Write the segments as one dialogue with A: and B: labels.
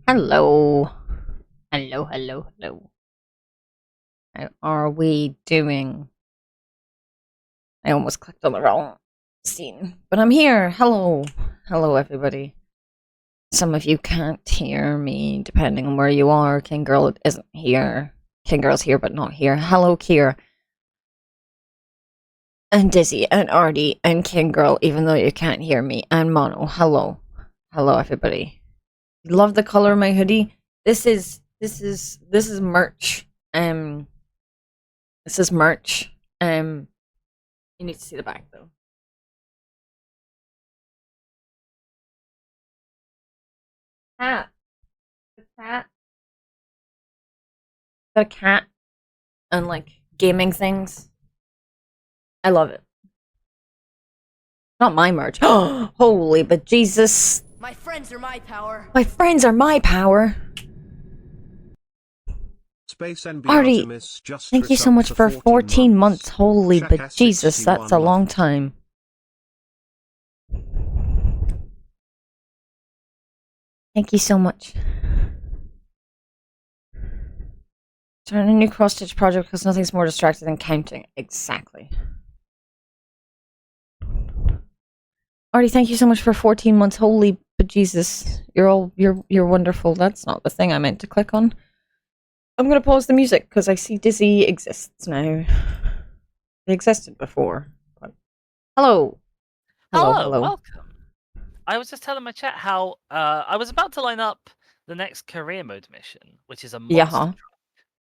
A: Hello. Hello, hello, hello. How are we doing? I almost clicked on the wrong scene, but I'm here. Hello. Hello, everybody. Some of you can't hear me, depending on where you are. King Girl isn't here. King Girl's here, but not here. Hello, Kier. And Dizzy, and Artie, and King Girl, even though you can't hear me. And Mono. Hello. Hello, everybody. Love the color of my hoodie. This is merch. This is merch. You need to see the back though. Cat. The cat. The cat. And like gaming things. I love it. Not my merch. Holy but Jesus.
B: My friends are my power.
A: My friends are my power.
C: Space NB
A: Artie,
C: Artemis just
A: thank you so much for 14 months. Holy
C: Check
A: but Jesus, that's a long time. Thank you so much. Starting a new cross-stitch project because nothing's more distracting than counting. Exactly. Artie, thank you so much for 14 months. Holy but Jesus, you're wonderful. That's not the thing I meant to click on. I'm gonna pause the music because I see Dizzy exists now. They existed before. But... Hello.
D: Hello. Welcome. I was just telling my chat how I was about to line up the next career mode mission, which is a monster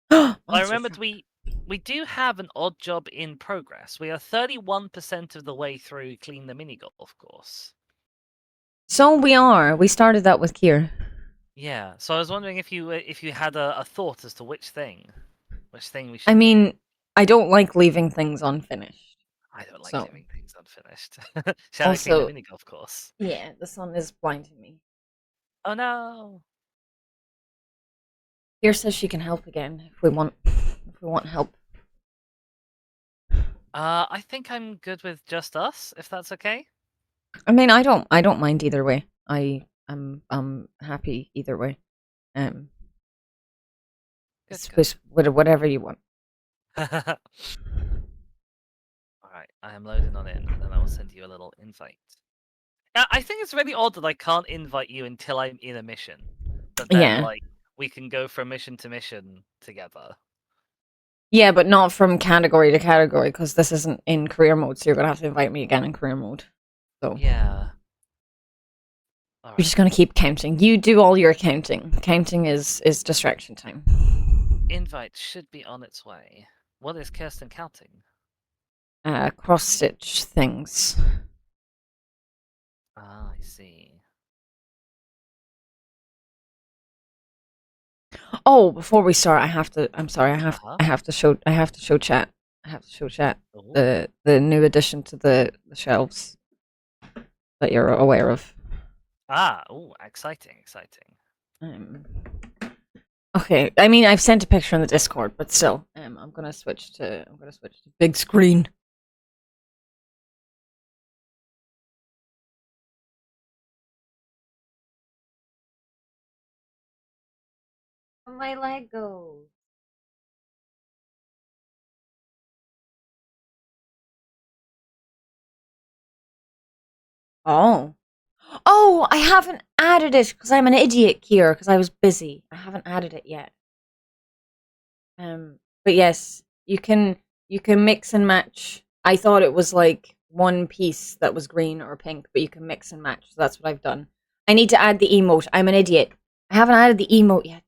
D: truck. I remembered we do have an odd job in progress. We are 31% of the way through clean the mini golf course.
A: So we are. We started that with Kier.
D: Yeah. So I was wondering if you had a thought as to which thing we should.
A: I mean, I don't like leaving things unfinished.
D: I don't like leaving things unfinished. Shall I clean the mini golf course?
A: Yeah, the sun is blinding me.
D: Oh no.
A: Kier says she can help again if we want help.
D: I think I'm good with just us, if that's okay.
A: I mean, I don't mind either way. I'm happy either way. Good. Whatever you want.
D: Alright, I am loading on in, and then I will send you a little invite. I think it's really odd that I can't invite you until I'm in a mission. But then, like, we can go from mission to mission together.
A: Yeah, but not from category to category, because this isn't in career mode, so you're going to have to invite me again in career mode. So
D: yeah.
A: Right. You're just going to keep counting. You do all your counting. Counting is distraction time.
D: Invite should be on its way. What is Kirsten counting?
A: Cross-stitch things.
D: Ah, I see.
A: Oh, before we start, I have to show chat. I have to show chat the new addition to the shelves that you're aware of.
D: Ah, oh, exciting.
A: Okay, I mean I've sent a picture in the Discord, but still, I'm gonna switch to big screen. My Legos. Oh, I haven't added it because I'm an idiot here because I was busy. I haven't added it yet. But yes, you can mix and match. I thought it was like one piece that was green or pink, but you can mix and match. So that's what I've done. I need to add the emote. I'm an idiot. I haven't added the emote yet.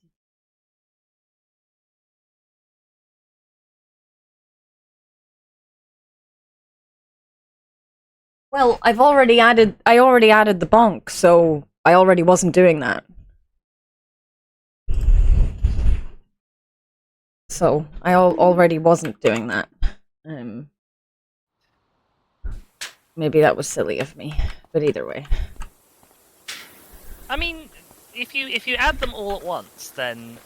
A: Well, I already added the bonk, so I already wasn't doing that. So I already wasn't doing that. Maybe that was silly of me, but either way.
D: I mean, if you add them all at once, then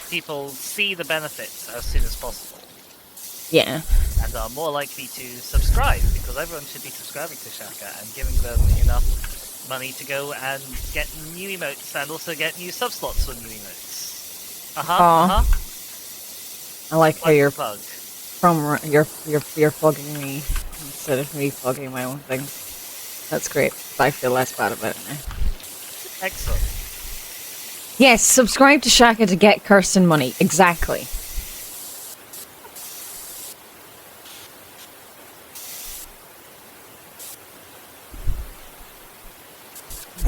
D: people see the benefits as soon as possible.
A: Yeah.
D: And are more likely to subscribe, because everyone should be subscribing to Shaka and giving them enough money to go and get new emotes and also get new subslots for new emotes.
A: I like how you're
D: plug.
A: You're plugging me instead of me plugging my own things. That's great. I feel less bad about it now.
D: Excellent.
A: Yes, subscribe to Shaka to get Kirsten money. Exactly.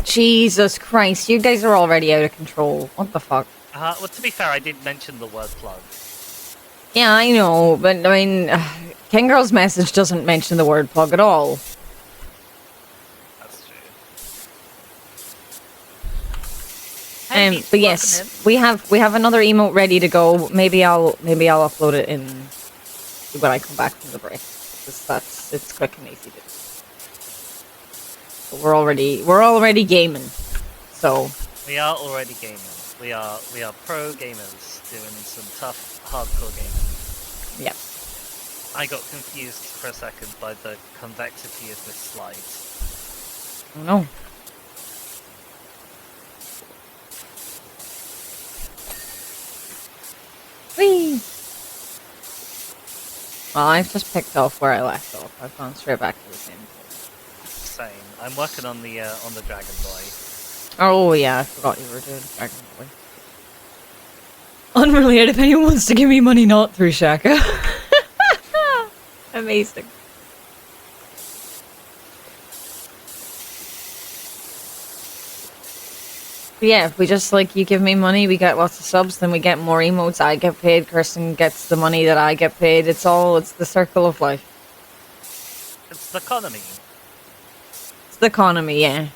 A: Jesus Christ, you guys are already out of control. What the fuck?
D: Well, to be fair, I did mention the word plug.
A: Yeah, I know, but I mean, King Girl's message doesn't mention the word plug at all.
D: That's true.
A: But yes, we have another emote ready to go. Maybe I'll upload it in when I come back from the break. It's quick and easy to do. But we're already gaming, so
D: we are already gaming. We are pro gamers doing some tough hardcore gaming.
A: Yep.
D: I got confused for a second by the convexity of this slide.
A: Oh no. Whee! Well, I've just picked off where I left off. I've gone straight back to the same place.
D: Same. I'm working on the Dragon Boy.
A: Oh yeah, I forgot you were doing Dragon Boy. Unrelated, if anyone wants to give me money not through Shaka. Amazing. But yeah, if we just, like, you give me money, we get lots of subs, then we get more emotes, I get paid, Kirsten gets the money that I get paid. It's the circle of life.
D: It's the economy.
A: It's the economy, yeah.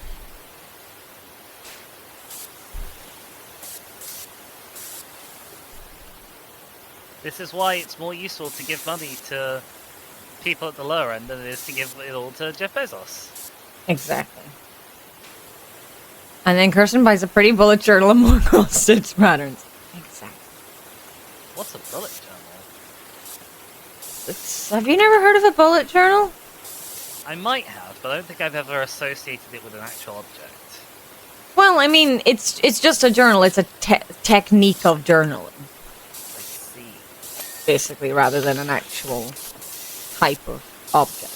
D: This is why it's more useful to give money to people at the lower end than it is to give it all to Jeff Bezos.
A: Exactly. And then Kirsten buys a pretty bullet journal and more cross-stitch patterns. Exactly.
D: What's a bullet journal?
A: Have you never heard of a bullet journal?
D: I might have, but I don't think I've ever associated it with an actual object.
A: Well, I mean, it's just a journal. It's a technique of journaling.
D: I see.
A: Basically, rather than an actual type of object.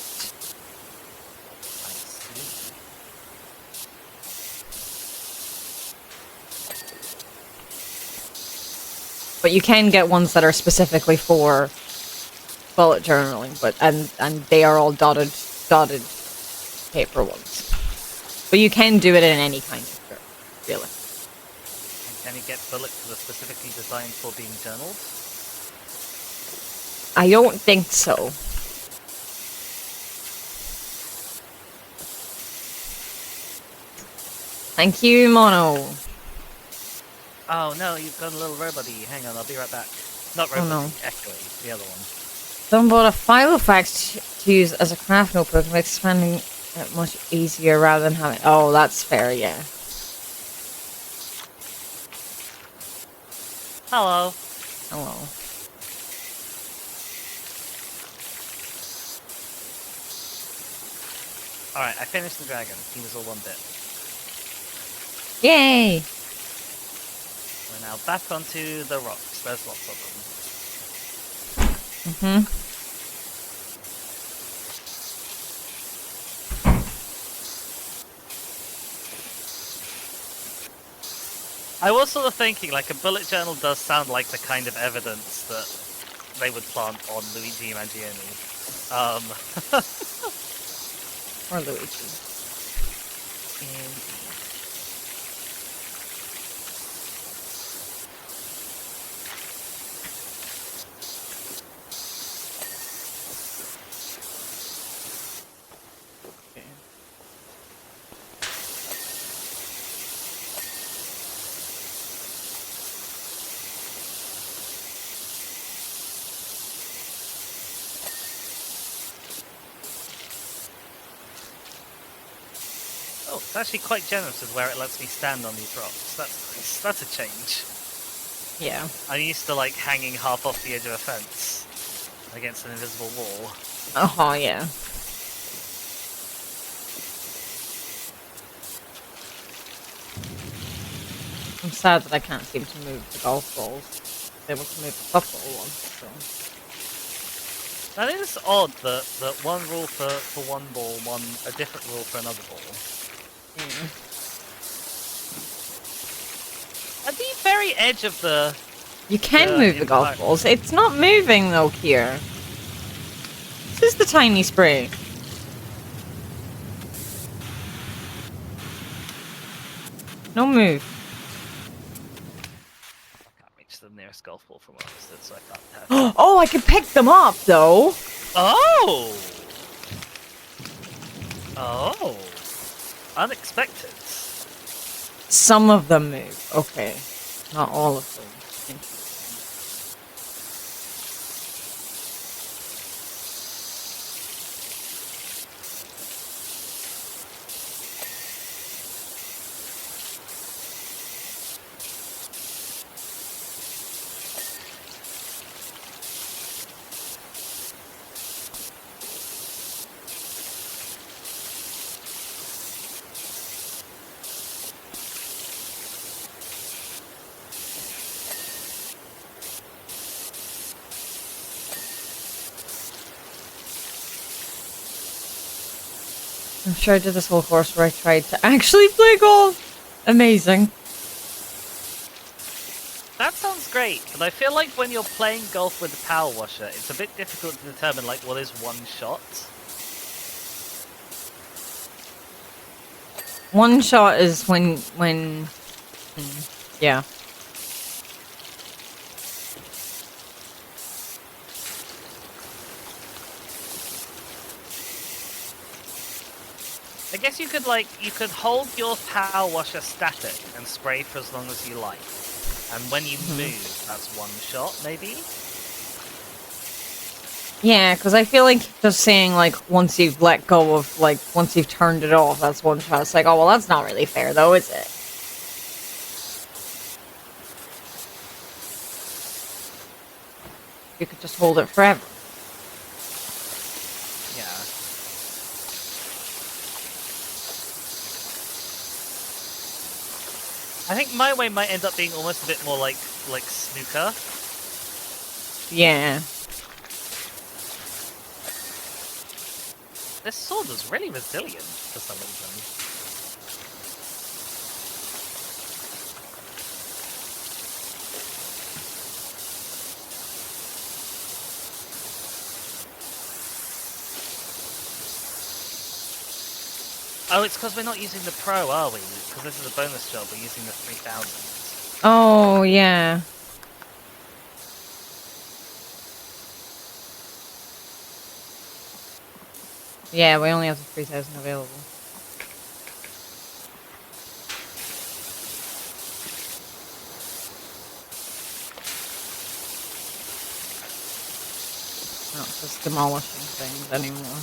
A: But you can get ones that are specifically for bullet journaling, and they are all dotted paper ones. But you can do it in any kind of journal, really.
D: And can you get bullets that are specifically designed for being journaled?
A: I don't think so. Thank you, Mono.
D: Oh no, you've got a little robot-y. Hang on, I'll be right back. Not robot,
A: no.
D: Echoey, the other one.
A: Someone bought a Filofax to use as a craft notebook, makes expanding it much easier rather than having... Oh, that's fair, yeah.
D: Hello.
A: Hello.
D: Alright, I finished the dragon. He was all one bit.
A: Yay!
D: We're now back onto the rocks. There's lots of them.
A: Mm-hmm.
D: I was sort of thinking, like, a bullet journal does sound like the kind of evidence that they would plant on Luigi Mangione.
A: Or Luigi.
D: Indeed. Oh, it's actually quite generous with where it lets me stand on these rocks. That's nice. That's a change.
A: Yeah.
D: I'm used to, like, hanging half off the edge of a fence against an invisible wall.
A: Oh, yeah. sad that I can't seem to move the golf balls. I'm able to move the football ones, so.
D: That is odd that one rule for one ball, a different rule for another ball. At the very edge of the...
A: You can move the golf balls. It's not moving though, Kier. This is the tiny spray. No move.
D: I can't reach the nearest golf ball from where I stood, so I can't.
A: Oh, I can pick them up though.
D: Oh! Oh. Unexpected.
A: Some of them move. Okay. Not all of them. Interesting. I'm sure I did this whole course where I tried to actually play golf. Amazing.
D: That sounds great, but I feel like when you're playing golf with the power washer, it's a bit difficult to determine like what is one shot.
A: One shot is when yeah.
D: I guess you could hold your power washer static and spray for as long as you like. And when you move, that's one shot, maybe?
A: Yeah, because I feel like just saying, like, once you've let go of, like, once you've turned it off, that's one shot. It's like, oh, well, that's not really fair, though, is it? You could just hold it forever.
D: Yeah. I think my way might end up being almost a bit more like snooker.
A: Yeah.
D: This sword was really resilient for some reason. Oh, it's because we're not using the Pro, are we? Because this is a bonus job, we're using the 3000.
A: Oh, yeah. Yeah, we only have the 3000 available. Not just demolishing things anymore.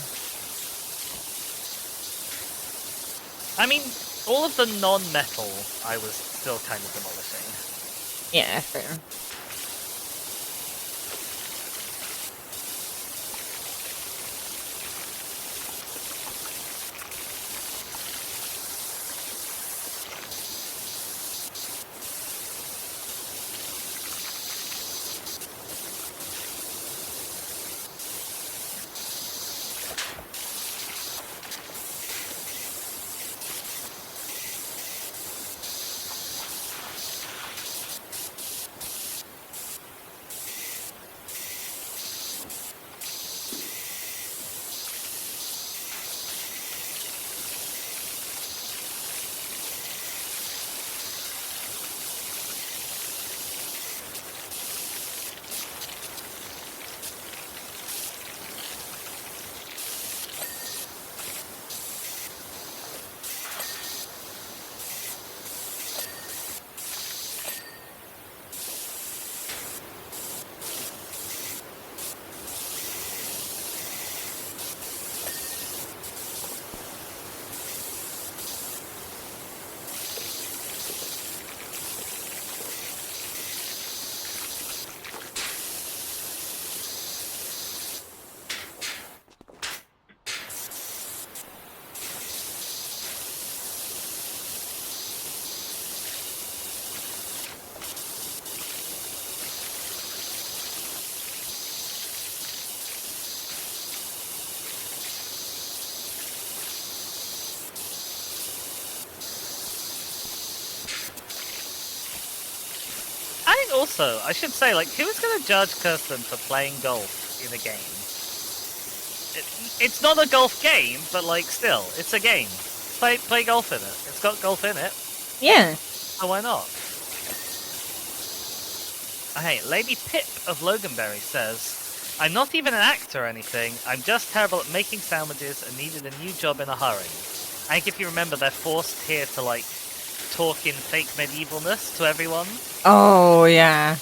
D: I mean, all of the non-metal I was still kind of demolishing.
A: Yeah, fair.
D: also, I should say, like, who's going to judge Kirsten for playing golf in a game? It's not a golf game, but, like, still, it's a game. Play golf in it. It's got golf in it.
A: Yeah.
D: So why not? Hey, Lady Pip of Loganberry says, I'm not even an actor or anything. I'm just terrible at making sandwiches and needed a new job in a hurry. I think if you remember, they're forced here to, like, talk in fake medievalness to everyone.
A: Oh, yeah.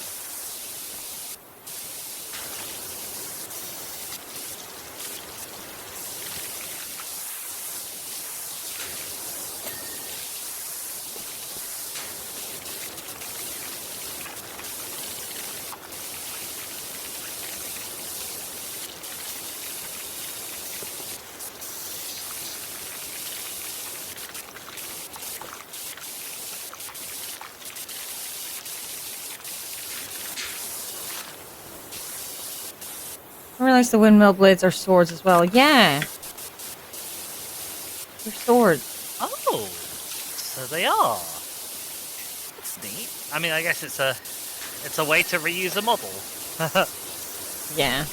A: I realize the windmill blades are swords as well. Yeah. They're swords.
D: Oh, so they are. That's neat. I mean, I guess it's a way to reuse a model.
A: Yeah.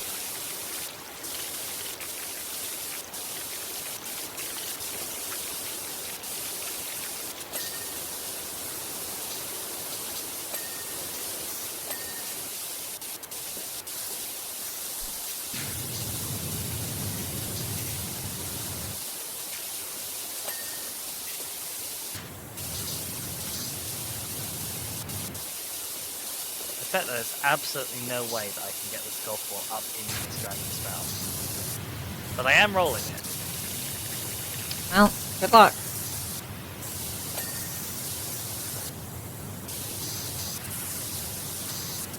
D: I bet there's absolutely no way that I can get this golf ball up into this dragon's mouth. But I am rolling it.
A: Well, good luck.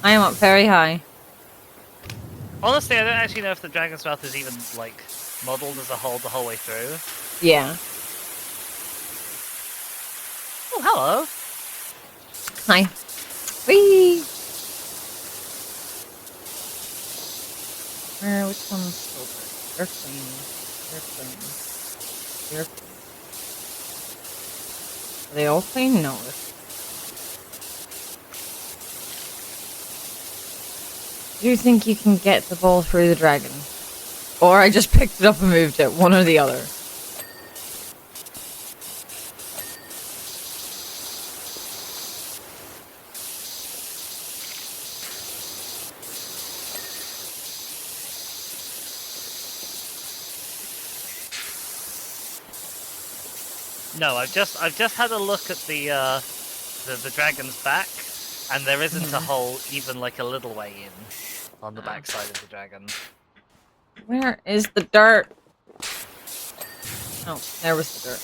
A: I am up very high.
D: Honestly, I don't actually know if the dragon's mouth is even, like, modeled as a whole the whole way through.
A: Yeah.
D: Oh, hello.
A: Hi. Whee! Which one's silver? Airplane. Airplane. Airplane. Are they all clean? No. Do you think you can get the ball through the dragon? Or I just picked it up and moved it, one or the other.
D: No, I've just had a look at the dragon's back, and there isn't a hole even like a little way in on the backside of the dragon.
A: Where is the dirt? Oh, there was the dirt.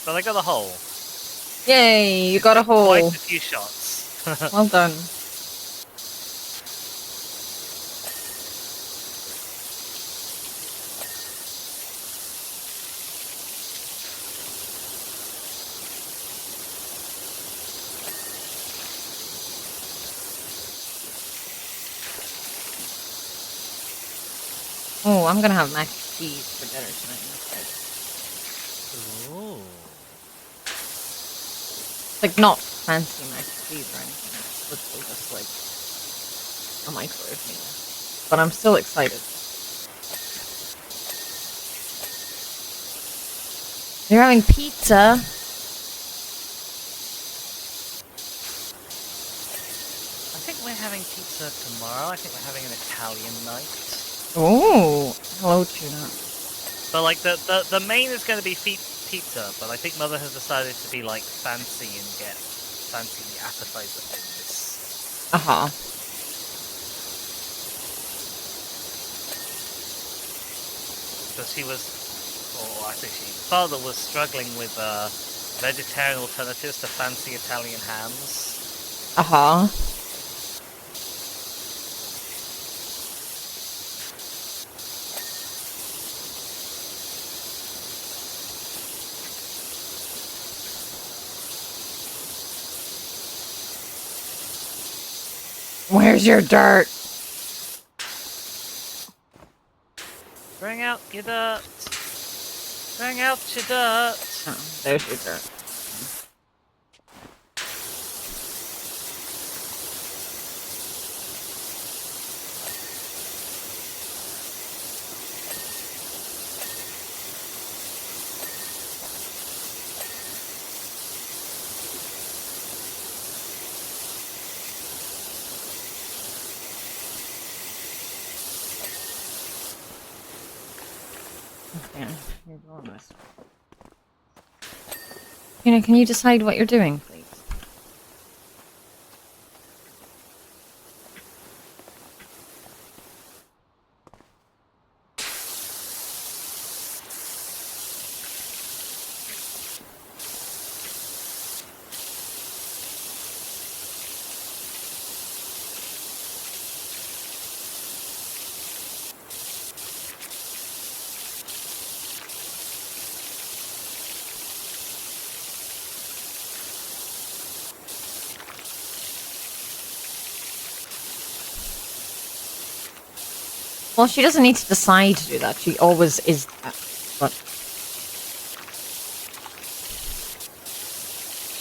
D: But I got a hole.
A: Yay, you got a hole.
D: Quite a few shots.
A: Well done. Oh, I'm gonna have mac and cheese for dinner tonight instead.
D: Ooh.
A: It's like not fancy mac and cheese or anything. It's literally just like a microwave meal. But I'm still excited. You're having pizza?
D: I think we're having pizza tomorrow. I think we're having an Italian night.
A: Oh, hello, tuna.
D: But like the main is going to be pizza, but I think Mother has decided to be like fancy and get fancy appetizer things. Because she was, or I think Father was struggling with vegetarian alternatives to fancy Italian hams.
A: Where's your dirt?
D: Bring out your dirt. Bring out your dirt.
A: Oh, there's your dirt. Okay, you're going this way. Can you decide what you're doing, please? Well, she doesn't need to decide to do that. She always is that. But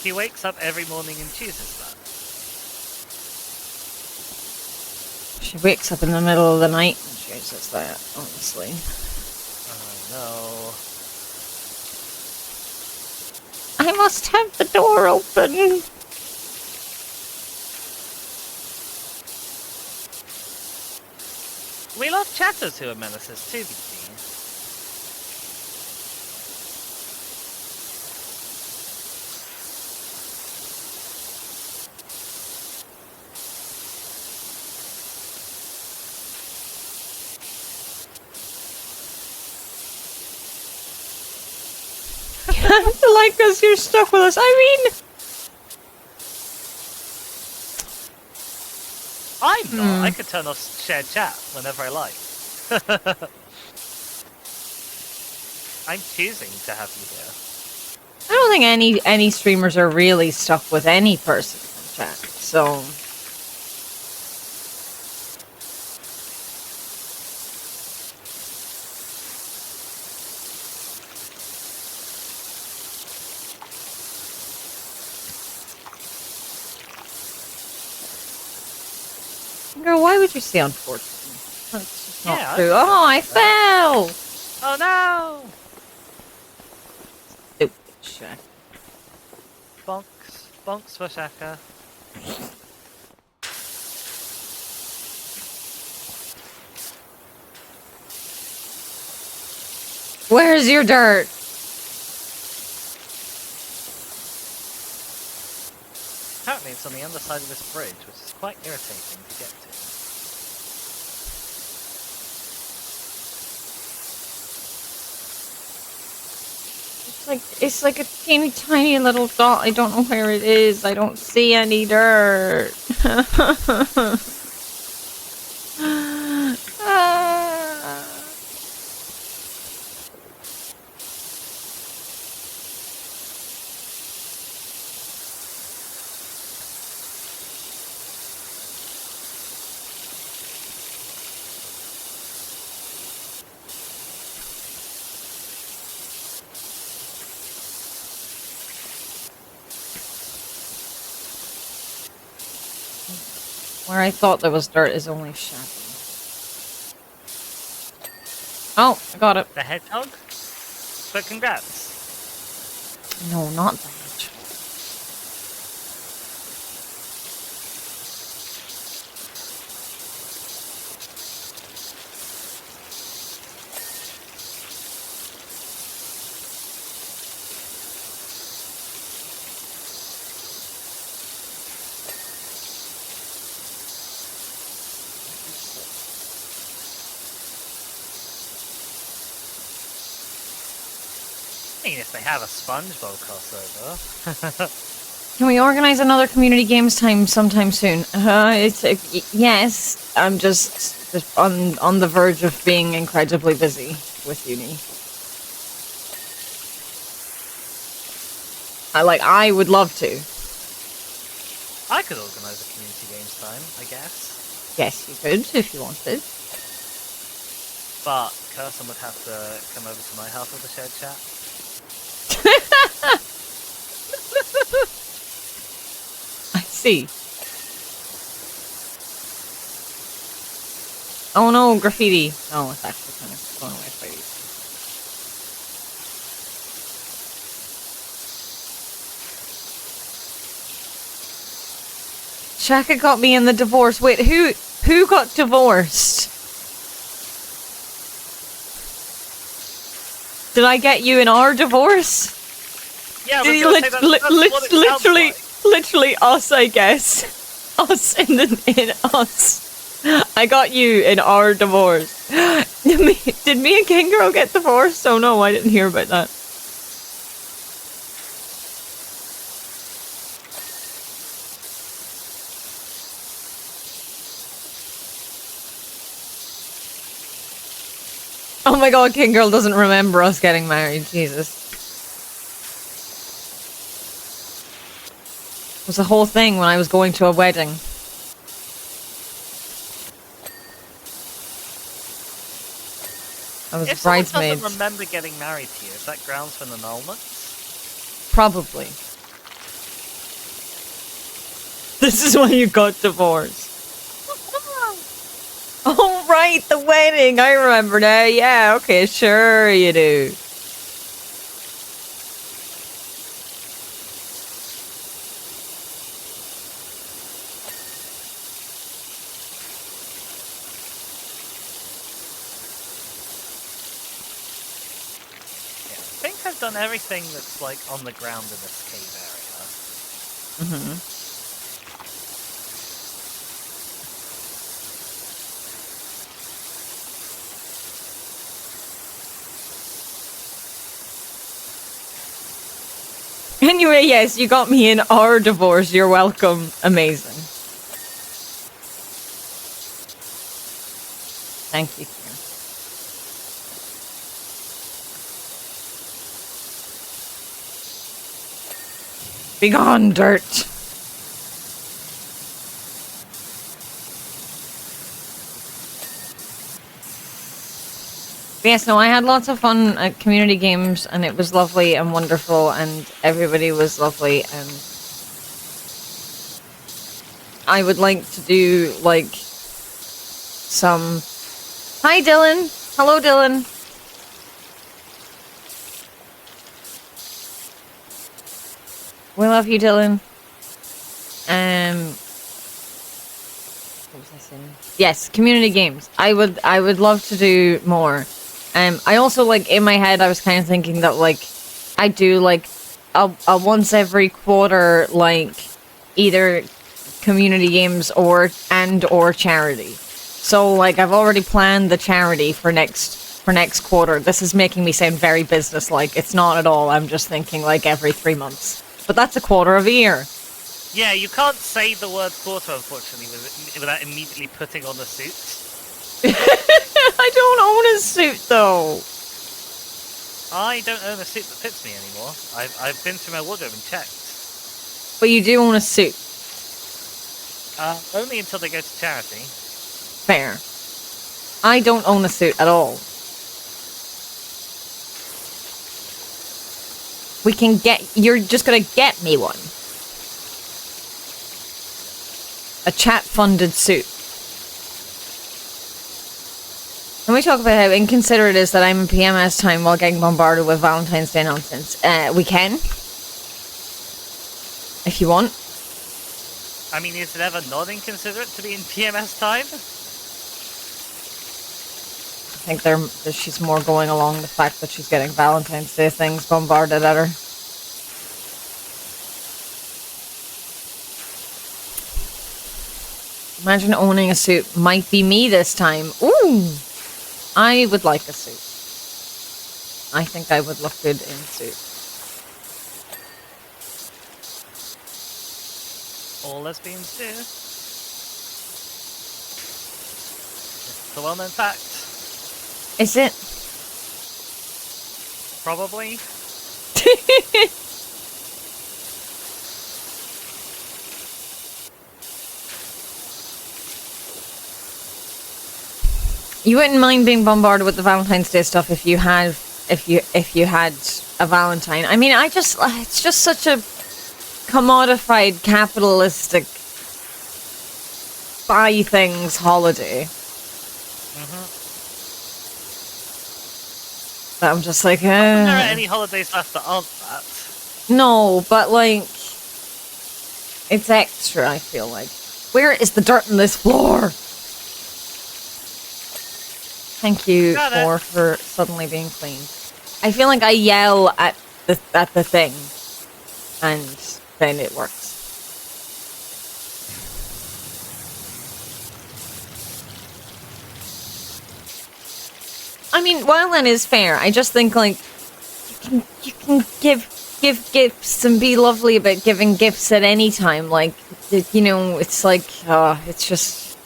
D: She wakes up every morning and chooses that.
A: She wakes up in the middle of the night and chooses that, honestly.
D: Oh
A: no. I must have the door open.
D: We love chatters who are menaces too, BT.
A: Like us, you're stuck with us. I mean,
D: I'm not. I could turn off shared chat whenever I like. I'm choosing to have you here.
A: I don't think any streamers are really stuck with any person in chat. So. Girl, why would you say unfortunate? That's just not true. Oh, I fell!
D: Oh no!
A: Stupid Shaka.
D: Bonks. Bonks for Shaka.
A: Where's your dirt?
D: Apparently it's on the underside of this bridge, which is quite irritating to get to.
A: It's like a teeny tiny little dot. I don't know where it is. I don't see any dirt. Where I thought there was dirt is only shabby. Oh, I got it.
D: The hedgehog? But congrats.
A: No, not the hedgehog.
D: I mean, if they have a SpongeBob crossover.
A: Can we organize another community games time sometime soon? Yes. I'm just on the verge of being incredibly busy with uni. I would love to.
D: I could organize a community games time, I guess.
A: Yes, you could if you wanted.
D: But Kirsten would have to come over to my half of the shared chat.
A: I see. Oh no, graffiti. Oh, it's actually kind of going away for you. Shaka got me in the divorce. Wait, who got divorced? Did I get you in our divorce?
D: Yeah, literally
A: us, I guess. Us in us. I got you in our divorce. Did me and King Girl get divorced? Oh no, I didn't hear about that. Oh my god, King Girl doesn't remember us getting married. Jesus. It was the whole thing when I was going to a wedding. I was a bridesmaid.
D: If someone doesn't remember getting married to you, is that grounds for an annulment?
A: Probably. This is why you got divorced. Oh, right, the wedding. I remember now. Yeah, okay, sure you do.
D: Done everything that's like on the ground in this cave area.
A: Anyway, yes, you got me in our divorce. You're welcome. Amazing. Thank you. Begone, dirt! Yes, no, I had lots of fun at community games, and it was lovely and wonderful, and everybody was lovely, and I would like to do, like, some... Hi, Dylan! Hello, Dylan! We love you, Dylan. What was I saying? Yes, community games. I would love to do more. I also, like, in my head, I was kind of thinking that, like, I do, like, a once every quarter, like, either community games or charity. So, like, I've already planned the charity for next quarter. This is making me sound very business-like. It's not at all. I'm just thinking, like, every 3 months. But that's a quarter of a year.
D: Yeah, you can't say the word quarter, unfortunately, without immediately putting on a suit.
A: I don't own a suit, though.
D: I don't own a suit that fits me anymore. I've been through my wardrobe and checked.
A: But you do own a suit.
D: Only until they go to charity.
A: Fair. I don't own a suit at all. We can get... You're just gonna get me one. A chat-funded suit. Can we talk about how inconsiderate it is that I'm in PMS time while getting bombarded with Valentine's Day nonsense? We can. If you want.
D: I mean, is it ever not inconsiderate to be in PMS time?
A: I think she's more going along the fact that she's getting Valentine's Day things bombarded at her. Imagine owning a suit. Might be me this time. Ooh! I would like a suit. I think I would look good in a suit.
D: All lesbians do. It's a well-known fact.
A: Is it?
D: Probably.
A: You wouldn't mind being bombarded with the Valentine's Day stuff if you had a Valentine. I mean, it's just such a commodified, capitalistic buy things holiday. But I'm just like,
D: There are any holidays left that aren't that.
A: No, but like, it's extra, I feel like. Where is the dirt on this floor? Thank you for suddenly being clean. I feel like I yell at the thing, and then it works. I mean, while that is fair, I just think like you can give gifts and be lovely about giving gifts at any time. Like, you know, it's like it's just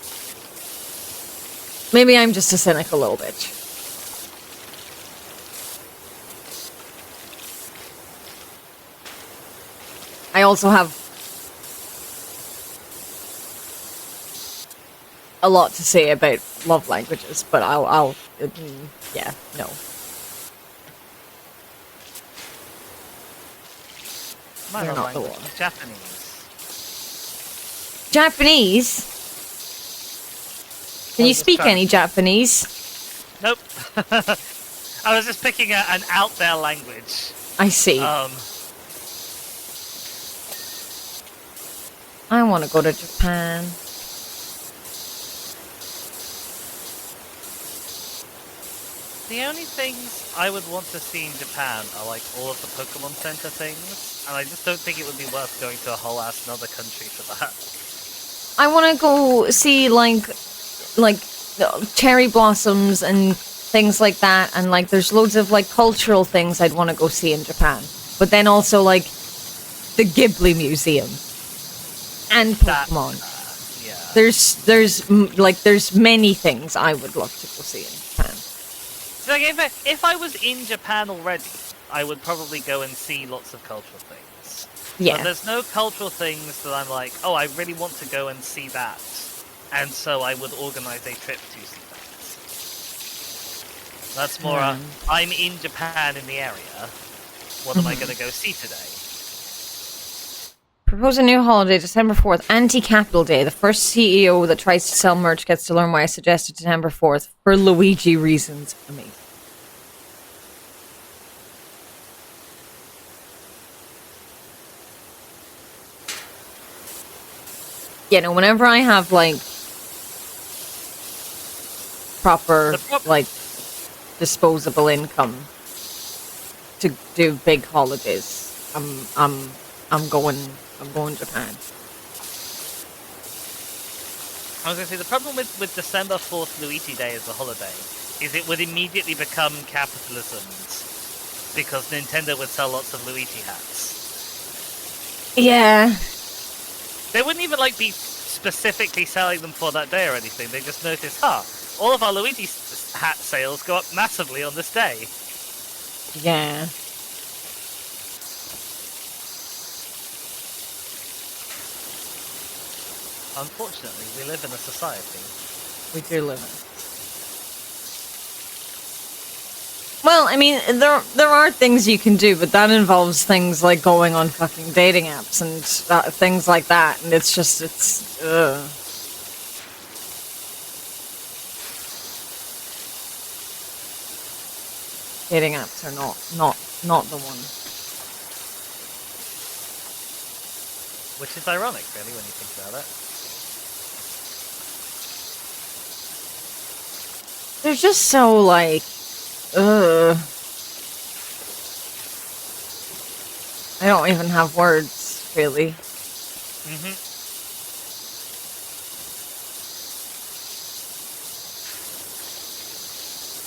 A: maybe I'm just a cynical little bitch. I also have a lot to say about love languages, but I'll yeah, no.
D: You're not the one. Japanese.
A: Japanese? Can you speak any Japanese?
D: Nope. I was just picking an out there language.
A: I see. I want to go to Japan.
D: The only things I would want to see in Japan are like all of the Pokemon Center things, and I just don't think it would be worth going to a whole ass another country for that.
A: I want to go see like cherry blossoms and things like that, and like there's loads of like cultural things I'd want to go see in Japan. But then also like the Ghibli Museum and Pokemon.
D: Yeah.
A: There's many things I would love to go see in Japan.
D: So like if I was in Japan already, I would probably go and see lots of cultural things.
A: Yeah.
D: But there's no cultural things that I'm like, oh, I really want to go and see that. And so I would organize a trip to see that. That's more, I'm in Japan in the area. What am I going to go see today?
A: Propose a new holiday, December 4th, Anti-Capital Day. The first CEO that tries to sell merch gets to learn why I suggested December 4th for Luigi reasons. Amazing. You know, whenever I have, like, proper, like, disposable income to do big holidays, I'm going Japan.
D: I was going to say, the problem with December 4th Luigi Day as a holiday is it would immediately become capitalism's because Nintendo would sell lots of Luigi hats.
A: Yeah.
D: They wouldn't even like be specifically selling them for that day or anything. They just noticed, all of our Luigi hat sales go up massively on this day.
A: Yeah.
D: Unfortunately, we live in a society.
A: We do live in. Well, I mean, there are things you can do, but that involves things like going on fucking dating apps and things like that, and it's just, dating apps are not the one.
D: Which is ironic, really, when you think about it.
A: They're just so, like, I don't even have words, really.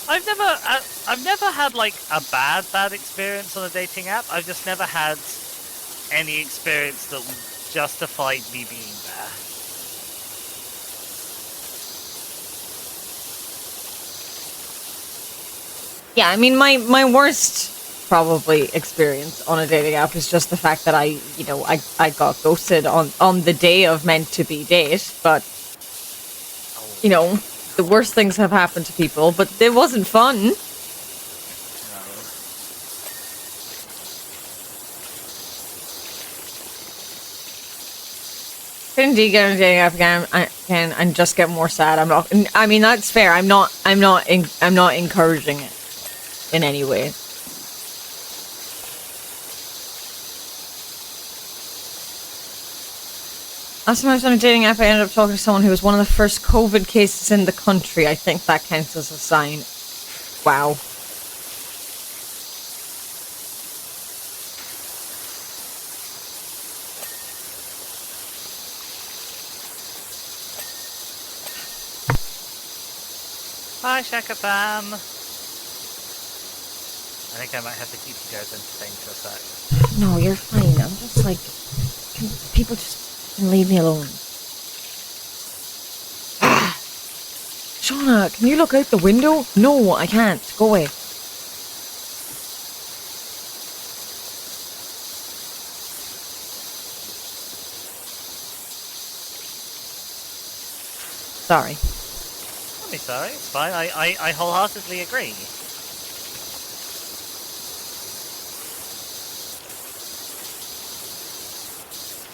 D: I've never had, like, a bad experience on a dating app. I've just never had any experience that justified me being there.
A: Yeah, I mean, my worst probably experience on a dating app is just the fact that I got ghosted on the day of meant to be date, but you know, the worst things have happened to people, but it wasn't fun. Couldn't get on a dating app again and just get more sad. I mean, that's fair. I'm not encouraging it in any way. Last time I was on a dating app, I ended up talking to someone who was one of the first COVID cases in the country. I think that counts as a sign. Wow.
D: Hi, Shaka-fan. I think I might have to keep you guys entertained for a sec.
A: No, you're fine. I'm just like... people just leave me alone. Shauna, can you look out the window? No, I can't. Go away. Sorry.
D: Don't be sorry, it's fine. I wholeheartedly agree.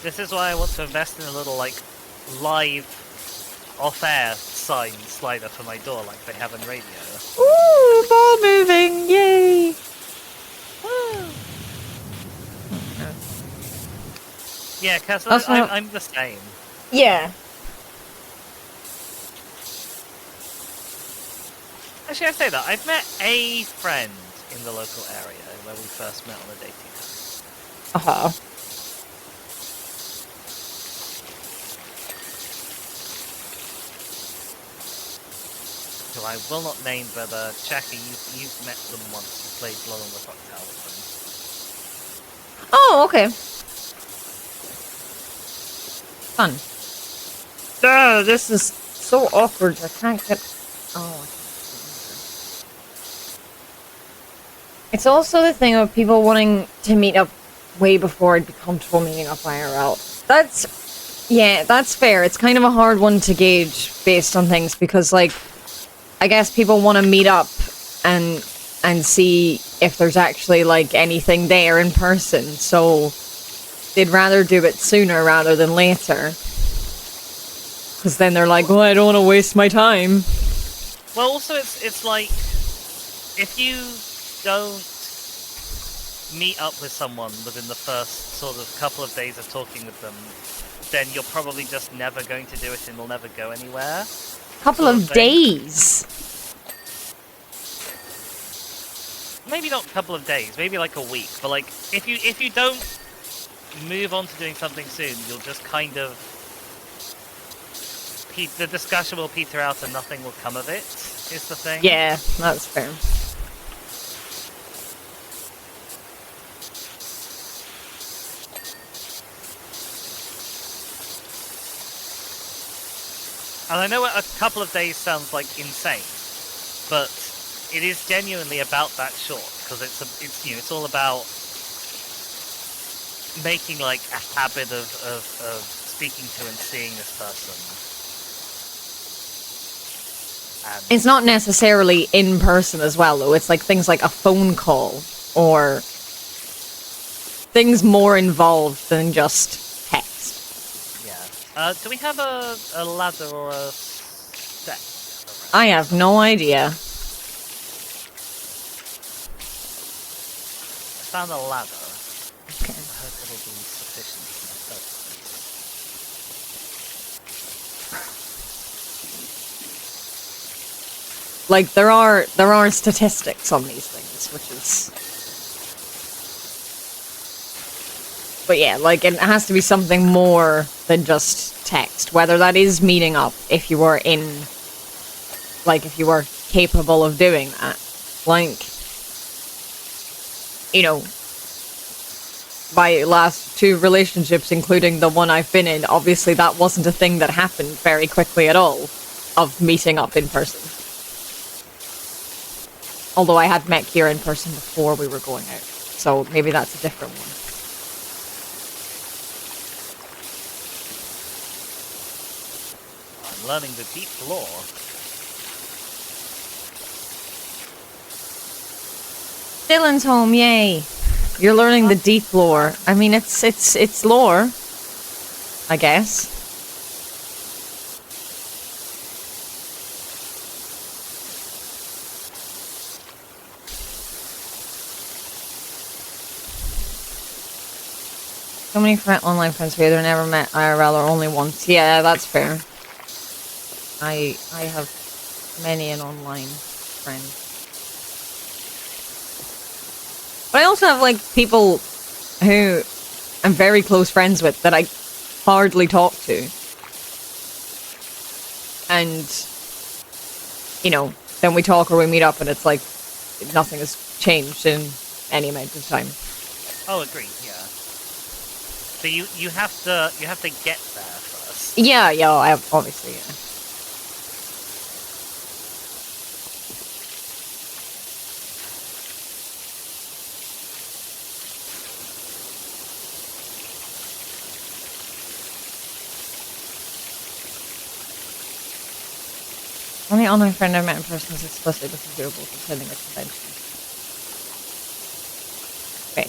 D: This is why I want to invest in a little, like, live, off-air sign slider for my door like they have in radio.
A: Ooh, ball moving! Yay!
D: Woo! Yeah, because I'm the same.
A: Yeah.
D: Actually, I say that. I've met a friend in the local area where we first met on a dating app.
A: Uh-huh.
D: Who I will not name, but Jackie, you've met them once. You played Blood on the Cocktail with them.
A: Oh, okay. Fun. This is so awkward. I can't get... Oh. It's also the thing of people wanting to meet up way before I'd be comfortable meeting up IRL. Yeah, that's fair. It's kind of a hard one to gauge based on things because, like, I guess people want to meet up and see if there's actually, like, anything there in person, so they'd rather do it sooner rather than later. Because then they're like, well, I don't want to waste my time.
D: Well, also, it's like, if you don't meet up with someone within the first sort of couple of days of talking with them, then you're probably just never going to do it and will never go anywhere.
A: Couple of days?
D: Maybe not a couple of days, maybe like a week. But like, if you don't move on to doing something soon, you'll just kind of... the discussion will peter out and nothing will come of it, is the thing.
A: Yeah, that's fair.
D: And I know a couple of days sounds like insane, but it is genuinely about that short because it's all about making like a habit of speaking to and seeing this person. And
A: it's not necessarily in person as well, though. It's like things like a phone call or things more involved than just text.
D: Yeah. Do we have a ladder or a step?
A: I have no idea.
D: I found a ladder.
A: Okay.
D: I hope it'll be sufficient for my purposes.
A: Like there are statistics on these things, which is... But yeah, like it has to be something more than just text. Whether that is meeting up if you were if you were capable of doing that. Like, you know, my last 2 relationships, including the one I've been in, obviously that wasn't a thing that happened very quickly at all, of meeting up in person. Although I had met Kira in person before we were going out, so maybe that's a different one.
D: I'm learning the deep lore.
A: Dylan's home, yay! You're learning the deep lore. I mean, it's lore, I guess. So many online friends here, they're never met IRL or only once. Yeah, that's fair. I have many an online friend. But I also have, like, people who I'm very close friends with that I hardly talk to. And, you know, then we talk or we meet up, and it's like nothing has changed in any amount of time.
D: Oh, agreed. Yeah. So you have to get there first.
A: Yeah, I obviously, yeah. Only online friend I met in person is explicitly disagreeable to attending a convention. Fair.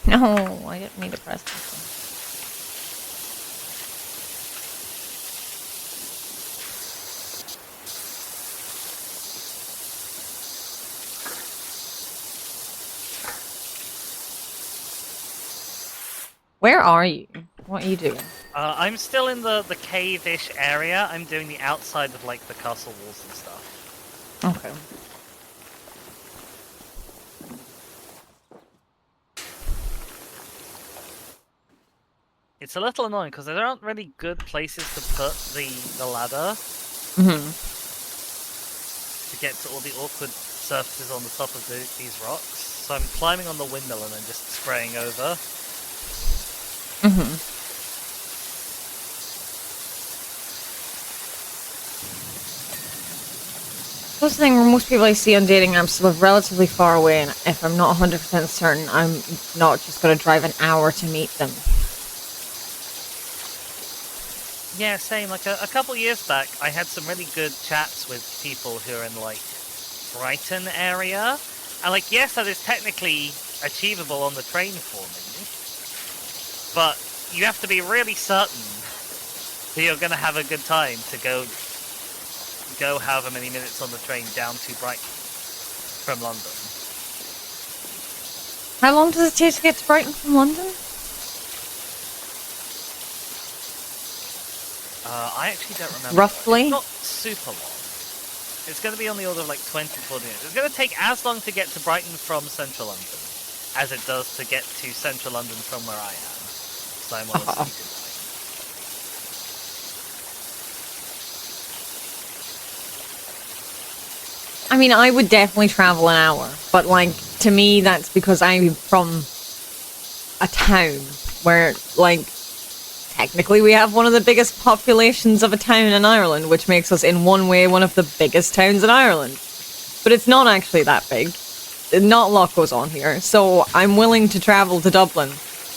A: No, I didn't mean to press this one. Where are you? What are you doing?
D: I'm still in the cave-ish area. I'm doing the outside of like the castle walls and stuff.
A: Okay.
D: It's a little annoying because there aren't really good places to put the ladder. To get to all the awkward surfaces on the top of these rocks. So I'm climbing on the windmill and then just spraying over.
A: That's the thing where most people I see on dating apps live relatively far away, and if I'm not 100% certain, I'm not just going to drive an hour to meet them.
D: Yeah, same. Like a couple years back, I had some really good chats with people who are in like Brighton area, and like yes, that is technically achievable on the train for me, but you have to be really certain that you're going to have a good time to go however many minutes on the train down to Brighton from London.
A: How long does it take to get to Brighton from London?
D: I actually don't remember.
A: Roughly?
D: It's not super long. It's going to be on the order of like 24 minutes. It's going to take as long to get to Brighton from central London as it does to get to central London from where I am. So I'm on a stupid line.
A: I mean, I would definitely travel an hour, but like, to me, that's because I'm from a town where, like, technically we have one of the biggest populations of a town in Ireland, which makes us, in one way, one of the biggest towns in Ireland. But it's not actually that big. Not a lot goes on here, so I'm willing to travel to Dublin,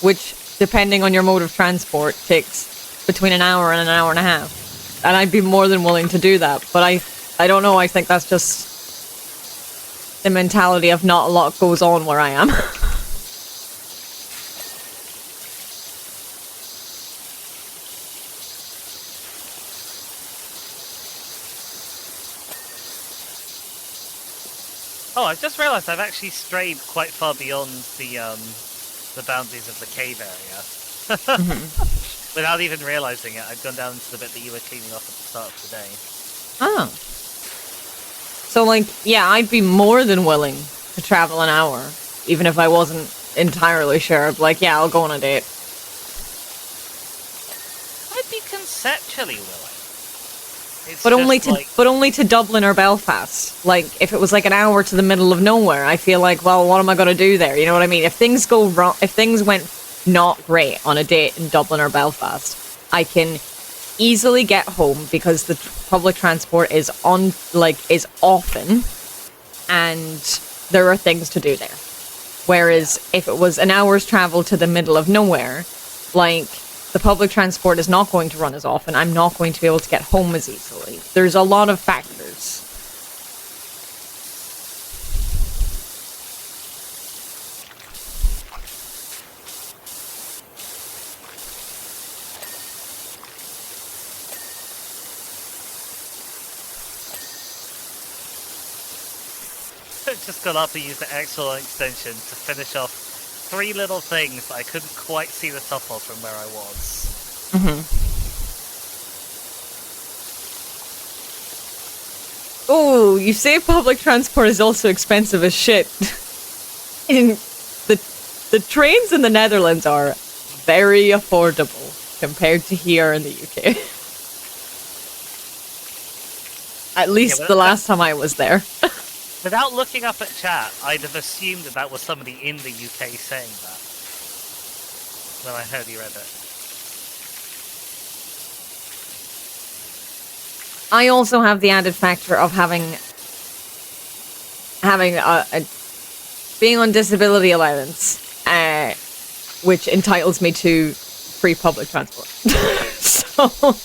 A: which, depending on your mode of transport, takes between an hour and a half. And I'd be more than willing to do that, but I don't know, I think that's just the mentality of not a lot goes on where I am.
D: Oh, I've just realised I've actually strayed quite far beyond the boundaries of the cave area. Without even realising it, I've gone down into the bit that you were cleaning off at the start of the day.
A: Oh. So, like, yeah, I'd be more than willing to travel an hour, even if I wasn't entirely sure. Like, yeah, I'll go on a date.
D: I'd be conceptually willing. It's
A: but only to Dublin or Belfast. Like, if it was like an hour to the middle of nowhere, I feel like, well, what am I going to do there? You know what I mean? If things go wrong, if things went not great on a date in Dublin or Belfast, I can easily get home because the public transport is often, and there are things to do there. Whereas if it was an hour's travel to the middle of nowhere, like, the public transport is not going to run as often. I'm not going to be able to get home as easily. There's a lot of factors.
D: Just got up and used the actual extension to finish off 3 little things that I couldn't quite see the top of from where I was.
A: Oh, you say public transport is also expensive as shit. In the The trains in the Netherlands are very affordable compared to here in the UK. At least the last time I was there.
D: Without looking up at chat, I'd have assumed that was somebody in the UK saying that when I heard you read it.
A: I also have the added factor of being on disability allowance, which entitles me to free public transport. So.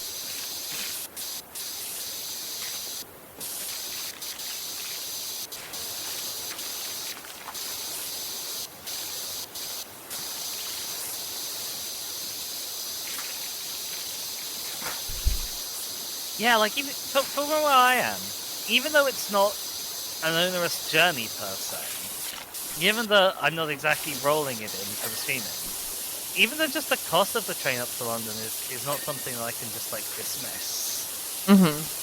D: Yeah, like even from where I am, even though it's not an onerous journey per se, given that I'm not exactly rolling it in for the streaming, even though just the cost of the train up to London is not something that I can just like dismiss.
A: Mm-hmm.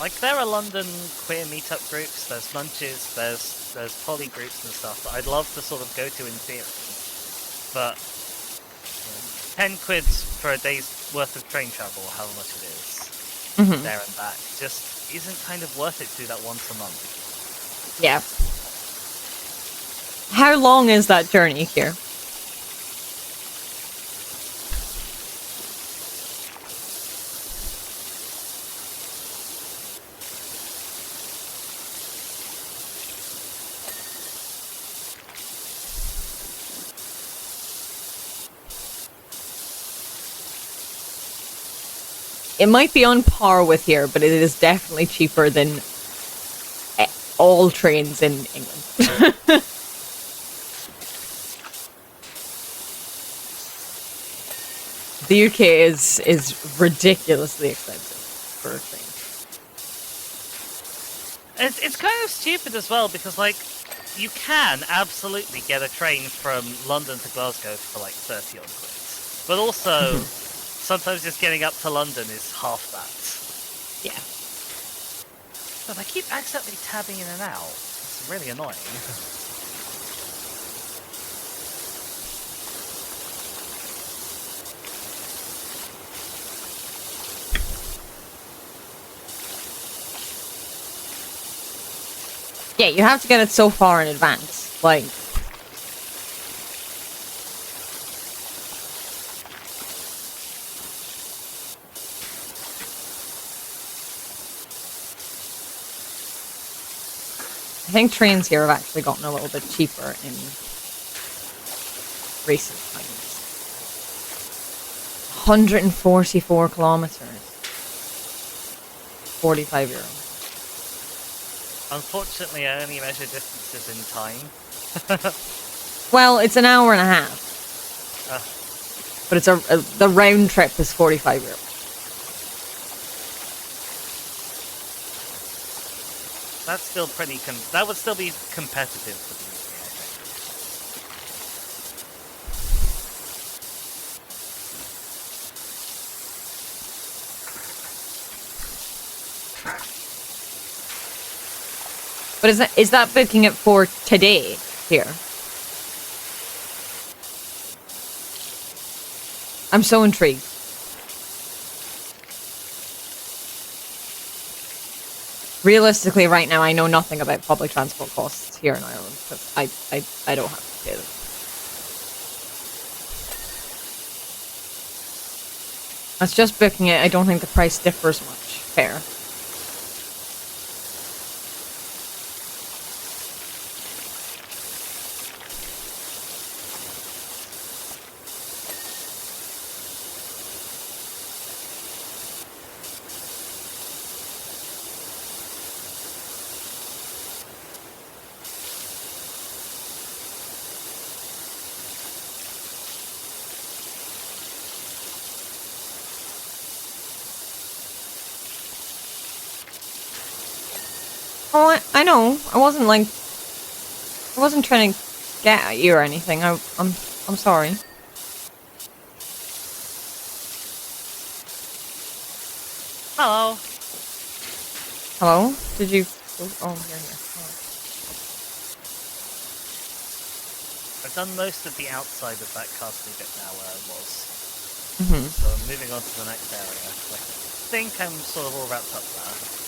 D: Like, there are London queer meetup groups, there's munches, there's poly groups and stuff that I'd love to sort of go to in theory. But, you know, 10 quid for a day's worth of train travel, or however much it is, there and back, just isn't kind of worth it to do that once a month.
A: Yeah. How long is that journey here? It might be on par with here, but it is definitely cheaper than all trains in England. The UK is ridiculously expensive for a train.
D: It's kind of stupid as well, because, like, you can absolutely get a train from London to Glasgow for, like, 30 odd quid. But also, sometimes just getting up to London is half that.
A: Yeah.
D: But I keep accidentally tabbing in and out. It's really annoying.
A: Yeah, you have to get it so far in advance. Like, I think trains here have actually gotten a little bit cheaper in recent times. 144 kilometers. €45.
D: Unfortunately, I only measure distances in time.
A: Well, it's an hour and a half. But it's the round trip is €45.
D: That's still pretty. That would still be competitive for the UK, I think.
A: But is that booking it for today here? I'm so intrigued. Realistically, right now, I know nothing about public transport costs here in Ireland because I don't have to pay them. That's just booking it. I don't think the price differs much. Fair. Oh, I know. I wasn't trying to get at you or anything. I'm sorry.
D: Hello.
A: Hello? Did you? Oh, here. Hello.
D: I've done most of the outside of that castle bit now where I was.
A: Mm-hmm.
D: So I'm moving on to the next area. I think I'm sort of all wrapped up there.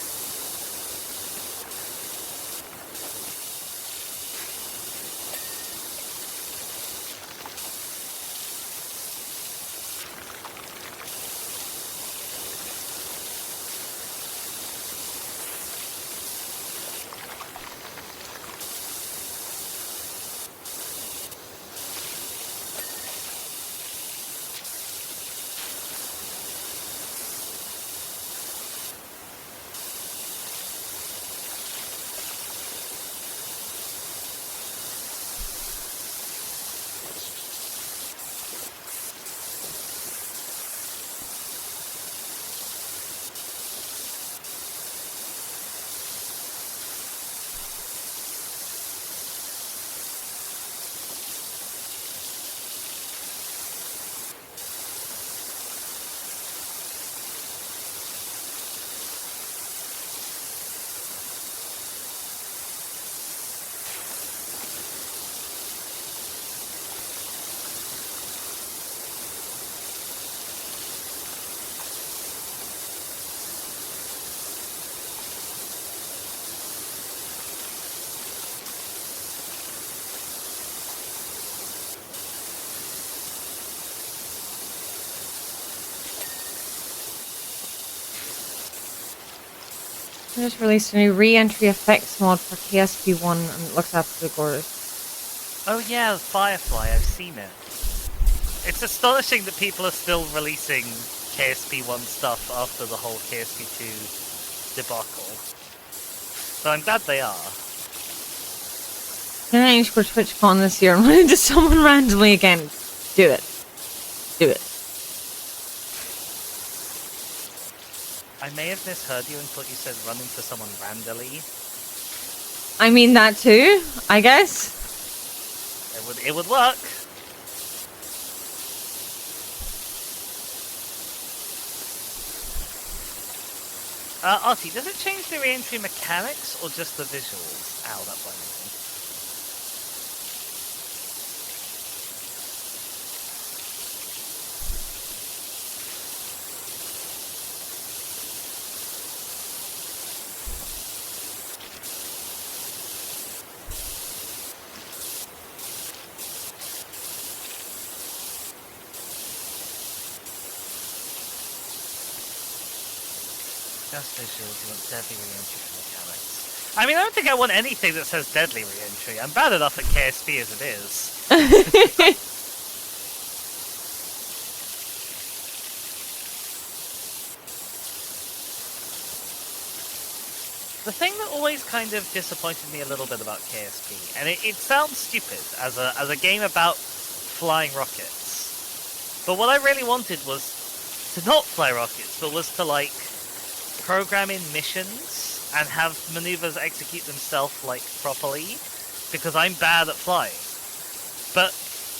A: I just released a new re-entry effects mod for KSP1 and it looks absolutely gorgeous.
D: Oh yeah, Firefly, I've seen it. It's astonishing that people are still releasing KSP1 stuff after the whole KSP2 debacle. So I'm glad they are.
A: Can I for TwitchCon this year and run into someone randomly again? Do it. Do it.
D: I may have misheard you and thought you said run into someone randomly.
A: I mean that too, I guess.
D: It would work. Artie, does it change the re-entry mechanics or just the visuals? Ow, that blinded me. Just visuals, you want deadly re-entry for mechanics. I mean, I don't think I want anything that says deadly re-entry. I'm bad enough at KSP as it is. The thing that always kind of disappointed me a little bit about KSP, and it sounds stupid as a game about flying rockets, but what I really wanted was to not fly rockets, but was to like program in missions and have maneuvers execute themselves like properly, because I'm bad at flying. But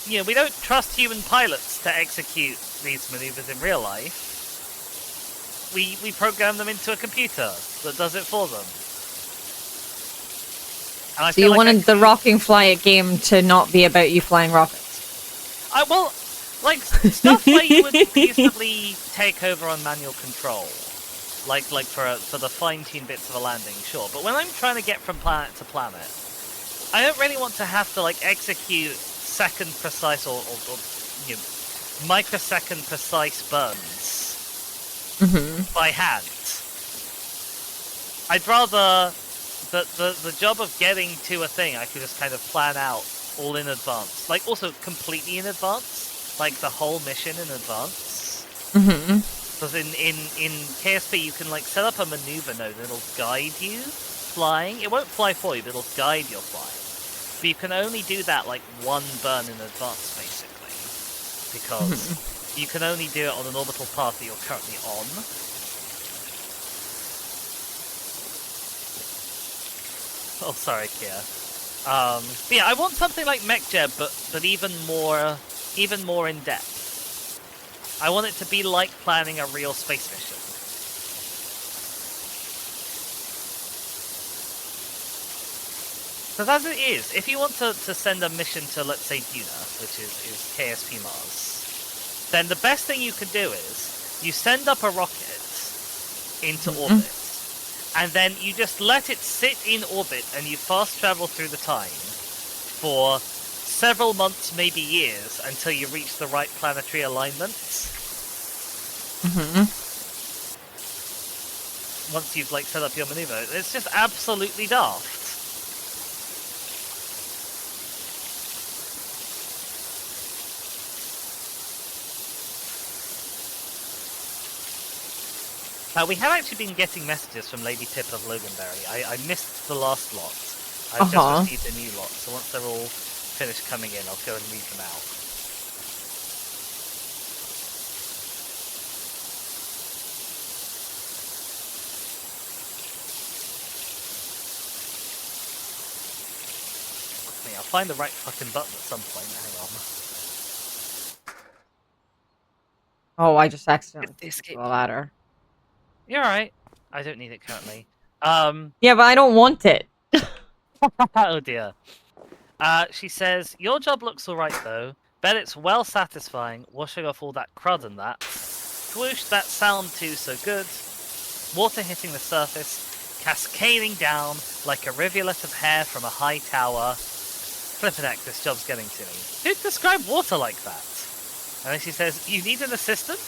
D: you know, we don't trust human pilots to execute these maneuvers in real life. We program them into a computer that does it for them. And I
A: so you
D: like
A: wanted the Rocking Fly It game to not be about you flying rockets?
D: Well, like stuff where you would reasonably take over on manual control, like for the fine-tuned bits of a landing, sure. But when I'm trying to get from planet to planet, I don't really want to have to like execute second precise or you know, microsecond precise burns by hand. I'd rather the job of getting to a thing I could just kind of plan out all in advance, like also completely in advance, like the whole mission in advance. Because in KSP you can like set up a maneuver node that'll guide you flying. It won't fly for you, but it'll guide your flying. But you can only do that like one burn in advance, basically, because you can only do it on an orbital path that you're currently on. Oh, sorry, Kia. Yeah, I want something like MechJeb, but even more in depth. I want it to be like planning a real space mission. Because as it is, if you want to send a mission to, let's say, Duna, which is KSP Mars, then the best thing you can do is you send up a rocket into orbit, and then you just let it sit in orbit and you fast travel through the time for several months, maybe years, until you reach the right planetary alignments. Once you've set up your maneuver. It's just absolutely daft. We have actually been getting messages from Lady Pip of Loganberry. I missed the last lot. I've just received a new lot, so once they're all finished coming in, I'll go and read them out. I'll find the right fucking button at some point. Hang
A: on. Oh, I just accidentally escaped the ladder.
D: You're right. I don't need it currently.
A: Yeah, but I don't want it.
D: Oh dear. She says, your job looks alright though. Bet it's well satisfying, washing off all that crud and that. Swoosh, that sound too so good. Water hitting the surface, cascading down like a rivulet of hair from a high tower. Flippin' heck, this job's getting to me. Who'd describe water like that? And then she says, you need an assistant?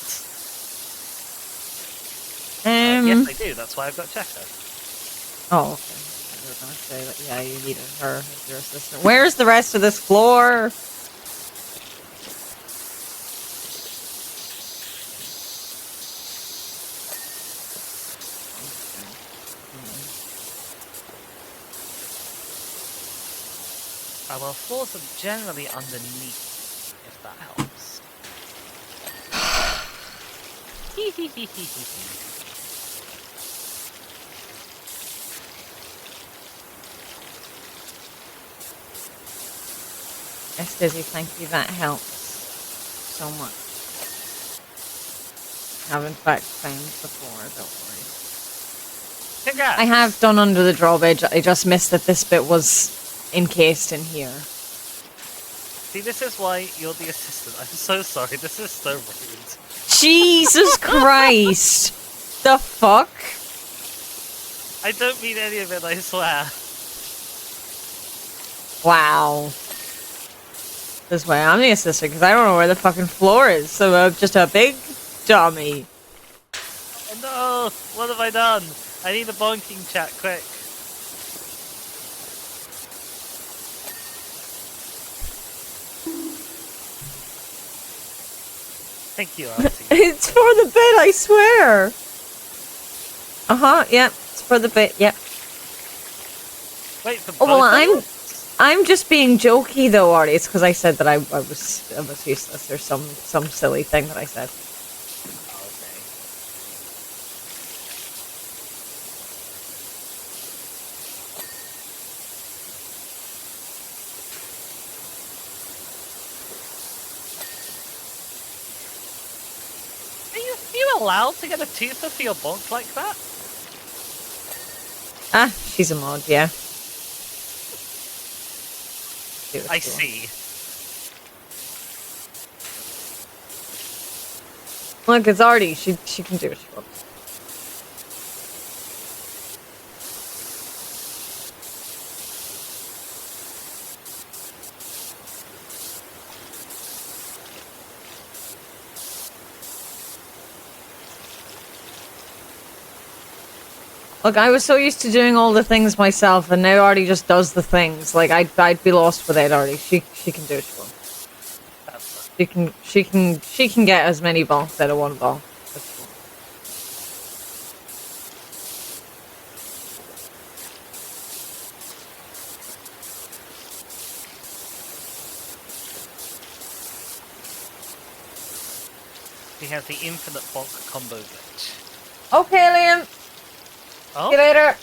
D: Yes, I do. That's why I've got Checker.
A: Oh, okay. I was going to say that, yeah, you needed her as your assistant. Where's the rest of this floor?
D: Well, floors are generally underneath, if that helps.
A: Yes, Dizzy, thank you. That helps so much. I have in fact found the floor, don't worry.
D: Congrats.
A: I have done under the drawbridge. I just missed that this bit was encased in here.
D: See, this is why you're the assistant. I'm so sorry. This is so rude.
A: Jesus Christ! The fuck?
D: I don't mean any of it, I swear.
A: Wow. This way, I'm the assistant because I don't know where the fucking floor is, so I'm just a big dummy.
D: Oh no! What have I done? I need a bonking chat, quick. Thank you, Auntie.
A: It's for the bit, I swear. Yeah, it's for the bit, yep.
D: Wait, for both
A: well, I'm just being jokey though, Artie. It's because I said that I was useless or some silly thing that I said.
D: Are you allowed to get a twofer for your bonk like that?
A: Ah, she's a mod, yeah.
D: I see.
A: Look, it's Artie. She can do what she wants. Look, I was so used to doing all the things myself, and now Artie just does the things. Like I'd be lost without Artie. She can do what she wants. She can get as many bonks out of one ball.
D: He has the infinite bonk combo glitch.
A: Okay, Liam.
D: Oh?
A: See you later.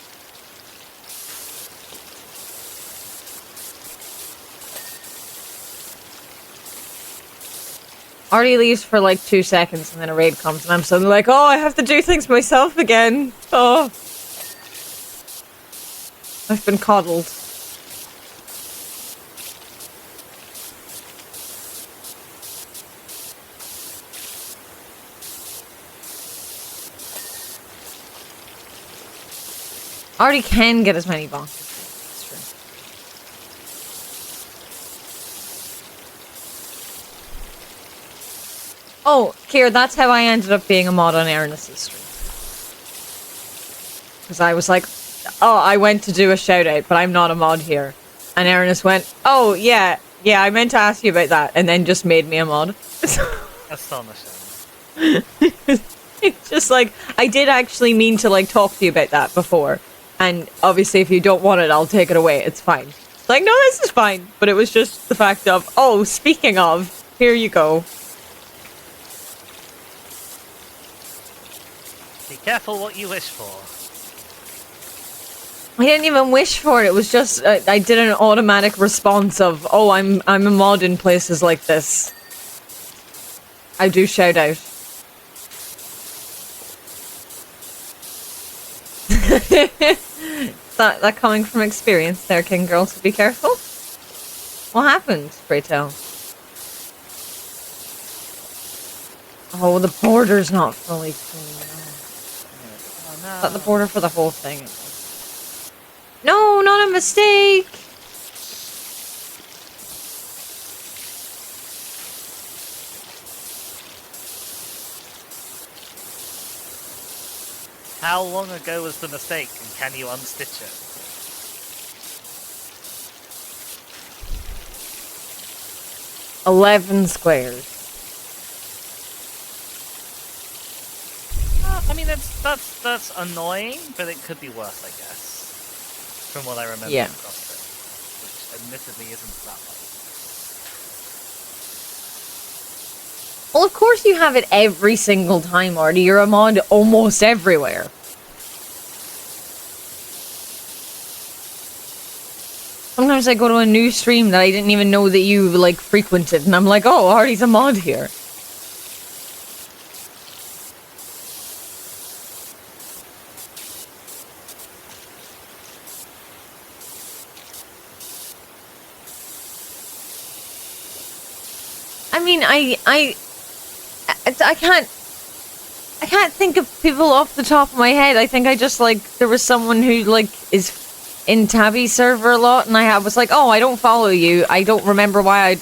A: Artie leaves for like 2 seconds and then a raid comes and I'm suddenly like, oh, I have to do things myself again. Oh. I've been coddled. Artie can get as many boxes. That's true. Oh, Kier, that's how I ended up being a mod on Ernest's stream. Because I was like, oh, I went to do a shout out, but I'm not a mod here. And Ernest went, oh, yeah, I meant to ask you about that, and then just made me a mod.
D: Astonishing.
A: It's just like, I did actually mean to, like, talk to you about that before. And obviously, if you don't want it, I'll take it away. It's fine. It's like, no, this is fine. But it was just the fact of, oh, speaking of, here you go.
D: Be careful what you wish for.
A: I didn't even wish for it. It was just, I did an automatic response of, oh, I'm a mod in places like this. I do shout out. that coming from experience there, King Girl, so be careful. What happened, pray tell? Oh, the border's not fully clean.
D: Oh no.
A: Is that the border for the whole thing? No, not a mistake!
D: How long ago was the mistake, and can you unstitch it?
A: $11 squares.
D: I mean, that's annoying, but it could be worse, I guess. From what I remember across it, which admittedly isn't that much.
A: Well, of course you have it every single time, Artie. You're a mod almost everywhere. Sometimes I go to a new stream that I didn't even know that you, like, frequented, and I'm like, oh, Artie's a mod here. I mean, I can't think of people off the top of my head. I think I just, like, there was someone who, like, is in Tabby's server a lot, and I was like, oh, I don't follow you. I don't remember why I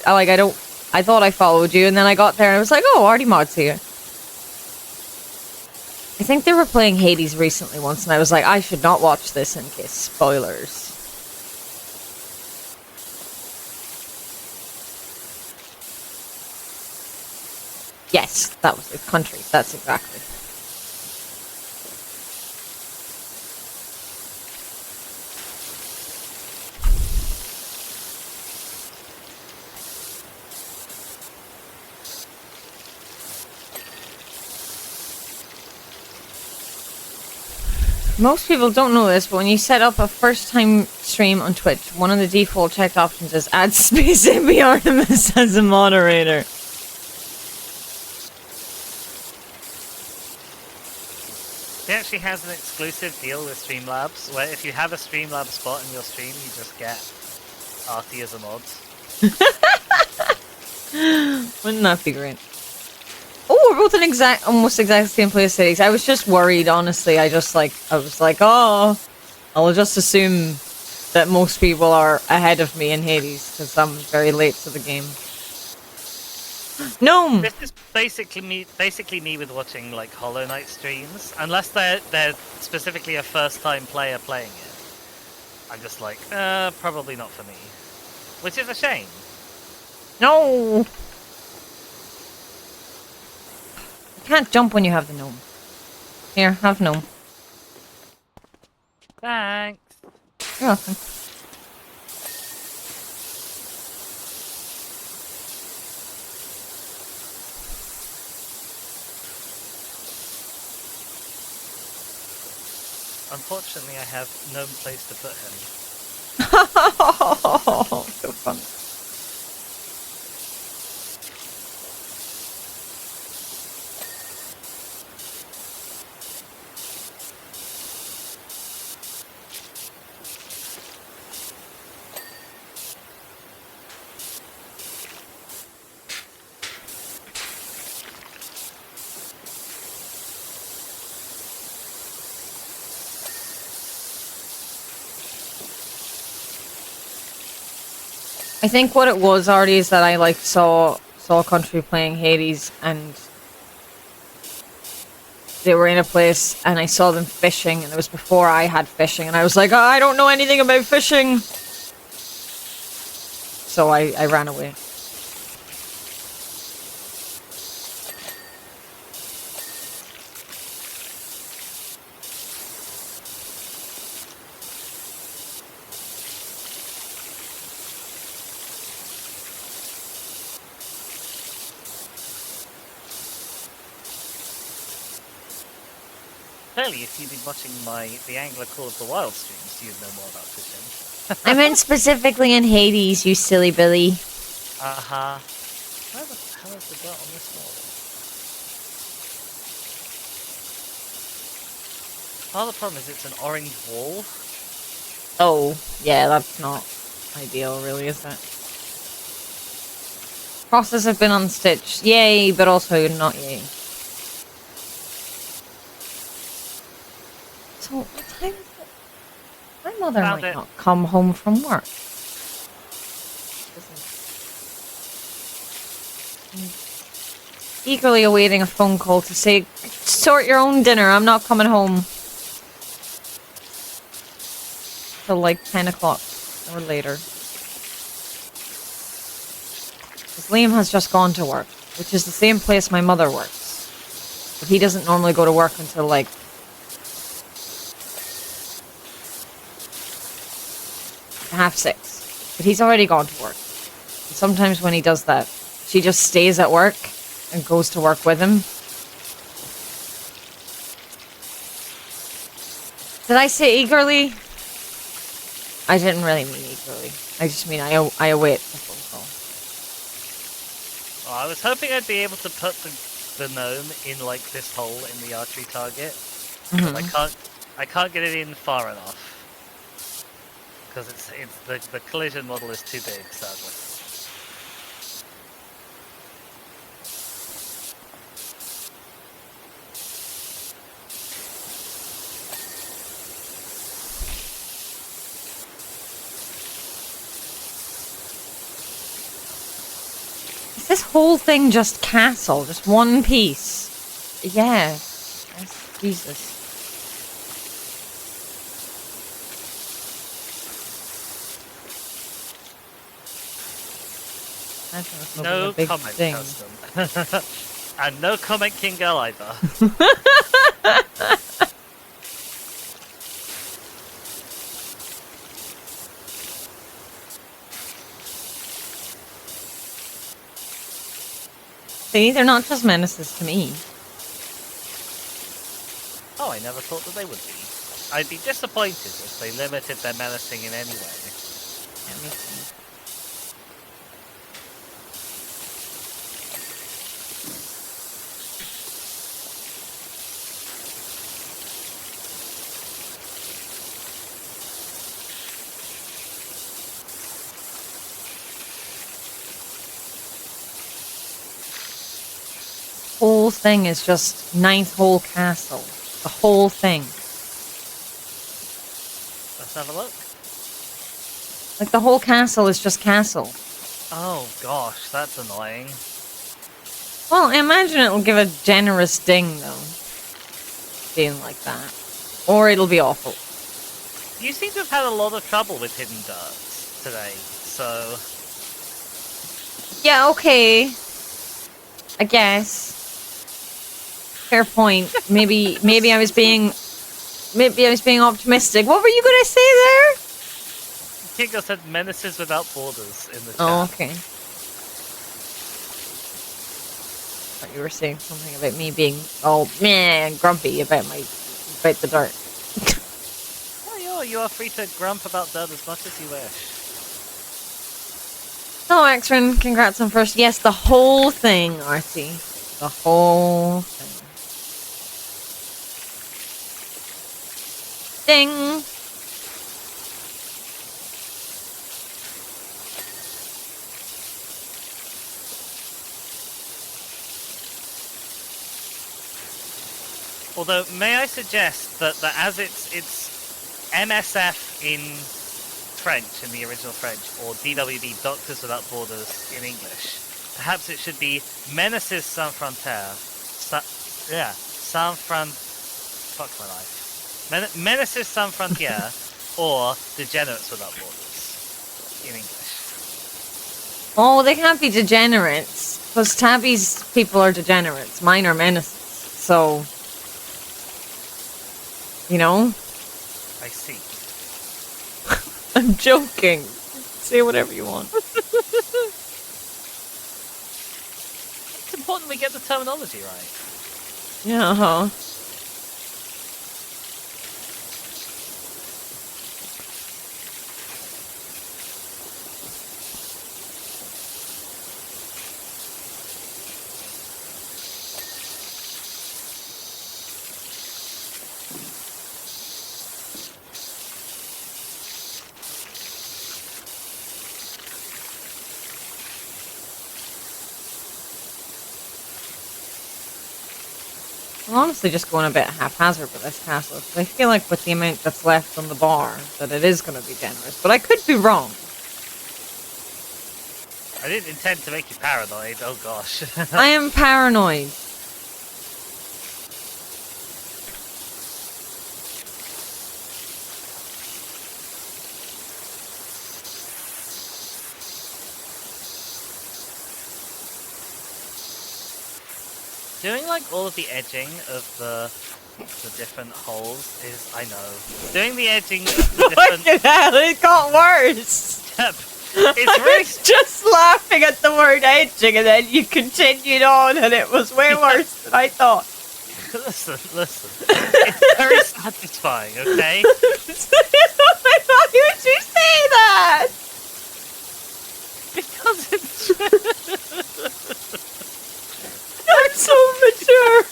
A: thought I followed you, and then I got there and I was like, oh, Artie Mod's here. I think they were playing Hades recently once, and I was like, I should not watch this in case spoilers. Yes, that was the country. That's exactly. Most people don't know this, but when you set up a first-time stream on Twitch, one of the default checked options is add Space AB Artemis as a moderator.
D: He actually has an exclusive deal with Streamlabs, where if you have a Streamlabs spot in your stream, you just get Artie as a mod.
A: Wouldn't that be great? Oh, we're both in almost exact same place cities. I was just worried, honestly. I was like, oh, I'll just assume that most people are ahead of me in Hades, because I'm very late to the game. Gnome!
D: This is basically me with watching like Hollow Knight streams. Unless they're specifically a first-time player playing it, I'm just like, probably not for me. Which is a shame.
A: No! You can't jump when you have the gnome. Here, have gnome.
D: Thanks.
A: You're welcome.
D: Unfortunately, I have no place to put him.
A: So fun. I think what it was already is that I like saw Country playing Hades, and they were in a place, and I saw them fishing, and it was before I had fishing, and I was like, oh, I don't know anything about fishing. So I ran away.
D: Clearly, if you've been watching the Angler Call of the Wild streams, you'd know more about fishing.
A: I meant specifically in Hades, you silly Billy.
D: Uh-huh. Where the hell is the dirt on this wall? Oh, the problem is it's an orange wall.
A: Oh, yeah, that's not ideal, really, is it? Crosses have been unstitched. Yay, but also not yay. So, what time is it? My mother might not come home from work. Eagerly awaiting a phone call to say, sort your own dinner, I'm not coming home. Till like 10 o'clock or later. Because Liam has just gone to work, which is the same place my mother works. But he doesn't normally go to work until like 6:30. But he's already gone to work. And sometimes when he does that, she just stays at work and goes to work with him. Did I say eagerly? I didn't really mean eagerly. I just mean I await the phone call.
D: Oh, I was hoping I'd be able to put the gnome in like this hole in the archery target. But I can't get it in far enough. Because the collision model is too big, sadly.
A: Is this whole thing just castle? Just one piece? Yeah. Yes, Jesus.
D: No comment, custom. And no comment, King Girl, either.
A: See, they're not just menaces to me.
D: Oh, I never thought that they would be. I'd be disappointed if they limited their menacing in any way.
A: Yeah, me too. Whole thing is just ninth hole castle. The whole thing.
D: Let's have a look.
A: Like the whole castle is just castle.
D: Oh gosh, that's annoying.
A: Well, I imagine it'll give a generous ding though. Being like that. Or it'll be awful.
D: You seem to have had a lot of trouble with hidden darts today, so...
A: Yeah, okay. I guess. Fair point. Maybe I was being optimistic. What were you gonna say there?
D: Kingo said menaces without borders in the chat.
A: Oh, okay. Thought you were saying something about me being all meh and grumpy about the dart.
D: Oh, you are free to grump about dirt as much as you wish.
A: Oh, Axron, congrats on first. Yes, the whole thing, Artie. The whole thing. Ding!
D: Although, may I suggest that as it's MSF in French in the original French, or DWB Doctors Without Borders in English. Perhaps it should be Menaces Sans Frontières. Fuck my life. Menaces Sans Frontières, or Degenerates Without Borders in English.
A: Oh, they can't be degenerates. Because Tabby's people are degenerates. Mine are menaces. So, you know?
D: I see.
A: I'm joking. Say whatever you want.
D: It's important we get the terminology right.
A: Yeah, huh? I'm honestly just going a bit haphazard with this castle, because I feel like with the amount that's left on the bar, that it is going to be generous, but I could be wrong.
D: I didn't intend to make you paranoid, oh gosh.
A: I am paranoid.
D: Doing like all of the edging of the different holes is, I know. Doing the edging of the different...
A: Fucking hell, it got worse!
D: Yep. It's really...
A: just laughing at the word edging and then you continued on and it was way worse than I thought.
D: Listen. It's very satisfying, okay?
A: Why would you say that?
D: Because it's...
A: I'm so mature.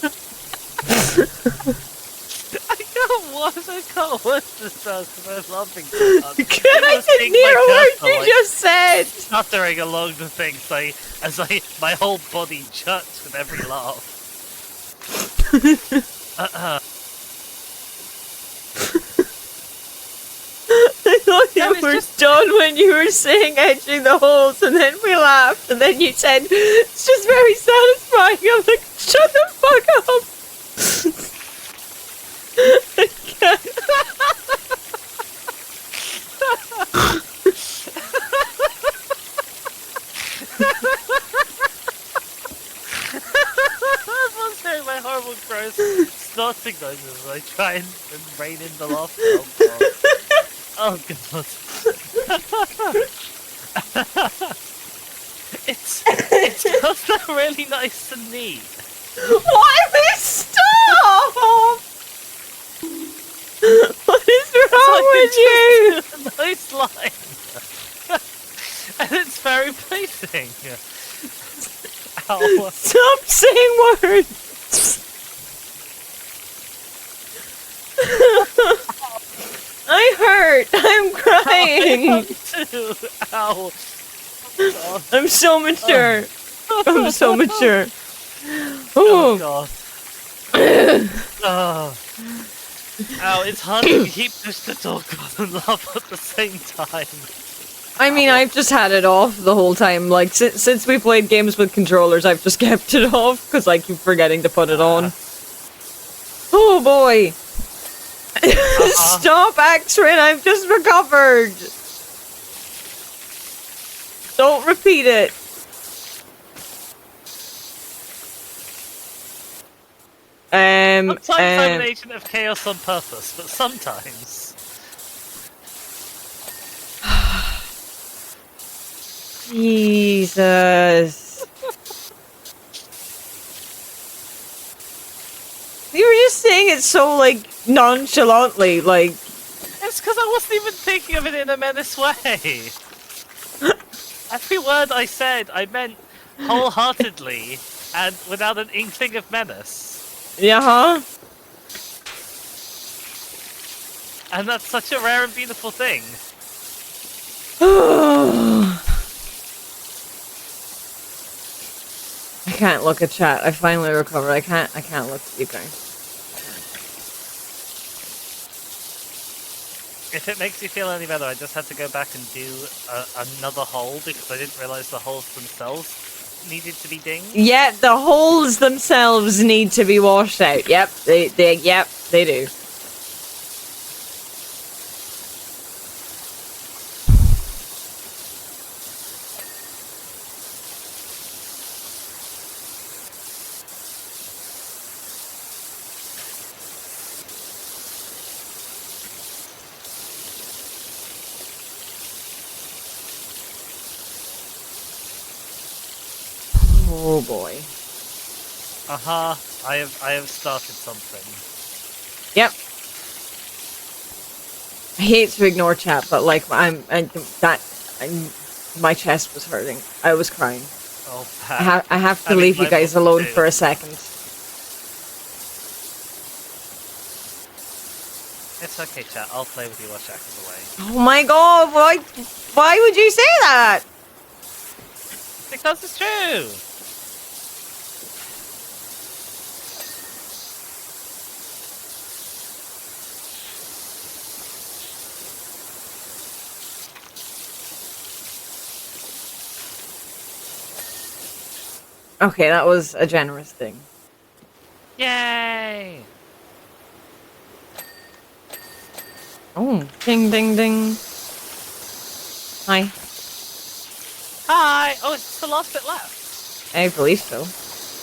D: I can't watch this stuff because I'm laughing so hard.
A: I didn't hear a word you just said.
D: Stuttering along the things my whole body juts with every laugh.
A: I thought you were done when you were saying edging the holes, and then we laughed, and then you said, it's just very satisfying. I'm like, shut the fuck up. I can't.
D: Everyone's hearing my horrible gross snorting noises as I try and rein in the laughter. Oh god. It's just really nice and neat.
A: Why this stop? What is wrong with you?
D: It's a nice line. And it's very pleasing. Ow.
A: Stop saying words. I hurt. I'm crying.
D: I too. Ow. God.
A: I'm so mature. I'm so mature.
D: Oh god. Oh. Ow, it's hard to keep just to talk and laugh at the same time.
A: I mean, I've just had it off the whole time. Like, since we played games with controllers, I've just kept it off, because I keep forgetting to put it on. Oh boy! Stop, Axrin, I've just recovered! Don't repeat it.
D: Sometimes I'm an agent of chaos on purpose, but sometimes...
A: Jesus. You were just saying it so, like, nonchalantly, like...
D: It's because I wasn't even thinking of it in a menace way. Every word I said, I meant wholeheartedly and without an inkling of menace.
A: Yeah,
D: And that's such a rare and beautiful thing.
A: I can't look at chat. I finally recovered. I can't look at you guys.
D: If it makes you feel any better, I just had to go back and do another hole because I didn't realize the holes themselves needed to be dinged.
A: Yeah, the holes themselves need to be washed out. Yep, they do. Oh boy.
D: I have started something.
A: Yep. I hate to ignore chat, but like my chest was hurting. I was crying.
D: Oh,
A: I have to leave you guys alone for a second.
D: It's okay, chat. I'll play with you while Shaq is away.
A: Oh my god! Why would you say that?
D: Because it's true.
A: Okay, that was a generous thing.
D: Yay!
A: Oh, ding, ding, ding. Hi.
D: Hi! Oh, it's the last bit left.
A: I believe so.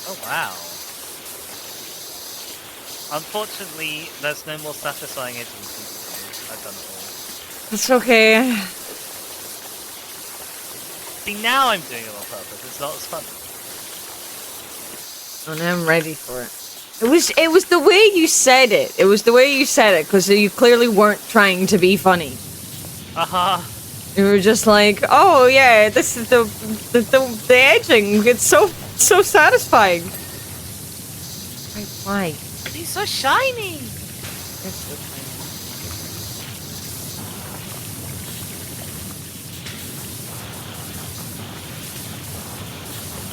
D: Oh, wow. Unfortunately, there's no more satisfying agencies. I've done it all.
A: It's okay.
D: See, now I'm doing it on purpose. It's not as fun.
A: And I'm ready for it. It was the way you said it. It was the way you said it, because you clearly weren't trying to be funny. You were just like, oh yeah, this is the edging. It's so satisfying. Why?
D: He's so shiny.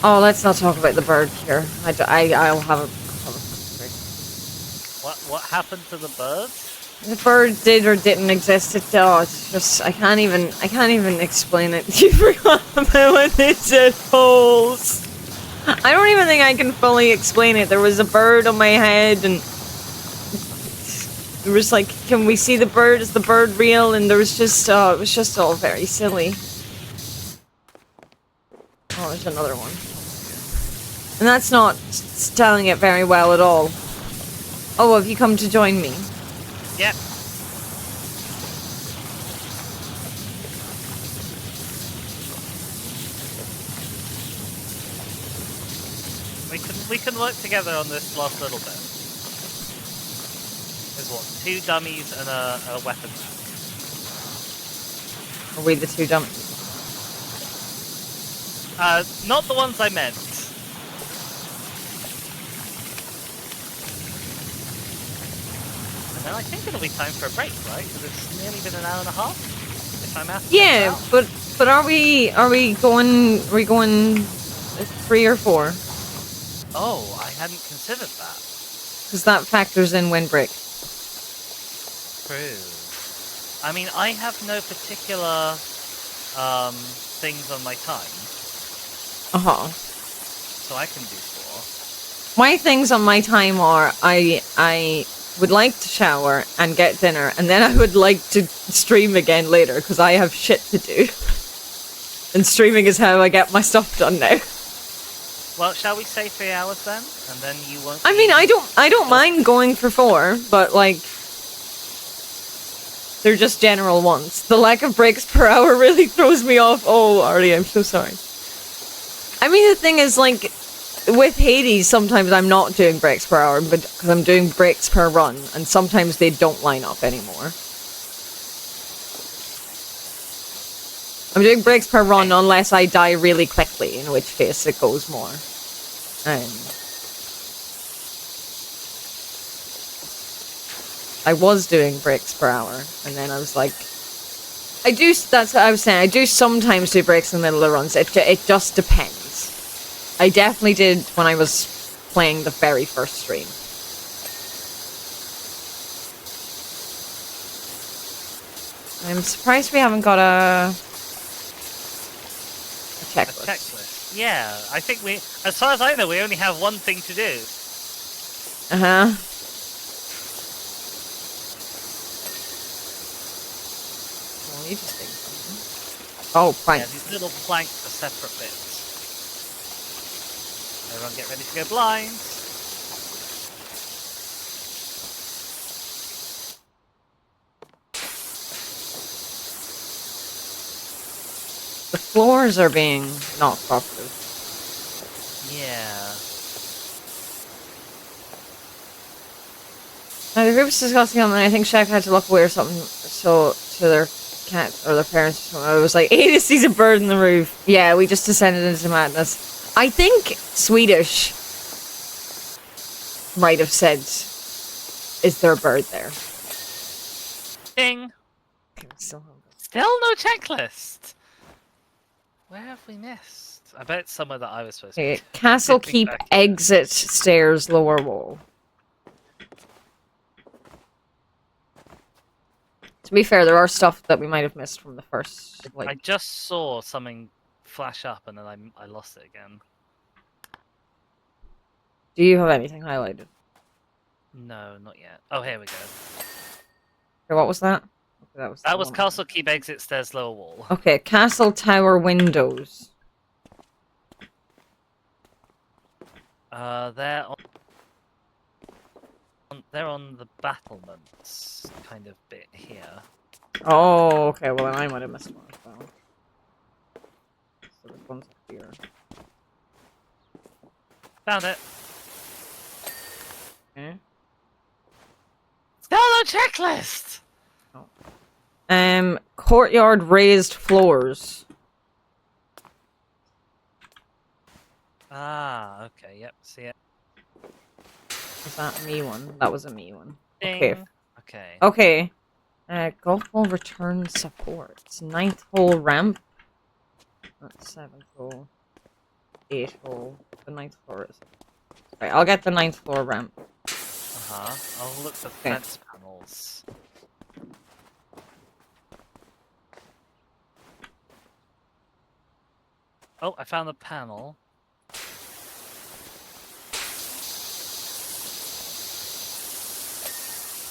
A: Oh, let's not talk about the bird here. I'll have a.
D: What happened to the bird?
A: The bird did or didn't exist. It's just I can't even explain it. You forgot about when it said holes. I don't even think I can fully explain it. There was a bird on my head, and there was like, can we see the bird? Is the bird real? And there was just it was just all very silly. Oh, there's another one. And that's not telling it very well at all. Oh, have you come to join me?
D: Yep. We can work together on this last little bit. There's what? 2 dummies and a weapon pack.
A: Are we the 2 dummies?
D: Not the ones I meant. And then I think it'll be time for a break, right? Because it's nearly been an hour and a half. If I'm asking.
A: Yeah, but are we going 3 or 4?
D: Oh, I hadn't considered that.
A: Because that factors in windbreak.
D: True. I mean, I have no particular things on my time. So I can do 4.
A: My things on my time are I would like to shower and get dinner, and then I would like to stream again later because I have shit to do. And streaming is how I get my stuff done now.
D: Well, shall we say 3 hours then? And then you won't.
A: I mean, I don't mind going for 4, but like, they're just general ones. The lack of breaks per hour really throws me off. Oh, Arlie, I'm so sorry. I mean, the thing is, like, with Hades, sometimes I'm not doing breaks per hour, but because I'm doing breaks per run, and sometimes they don't line up anymore. I'm doing breaks per run unless I die really quickly, in which case it goes more. I was doing breaks per hour, and then I was like, that's what I was saying, I do sometimes do breaks in the middle of runs, it just depends. I definitely did when I was playing the very first stream. I'm surprised we haven't got a checklist.
D: A checklist. Yeah, I think as far as I know, we only have one thing to do.
A: Uh-huh. Well, you just think something. Oh, planks.
D: Yeah, these little planks are separate bits. Everyone get ready to go blind.
A: The floors are being knocked off.
D: Yeah.
A: Now, the group was discussing something, and I think Shaq had to look away or something, so to their cat or their parents or something. I was like, hey, this sees a bird in the roof. Yeah, we just descended into madness. I think Swedish might have said, is there a bird there?
D: Ding.
A: Still
D: no checklist. Where have we missed? I bet it's somewhere that I was supposed to be.
A: Castle keep exit stairs lower wall. To be fair, there are stuff that we might have missed from the first. Like...
D: I just saw something flash up and then I lost it again.
A: Do you have anything highlighted?
D: No, not yet. Oh, here we go.
A: Okay, what was that? Okay,
D: that was castle keep exit stairs lower wall.
A: Okay, castle tower windows.
D: They're on the battlements kind of bit here.
A: Oh, okay. Well, then I might have missed one as well. So this one's up here.
D: Found it.
A: Okay.
D: Still no checklist.
A: Oh. Courtyard raised floors.
D: Ah, okay. Yep. See it.
A: Was that a me one? That was a me one.
D: Ding.
A: Okay.
D: Okay.
A: Okay. Golf ball return supports. 9th hole ramp. That's 7th hole. 8th hole. The 9th floor is. Right, I'll get the 9th floor ramp.
D: I'll look for fence panels. Oh, I found the panel.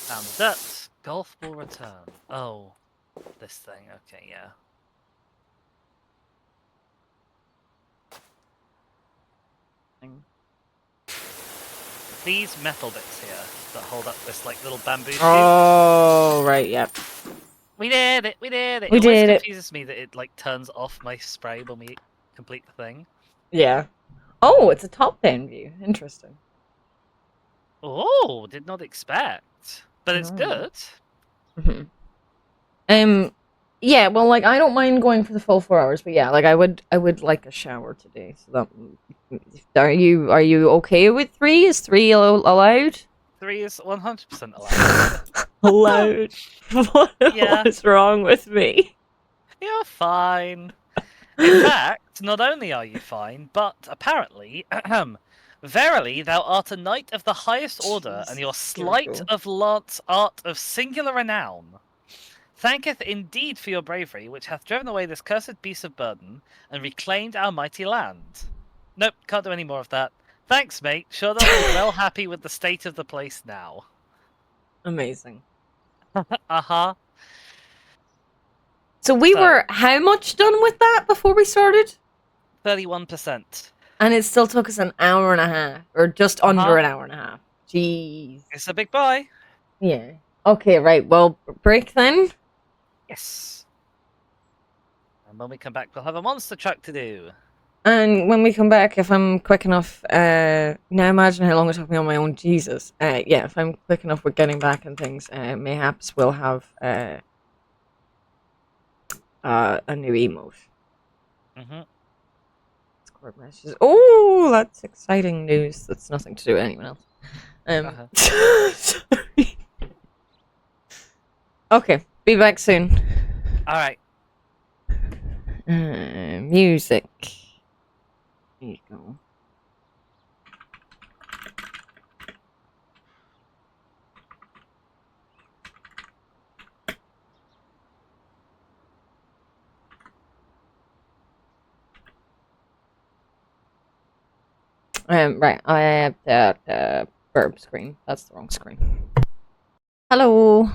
D: Found the dirt. Golf ball return. Oh, this thing. Okay, yeah. These metal bits here that hold up this like little bamboo shoot.
A: Oh, right, yep.
D: We did it! We did it!
A: We
D: it
A: did
D: always confuses me that it like turns off my spray when we complete the thing.
A: Yeah. Oh, it's a top-down view. Interesting.
D: Oh, did not expect. But it's good.
A: Mm-hmm. Yeah, well, like, I don't mind going for the full 4 hours, but yeah, like, I would like a shower today. So that, are you okay with 3? Is 3 allowed?
D: 3 is 100% allowed.
A: Allowed. What is wrong with me?
D: You're fine. In fact, not only are you fine, but apparently, verily thou art a knight of the highest order, and your sleight of lance art of singular renown. Thanketh indeed for your bravery, which hath driven away this cursed beast of burden, and reclaimed our mighty land. Nope, can't do any more of that. Thanks, mate. Sure they'll be well happy with the state of the place now.
A: Amazing.
D: Uh-huh.
A: So we were how much done with that before we started?
D: 31%.
A: And it still took us an hour and a half, or just under an hour and a half. Jeez.
D: It's a big boy.
A: Yeah. Okay, right. Well, break then.
D: Yes. And when we come back, we'll have a monster truck to do.
A: And when we come back, if I'm quick enough, now imagine how long it took me on my own. Jesus. Yeah, if I'm quick enough with getting back and things, mayhaps we'll have a new emote. Discord messages. Oh, that's exciting news. That's nothing to do with anyone else. Sorry. Okay, be back soon.
D: All right.
A: Music. There you go. Right, I have the burp screen. That's the wrong screen. Hello.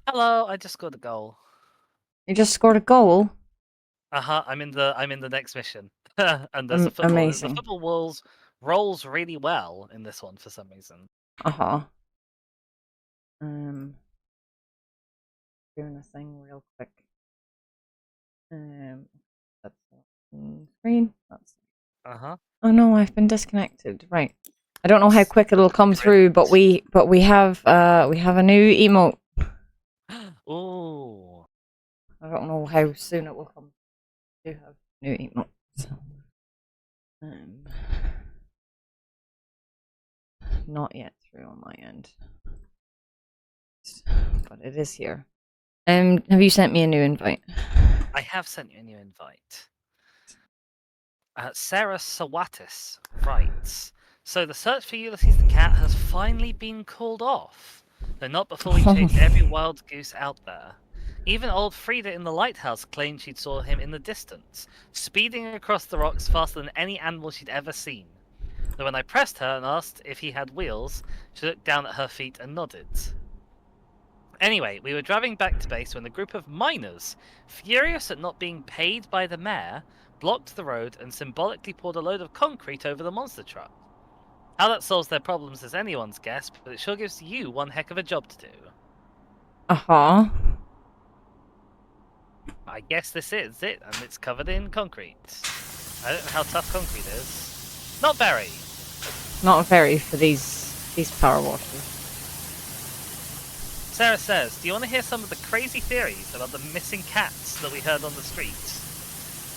D: Hello, I just scored a goal.
A: You just scored a goal?
D: I'm in the next mission. And there's a football.
A: Amazing.
D: The football rolls really well in this one for some reason.
A: Doing a thing real quick. That's the screen. That's Oh no, I've been disconnected. Right. I don't know how quick it'll come through, but we have a new emote.
D: Ooh.
A: I don't know how soon it will come. We do have new emote. So. Not yet through on my end. But it is here. Have you sent me a new invite?
D: I have sent you a new invite. Sarah Sawatis writes, so the search for Ulysses the cat has finally been called off, though not before we chased every wild goose out there. Even old Frida in the lighthouse claimed she'd saw him in the distance, speeding across the rocks faster than any animal she'd ever seen. Though when I pressed her and asked if he had wheels, she looked down at her feet and nodded. Anyway, we were driving back to base when a group of miners, furious at not being paid by the mayor, blocked the road and symbolically poured a load of concrete over the monster truck. How that solves their problems is anyone's guess, but it sure gives you one heck of a job to do. I guess this is it, and it's covered in concrete. I don't know how tough concrete is. Not very.
A: Not very for these power washers.
D: Sarah says, do you want to hear some of the crazy theories about the missing cats that we heard on the street?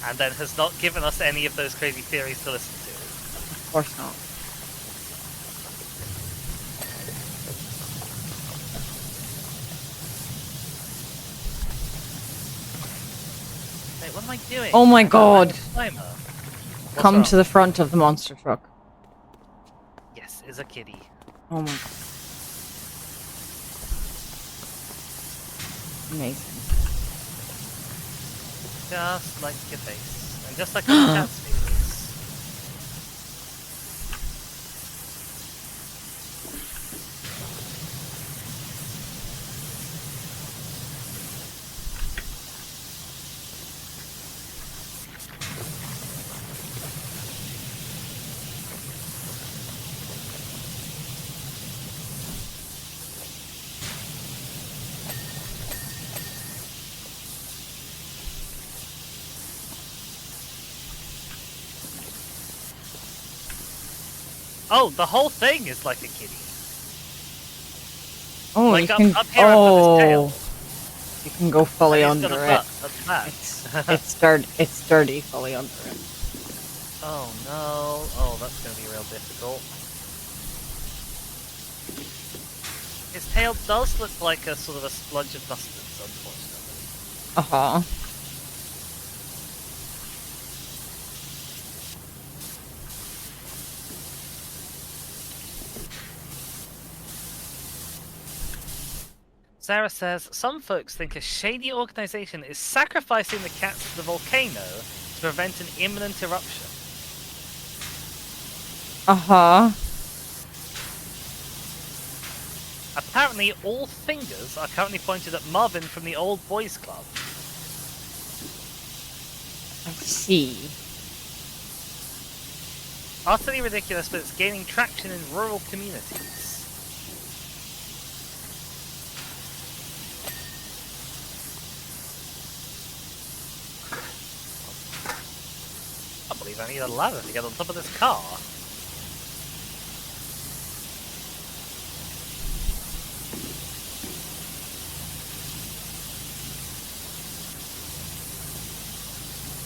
D: And then has not given us any of those crazy theories to listen to.
A: Of course not.
D: Wait, what am I doing?
A: Oh my god! Come
D: wrong?
A: to the front of the monster truck.
D: Yes, is a kitty.
A: Oh my god. Amazing.
D: Just like your face. And just like your cat's face. Oh, the whole thing is like a kitty.
A: Oh,
D: like
A: you
D: up,
A: can.
D: up here under his tail.
A: You can go fully under it. It's dirty fully under it.
D: Oh no! Oh, that's gonna be real difficult. His tail does look like a sort of a splodge of mustard, unfortunately. Sarah says, some folks think a shady organization is sacrificing the cats to the volcano to prevent an imminent eruption. Apparently, all fingers are currently pointed at Marvin from the Old Boys Club.
A: I see.
D: Utterly ridiculous, but it's gaining traction in rural communities. I can't believe I need a ladder to get on top of this car.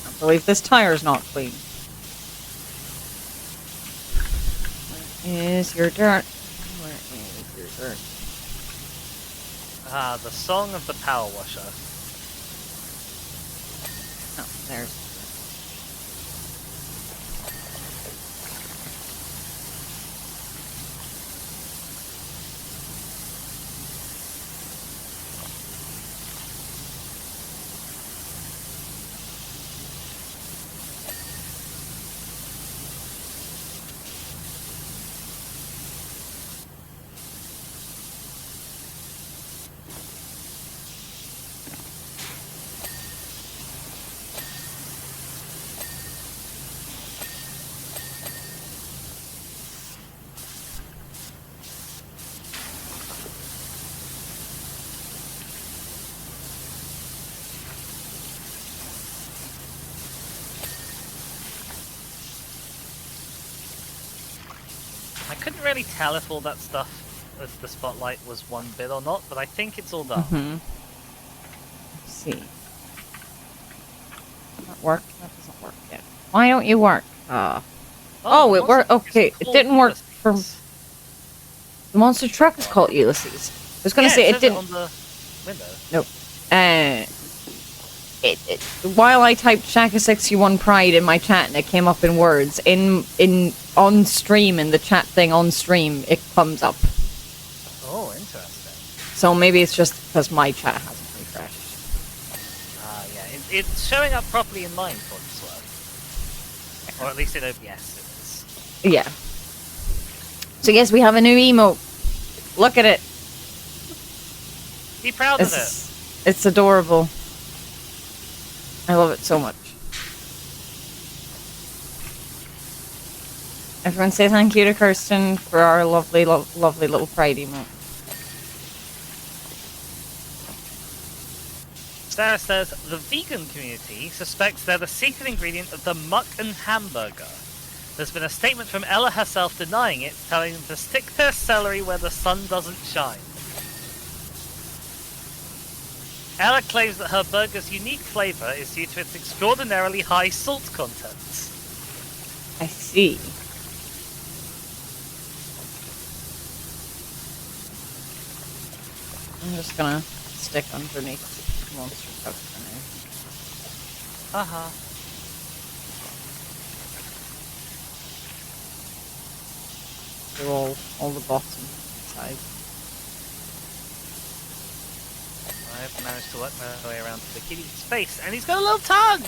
A: I believe this tire's not clean. Where is your dirt? Where is your dirt?
D: Ah, the song of the Powerwasher.
A: Oh, there's.
D: couldn't really tell if all that stuff with the spotlight was one bit or not, but I think it's all done.
A: Let's see. That work? That doesn't work yet. Why don't you work? Oh, it worked. Okay, it didn't work for... The monster truck is called Ulysses. I was gonna say it didn't...
D: on the window.
A: Nope. While I typed Shaka61 Pride in my chat and it came up in words, on stream, in the chat thing on stream, it comes up.
D: Oh, interesting.
A: So maybe it's just because my chat hasn't refreshed.
D: Yeah. It's showing up properly in mine for this one. Or at least in OBS it is.
A: Yeah. So yes, we have a new emote. Look at it.
D: Be proud of it.
A: It's adorable. I love it so much. Everyone say thank you to Kirsten for our lovely, lovely little pride emote.
D: Sarah says, the vegan community suspects they're the secret ingredient of the mutton hamburger. There's been a statement from Ella herself denying it, telling them to stick their celery where the sun doesn't shine. Ella claims that her burger's unique flavour is due to its extraordinarily high salt content.
A: I see. I'm just gonna stick underneath the monster truck for now. Do all the bottom side.
D: I've managed to work my way around to the kitty's face, and he's got a little tongue!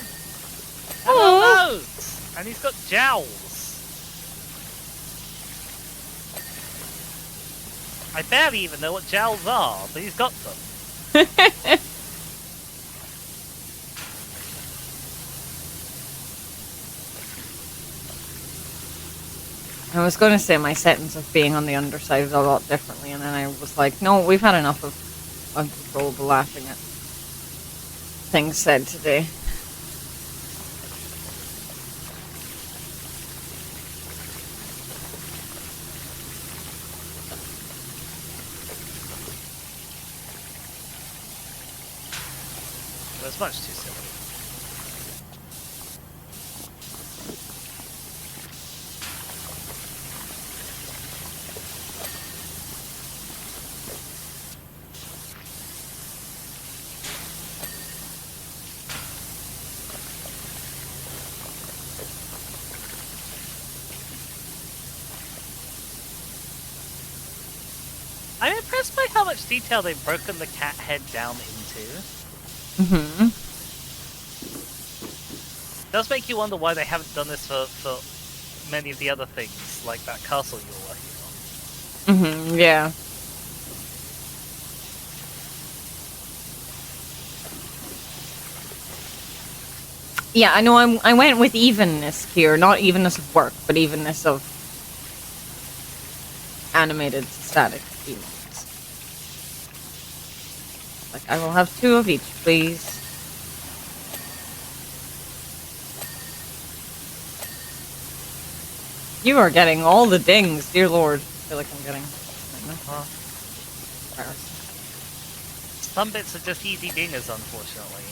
D: And a nose! And he's got jowls! I barely even know what jowls are, but he's got them.
A: I was going to say my settings of being on the underside is a lot differently, and then I was like, no, we've had enough of uncontrollable laughing at things said today.
D: It was much too silly. I'm impressed by how much detail they've broken the cat head down into.
A: Mm-hmm.
D: It does make you wonder why they haven't done this for many of the other things, like that castle you were working on.
A: Mm-hmm, yeah. Yeah, I know I went with evenness here, not evenness of work, but evenness of animated static emotes. Like, I will have 2 of each, please. You are getting all the dings, dear lord. I feel like I'm getting...
D: Some bits are just easy dingers, unfortunately.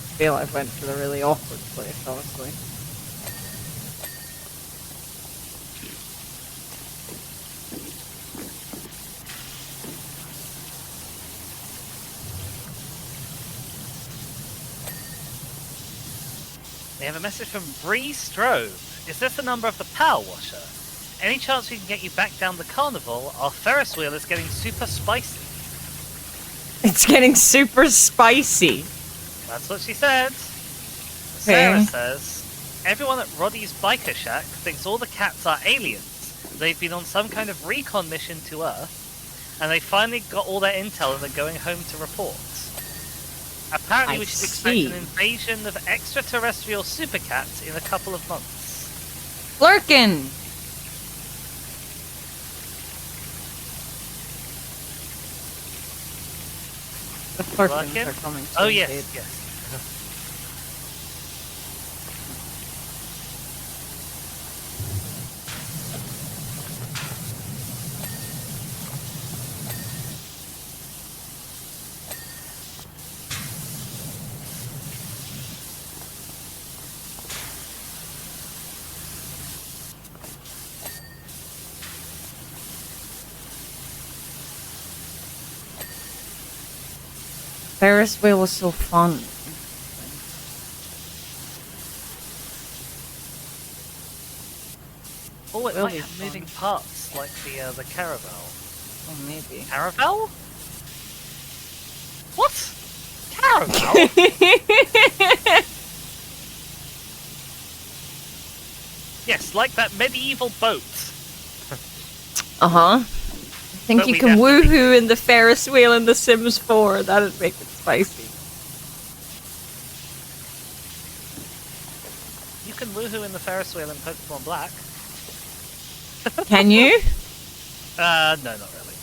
A: I feel I've went to the really awkward place, honestly.
D: We have a message from Bree Strove. Is this the number of the Powerwasher? Any chance we can get you back down the carnival? Our Ferris wheel is getting super spicy.
A: It's getting super spicy.
D: That's what she said. Sarah says, everyone at Roddy's Biker Shack thinks all the cats are aliens. They've been on some kind of recon mission to Earth, and they finally got all their intel and they're going home to report. Apparently we should expect an invasion of extraterrestrial supercats in a couple of months.
A: Flurkin! The Flurkins are coming to
D: Oh,
A: invade.
D: yes.
A: Ferris wheel was so fun.
D: Oh, it might have moving parts like the caravel.
A: Oh, maybe.
D: Caravel? What? Caravel? Yes, like that medieval boat.
A: Uh-huh. I think you can woohoo in the Ferris wheel in The Sims 4. That'd make it spicy.
D: You can woohoo in the Ferris wheel in Pokemon Black.
A: Can you?
D: No, not really.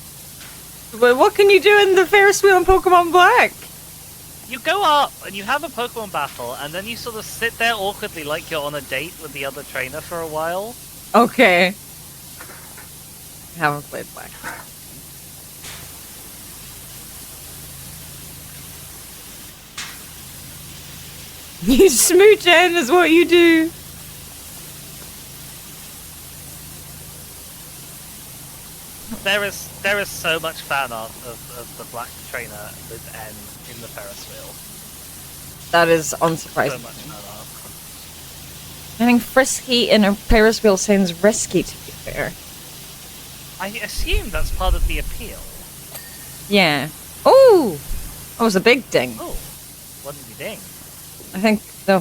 A: But what can you do in the Ferris wheel in Pokemon Black?
D: You go up and you have a Pokemon battle, and then you sort of sit there awkwardly like you're on a date with the other trainer for a while.
A: Okay. I haven't played Black. You smooch in is what you do.
D: There is so much fan art of the Black trainer with N in the Ferris wheel.
A: That is unsurprising.
D: So much fan art.
A: Getting frisky in a Ferris wheel sounds risky, to be fair.
D: I assume that's part of the appeal.
A: Yeah. Oh! That was a big ding.
D: Oh, what did you ding?
A: I think the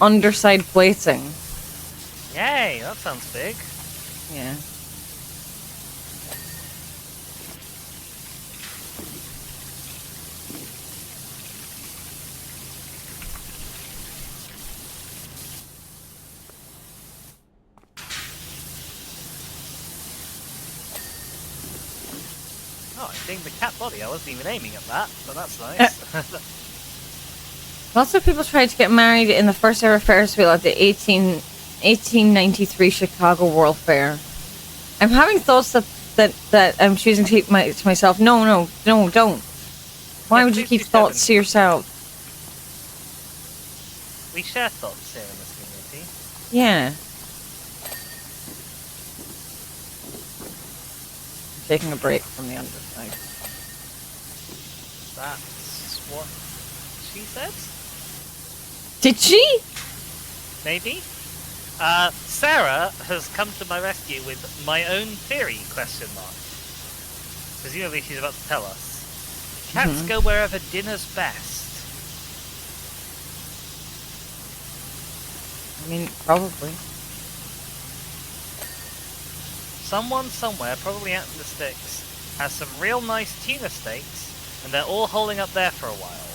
A: underside plating.
D: Yay, that sounds big.
A: Yeah.
D: Oh, I dinged the cat body. I wasn't even aiming at that, but that's nice.
A: Lots of people tried to get married in the first ever Ferris wheel at the 1893 Chicago World Fair. I'm having thoughts that I'm choosing to keep to myself. No, don't. Why would you keep thoughts to yourself?
D: We share thoughts here in this community.
A: Yeah. I'm taking a break from the underside.
D: That's what she said?
A: Did she?
D: Maybe. Sarah has come to my rescue with my own theory, question mark. Presumably she's about to tell us. Cats go wherever dinner's best.
A: I mean, probably.
D: Someone somewhere, probably out in the sticks, has some real nice tuna steaks, and they're all holding up there for a while.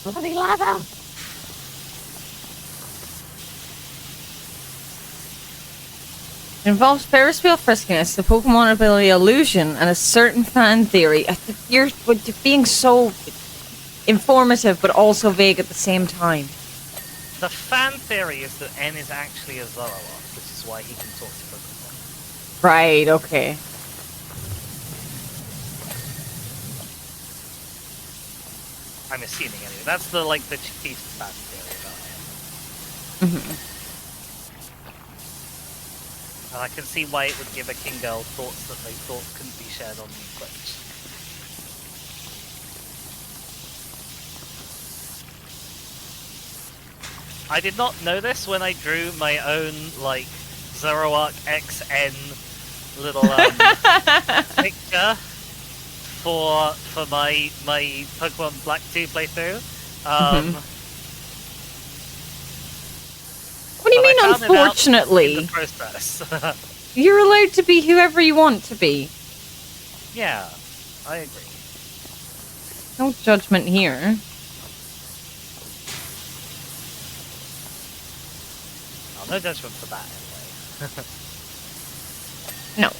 A: Bloody ladder! It involves Ferris wheel friskiness, the Pokemon ability Illusion, and a certain fan theory. You're being so informative, but also vague at the same time.
D: The fan theory is that N is actually a Zoroark, which is why he can talk to Pokemon.
A: Right, okay.
D: I'm assuming anyway. That's the chief fan theory about it. And I can see why it would give a King Girl thoughts that they thought couldn't be shared on the Twitch. I did not know this when I drew my own, Zoroark XN little, picture for my Pokemon Black 2 playthrough.
A: What do you mean, unfortunately?
D: In the process.
A: You're allowed to be whoever you want to be.
D: Yeah, I agree.
A: No judgment here.
D: Oh, no judgment for that, anyway.
A: No.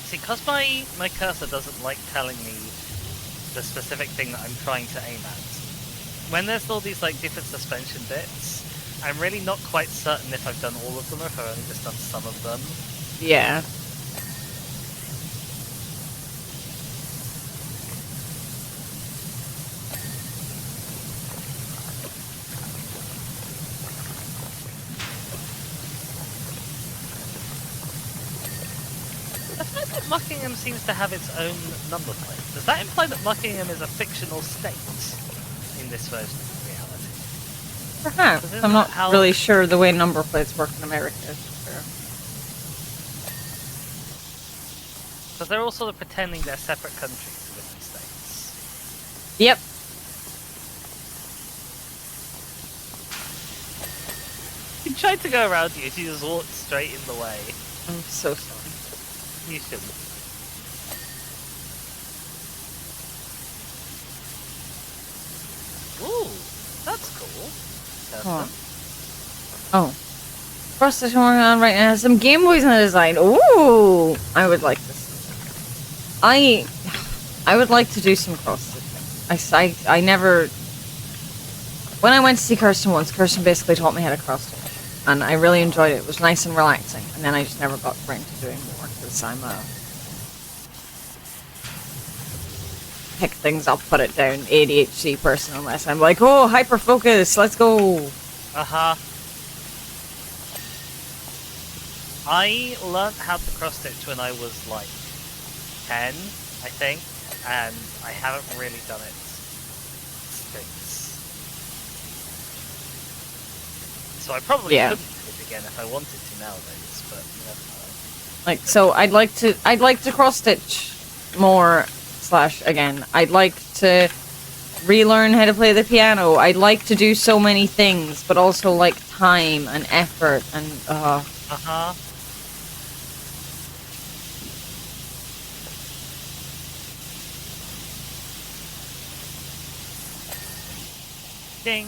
D: See, because my cursor doesn't like telling me the specific thing that I'm trying to aim at. When there's all these like different suspension bits, I'm really not quite certain if I've done all of them or if I've only just done some of them.
A: Yeah.
D: The fact that Muckingham seems to have its own number plate, does that imply that Muckingham is a fictional state in this version of reality?
A: Perhaps. I'm not really sure the way number plates work in America.
D: Because they're all sort of pretending they're separate countries in different states.
A: Yep.
D: He tried to go around you, she just walked straight in the way.
A: I'm so sorry.
D: You shouldn't. Ooh, that's cool.
A: Oh. Cross-stitch working on right now. Some Game Boys in the design. Ooh! I would like this. I would like to do some cross-stitching. I never... When I went to see Kirsten once, Kirsten basically taught me how to cross-stitch. And I really enjoyed it. It was nice and relaxing. And then I just never got around to doing more. Because I'm a... pick things up, put it down, ADHD person, unless I'm like, oh, hyper-focus, let's go!
D: Uh-huh. I learned how to cross-stitch when I was, like, 10, I think, and I haven't really done it since. So I probably couldn't do it again if I wanted to nowadays, but you never know.
A: Like, so I'd like to cross-stitch more, / again, I'd like to relearn how to play the piano. I'd like to do so many things, but also, like, time and effort and,
D: Uh-huh. Ding.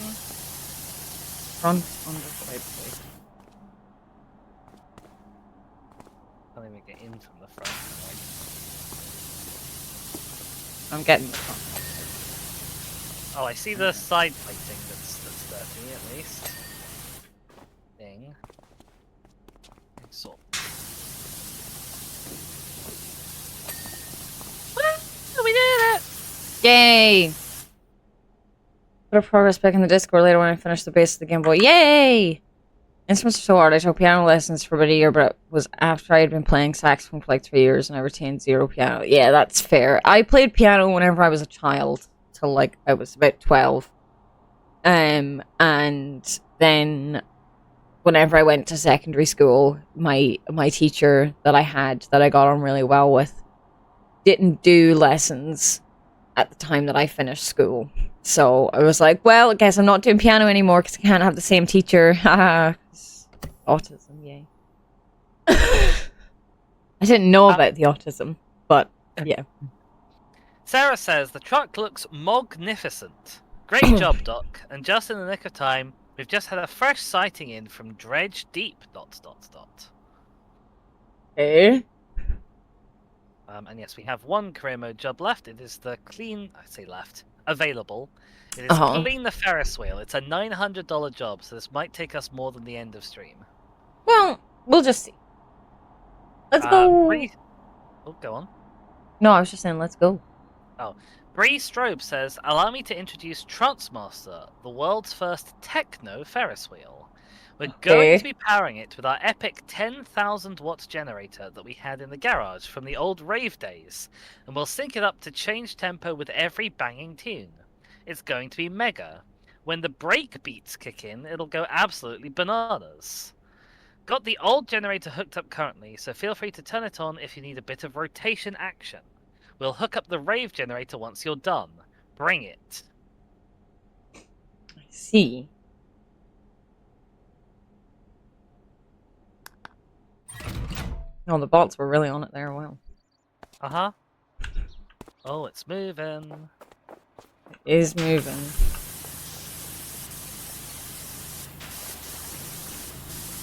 A: Front underside plate.
D: Can't even get in from the front.
A: I'm getting the front.
D: Oh, I see the side plating that's dirty, at least. Ding. So. We did it!
A: Yay! Put a progress back in the Discord later when I finish the base of the Game Boy. Yay! Instruments are so hard. I took piano lessons for about a year, but it was after I had been playing saxophone for like 3 years and I retained 0 piano. Yeah, that's fair. I played piano whenever I was a child, till like I was about 12. And then whenever I went to secondary school, my teacher that I got on really well with didn't do lessons at the time that I finished school. So I was like, well, I guess I'm not doing piano anymore because I can't have the same teacher. Autism, yay. I didn't know about the autism, but yeah.
D: Sarah says, the truck looks magnificent. Great job, Doc. And just in the nick of time, we've just had a fresh sighting in from Dredge Deep, ...
A: Okay.
D: And yes, we have one career mode job left. It is the clean... I say left. Available. It is clean the Ferris wheel. It's a $900 job, so this might take us more than the end of stream.
A: Well, we'll just see. Let's go.
D: Oh, go on.
A: No, I was just saying, let's go.
D: Oh. Bree Strobe says, allow me to introduce Transmaster, the world's first techno Ferris wheel. We're going to be powering it with our epic 10,000 watt generator that we had in the garage from the old rave days, and we'll sync it up to change tempo with every banging tune. It's going to be mega. When the break beats kick in, it'll go absolutely bananas. Got the old generator hooked up currently, so feel free to turn it on if you need a bit of rotation action. We'll hook up the rave generator once you're done. Bring it.
A: I see. Oh, the bots were really on it there. Wow.
D: Uh-huh. Oh, it's moving.
A: It is moving.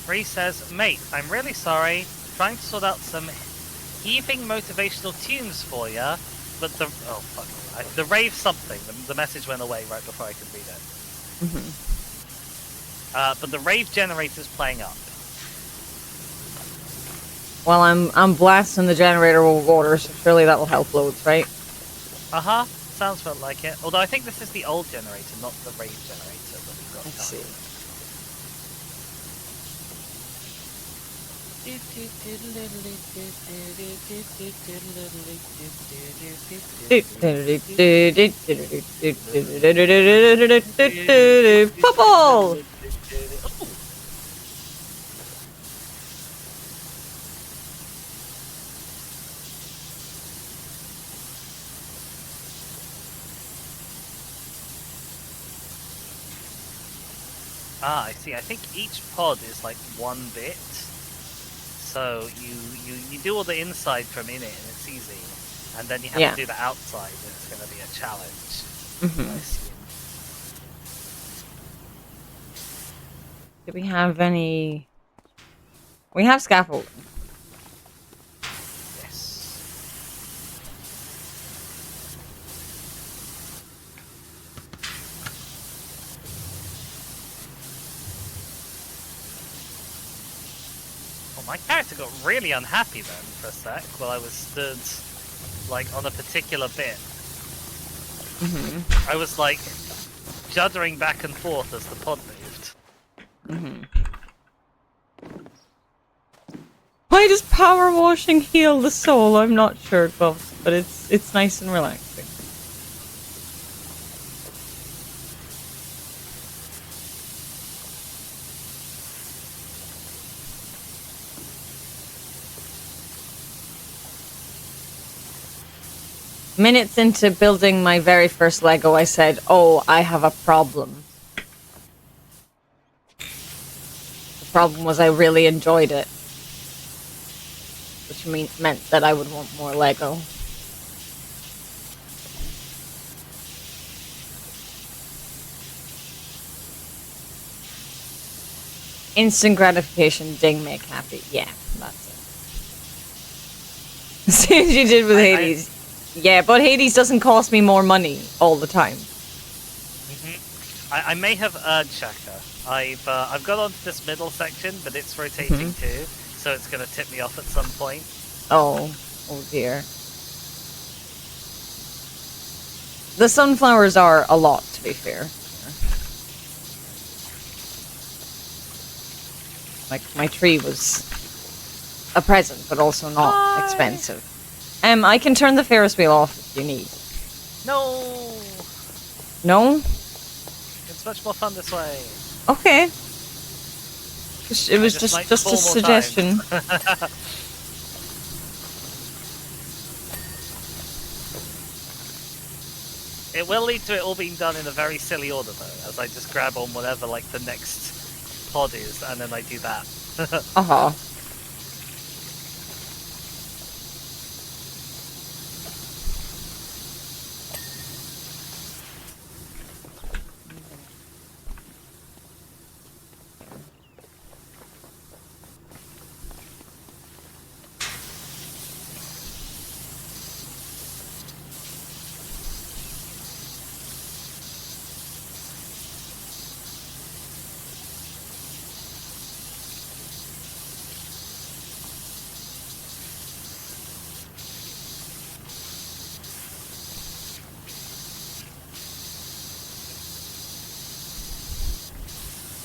D: Bree says, mate, I'm really sorry. Trying to sort out some heaving motivational tunes for ya, but the the rave something. The message went away right before I could read it. But the rave generator's playing up.
A: Well, I'm blasting the generator with water, so surely that will help loads, right?
D: Sounds about like it. Although I think this is the old generator, not the rave generator that we've got.
A: Let's see. Bubble!
D: I see. I think each pod is like 1 bit. So you do all the inside from in it, and it's easy. And then you have to do the outside, and it's going to be a challenge.
A: Do we have any... We have scaffolding.
D: Yes. Well, my character got really unhappy then for a sec while I was stood like on a particular bit. I was like juddering back and forth as the pod moved.
A: Why does power washing heal the soul? I'm not sure, but it's nice and relaxing. Minutes into building my very first Lego, I said, "Oh, I have a problem." The problem was I really enjoyed it, which meant that I would want more Lego. Instant gratification, ding, make happy. Yeah, that's it. Same as you did with Hades. Yeah, but Hades doesn't cost me more money all the time.
D: I may have urged Shaka. I've got onto this middle section, but it's rotating too, so it's going to tip me off at some point.
A: Oh dear. The sunflowers are a lot, to be fair. Like, my tree was a present, but also not expensive. I can turn the Ferris wheel off if you need.
D: No!
A: No?
D: It's much more fun this way.
A: Okay. It was just a suggestion.
D: It will lead to it all being done in a very silly order, though, as I just grab on whatever, like, the next pod is, and then I do that.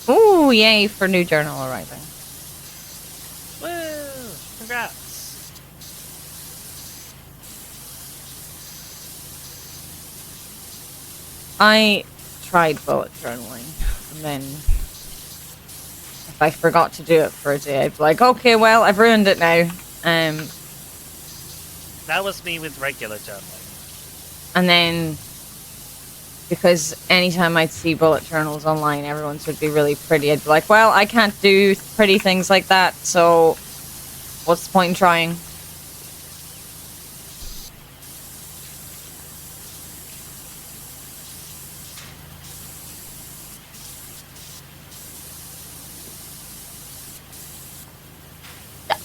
A: Ooh, yay for new journal arriving.
D: Woo! Congrats!
A: I tried bullet journaling, and then if I forgot to do it for a day, I'd be like, okay, well, I've ruined it now.
D: That was me with regular journaling.
A: And then, because anytime I'd see bullet journals online, everyone's would be really pretty. I'd be like, well, I can't do pretty things like that, so what's the point in trying?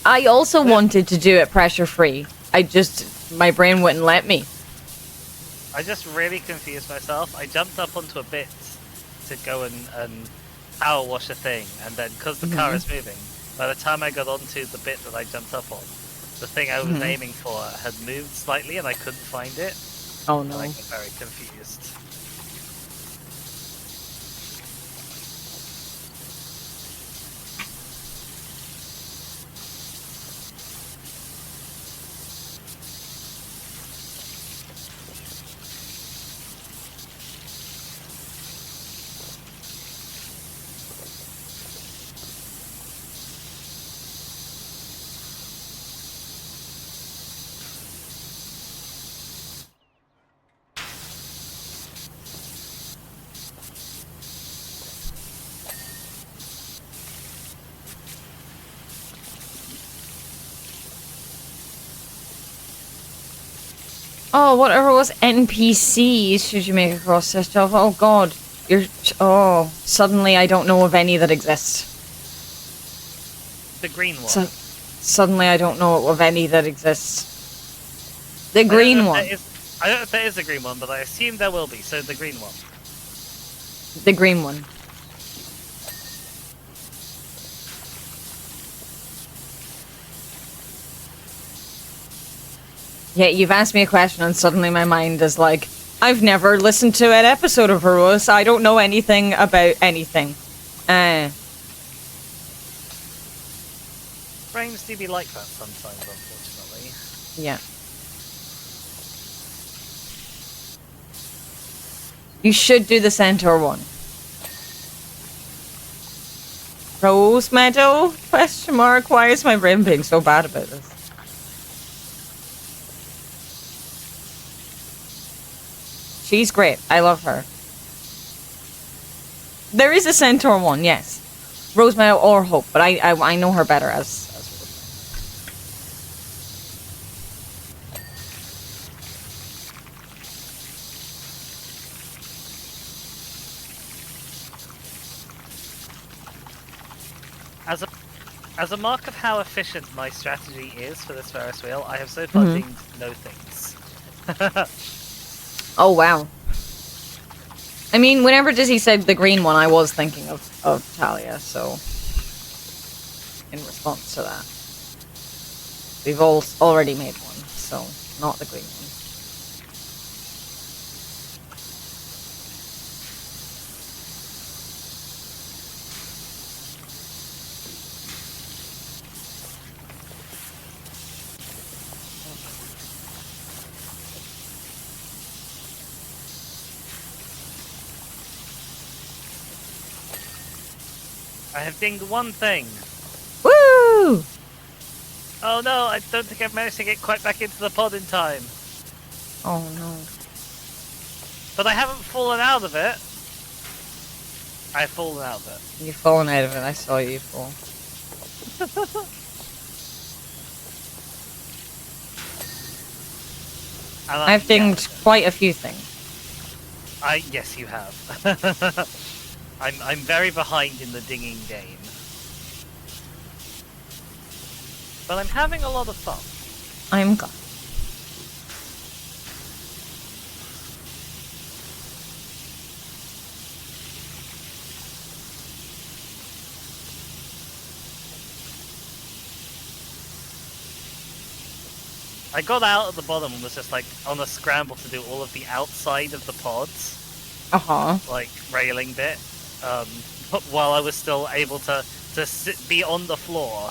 A: I also wanted to do it pressure-free. My brain wouldn't let me.
D: I just really confused myself. I jumped up onto a bit to go and power wash a thing, and then because the car is moving, by the time I got onto the bit that I jumped up on, the thing I was aiming for had moved slightly and I couldn't find it.
A: Oh no.
D: And I got very confused.
A: Oh, whatever was NPCs should you make across this of? Oh god. Suddenly I don't know of any that exist.
D: The green one.
A: Suddenly I don't know of any that exists. The green one.
D: I don't know if there is a green one, but I assume there will be, so the green one.
A: The green one. Yeah, you've asked me a question and suddenly my mind is like, I've never listened to an episode of Heroes, so I don't know anything about anything.
D: Brains do be like that sometimes, unfortunately.
A: Yeah. You should do the centaur one. Rose medal? Question mark. Why is my brain being so bad about this? She's great. I love her. There is a centaur one, yes. Rose medal or hope, but I know her better as
D: As a mark of how efficient my strategy is for this Ferris wheel, I have so far dinged no things.
A: Oh wow. I mean, whenever Dizzy said the green one, I was thinking of Talia, so in response to that. We've all already made one, so not the green one.
D: I have dinged one thing.
A: Woo!
D: Oh no, I don't think I've managed to get quite back into the pod in time.
A: Oh no.
D: But I haven't fallen out of it. I've fallen out of it.
A: You've fallen out of it, I saw you fall. I've dinged quite a few things.
D: Yes, you have. I'm very behind in the dinging game. But I'm having a lot of fun.
A: I'm glad.
D: I got out at the bottom and was just like on a scramble to do all of the outside of the pods. Like railing bit. While I was still able to be on the floor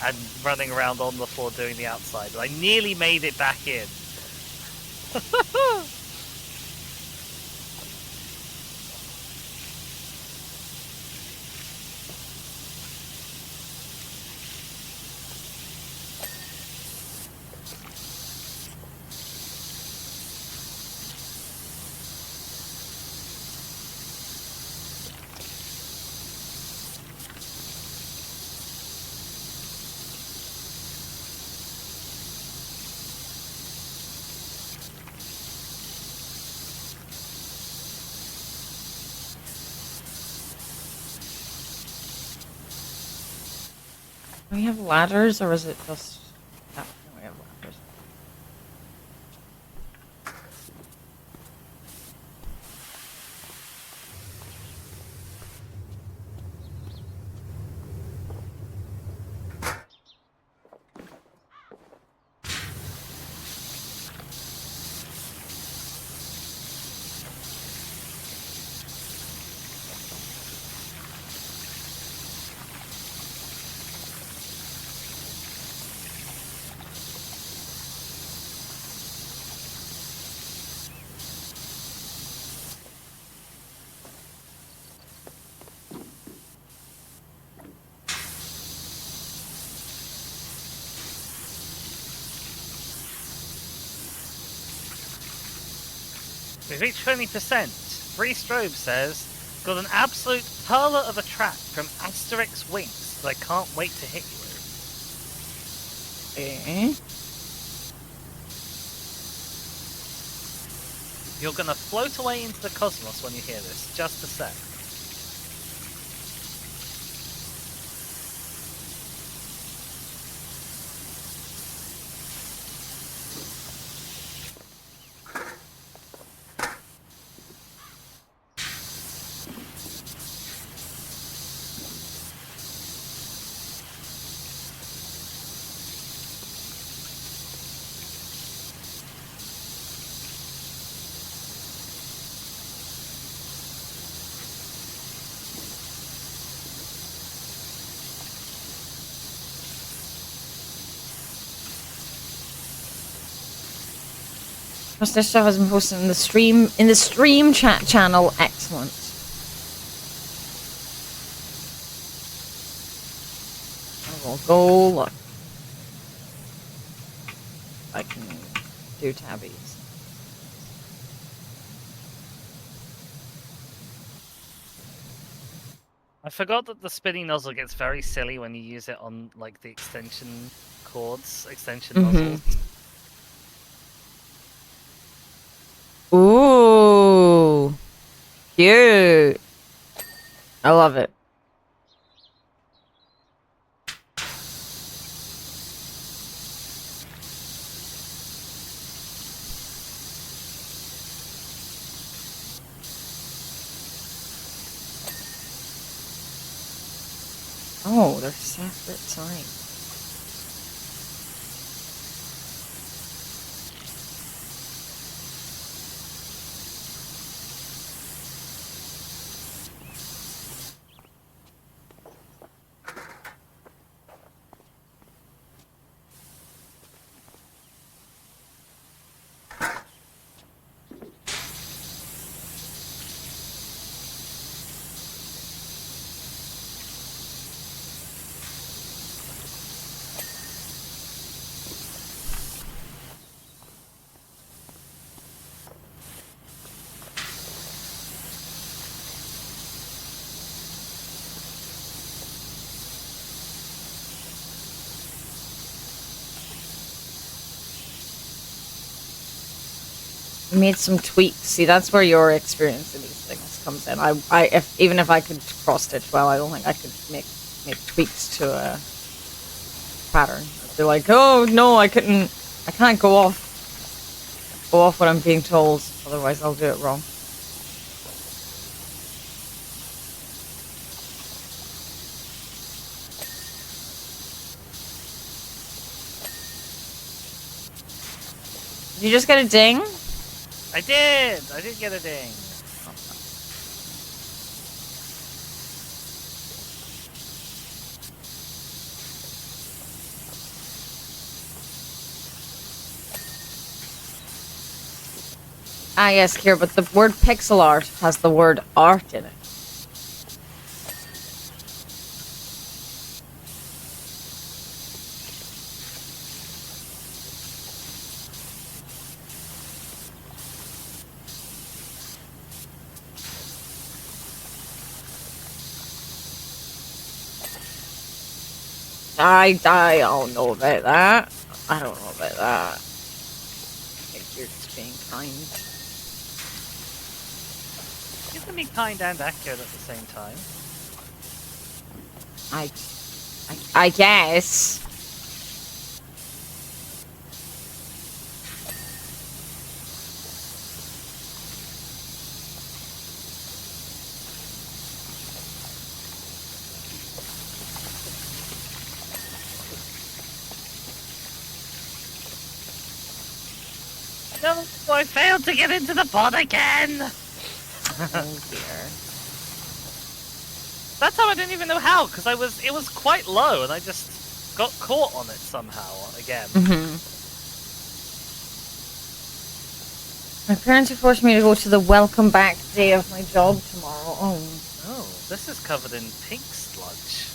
D: and running around on the floor doing the outside. But I nearly made it back in.
A: Do we have ladders, or is it just... Oh, no, we have ladders.
D: We've reached 20%. Free Strobe says, got an absolute perler of a trap from Asterix Winks that I can't wait to hit you with.
A: Okay.
D: You're gonna float away into the cosmos when you hear this. Just a sec.
A: This stuff has been posted in the stream chat channel. Excellent. I will go look. I can do tabbies.
D: I forgot that the spinning nozzle gets very silly when you use it on like the extension cords, nozzles.
A: Ooh, cute. I love it. Oh, they're separate sides. Made some tweaks. See, that's where your experience in these things comes in. Even if I could cross stitch well, I don't think I could make tweaks to a pattern. They're like, oh no, I can't go off what I'm being told, otherwise I'll do it wrong. Did you just get a ding?
D: I did get a ding.
A: Ah, yes, here, but the word pixel art has the word art in it. I don't know about that. I don't know about that. I think you're just being kind.
D: You can be kind and accurate at the same time.
A: I guess.
D: No, I failed to get into the pod again!
A: Oh dear.
D: That time I didn't even know how, because it was quite low, and I just got caught on it somehow again.
A: My parents are forcing me to go to the welcome back day of my job tomorrow.
D: Oh, this is covered in pink sludge.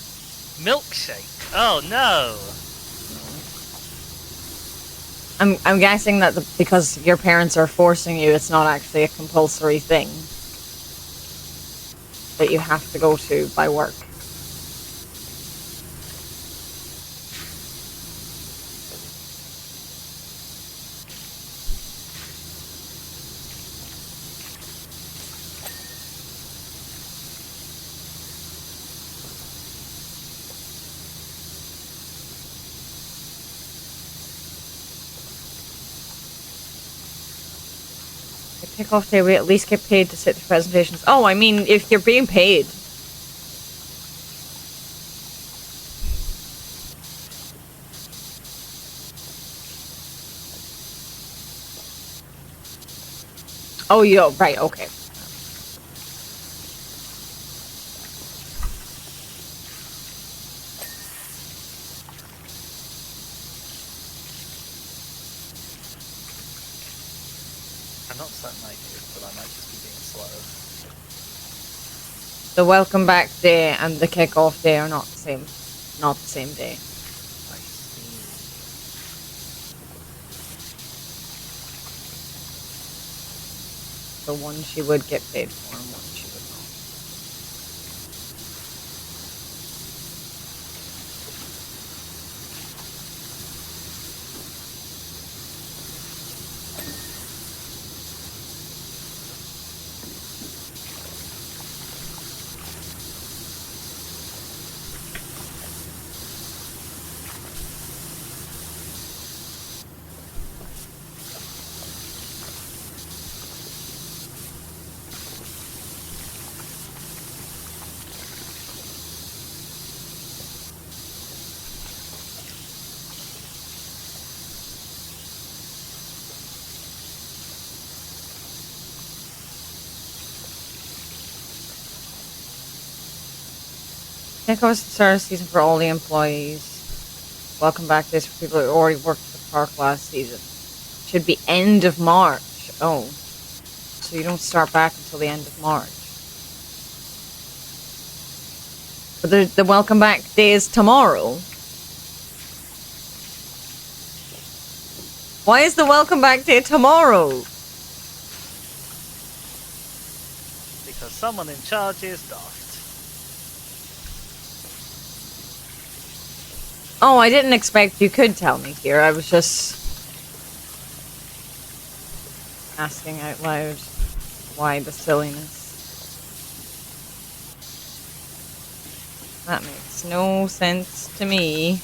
D: Milkshake. Oh no.
A: I'm guessing that because your parents are forcing you, it's not actually a compulsory thing that you have to go to by work. Kickoff day, we at least get paid to sit through presentations. Oh, I mean, if you're being paid. Oh, yeah, right, okay.
D: I'm not certain I do, but I might just be being slow.
A: The welcome back day and the kickoff day are not the same. Not the same day.
D: I see.
A: So one she would get paid for and one she would not. Kickoff is the start of the season for all the employees. Welcome back days for people who already worked at the park last season. Should be end of March. Oh. So you don't start back until the end of March. But the welcome back day is tomorrow. Why is the welcome back day tomorrow?
D: Because someone in charge is daft.
A: Oh, I didn't expect you could tell me here. I was just asking out loud why the silliness. That makes no sense to me.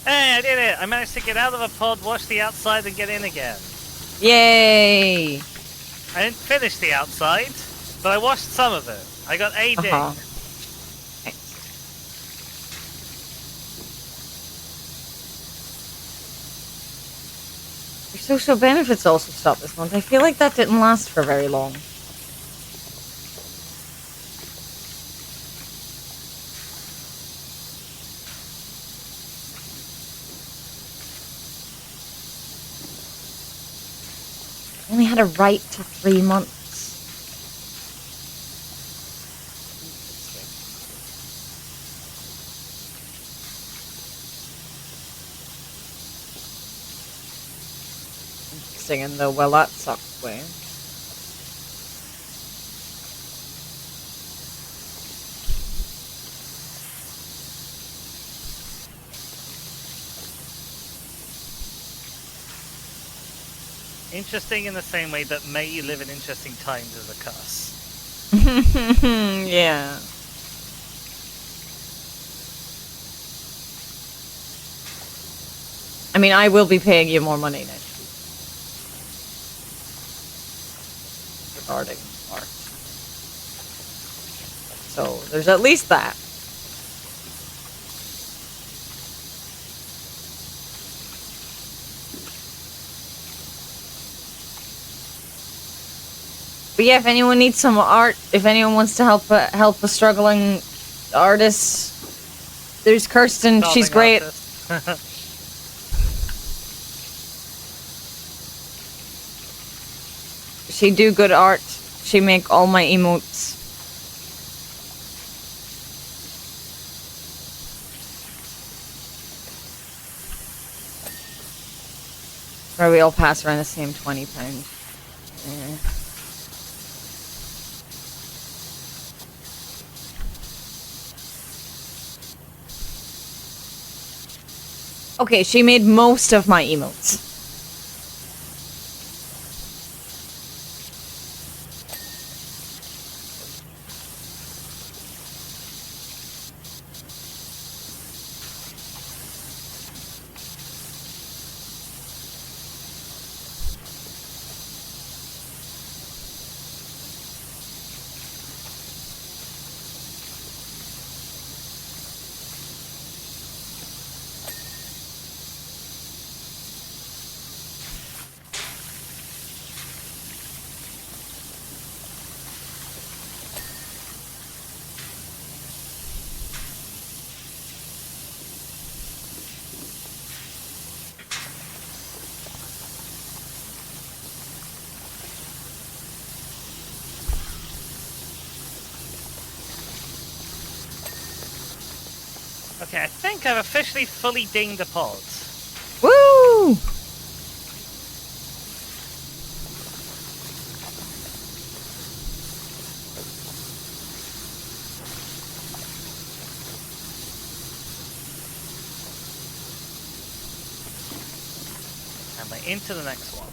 D: Hey, I did it! I managed to get out of a pod, wash the outside, and get in again.
A: Yay!
D: I didn't finish the outside, but I washed some of it. I got a ding.
A: Your social benefits also stopped this month. I feel like that didn't last for very long. I only had a right to 3 months. Singing the well that sucks way.
D: Interesting in the same way that may you live in interesting times is a curse.
A: Yeah. I mean, I will be paying you more money next week. Regarding art. So, there's at least that. But yeah, if anyone needs some art, if anyone wants to help a struggling artist, there's Kirsten. She's great. She do good art. She make all my emotes. Where we all pass around the same £20. Yeah. Okay, she made most of my emotes.
D: Okay, I think I've officially fully dinged the pod.
A: Woo!
D: And we're into the next one.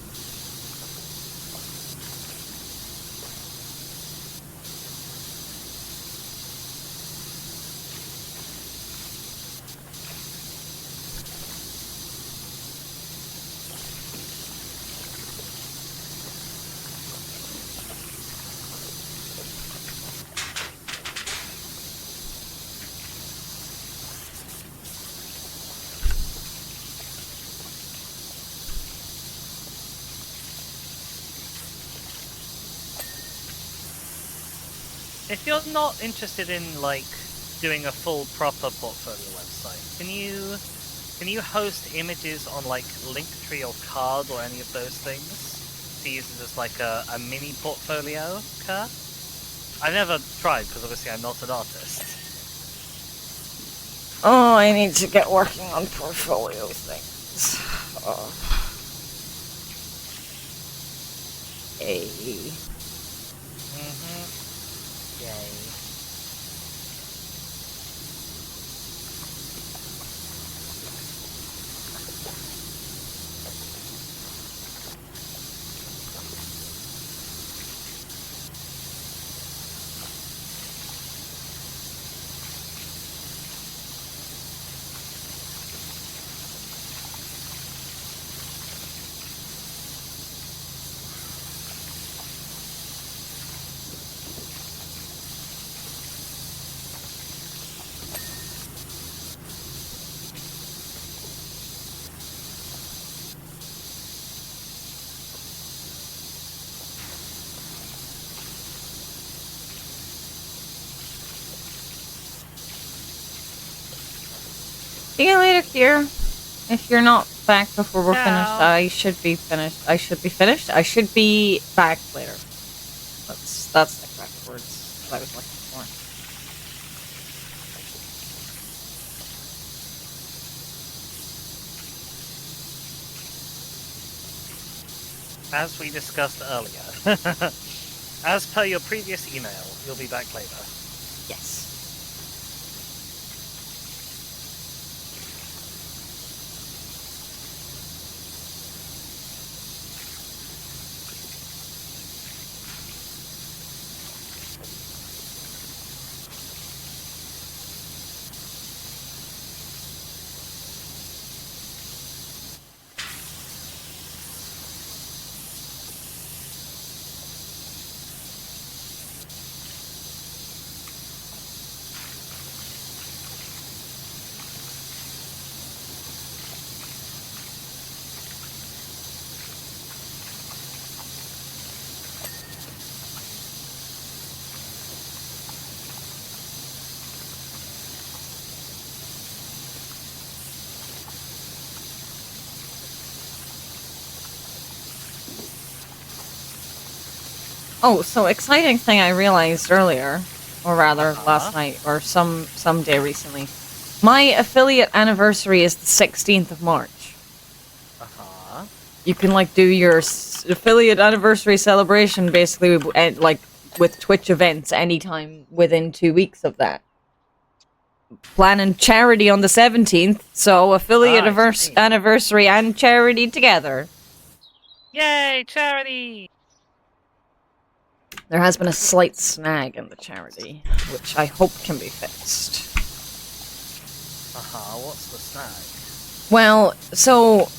D: If you're not interested in like doing a full proper portfolio website, can you host images on like Linktree or Card or any of those things to use it as like a mini portfolio? Kerr? I've never tried because obviously I'm not an artist.
A: Oh, I need to get working on portfolio things. Oh. Hey.
D: Yay.
A: See you later, Kier. If you're not back before we're finished, I should be finished. I should be finished? I should be back later. That's the correct words that I was looking for.
D: As we discussed earlier, as per your previous email, you'll be back later.
A: Yes. Oh, so exciting thing I realized earlier, or rather last night, or some day recently. My affiliate anniversary is the 16th of March. You can like do your affiliate anniversary celebration basically like with Twitch events anytime within 2 weeks of that. Planning charity on the 17th, so affiliate anniversary and charity together.
D: Yay, charity!
A: There has been a slight snag in the charity, which I hope can be fixed.
D: What's the snag?
A: Well, so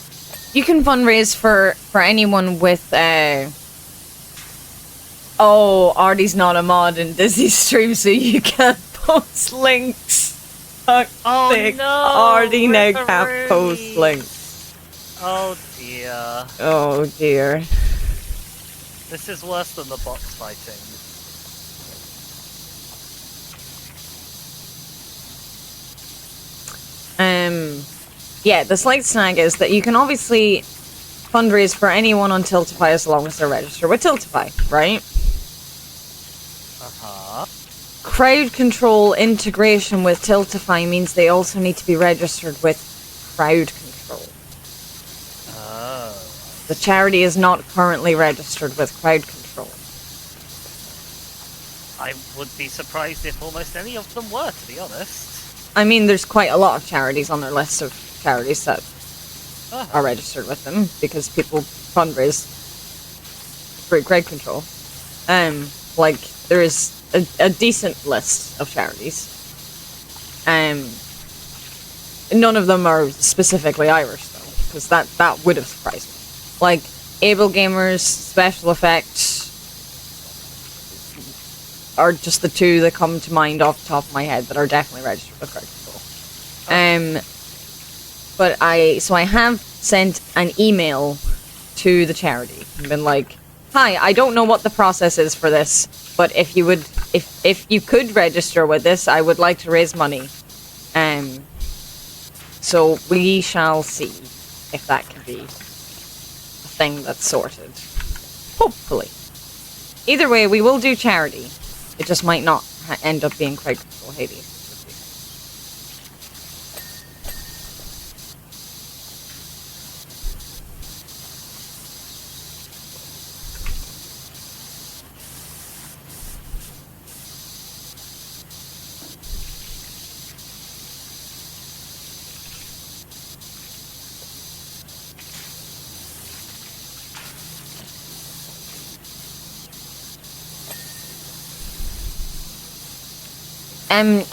A: you can fundraise for anyone with Oh, Artie's not a mod in Dizzy's stream, so you can't post links.
D: Oh no!
A: Artie now can't post links.
D: Oh dear.
A: Oh dear.
D: This is worse than the box fighting.
A: Yeah, the slight snag is that you can obviously fundraise for anyone on Tiltify as long as they're registered with Tiltify, right? Crowd control integration with Tiltify means they also need to be registered with crowd control.
D: Oh.
A: The charity is not currently registered with crowd control.
D: I would be surprised if almost any of them were, to be honest.
A: I mean, there's quite a lot of charities on their list of charities that are registered with them because people fundraise through crowd control. Like, there is a decent list of charities. None of them are specifically Irish, though, because that would have surprised me. Like, Able Gamers, Special Effects are just the two that come to mind off the top of my head that are definitely registered with crowd control. But I have sent an email to the charity and been like, hi, I don't know what the process is for this, but if you could register with this, I would like to raise money. So we shall see if that can be a thing that's sorted. Hopefully. Either way, we will do charity. It just might not end up being crowd control Hades.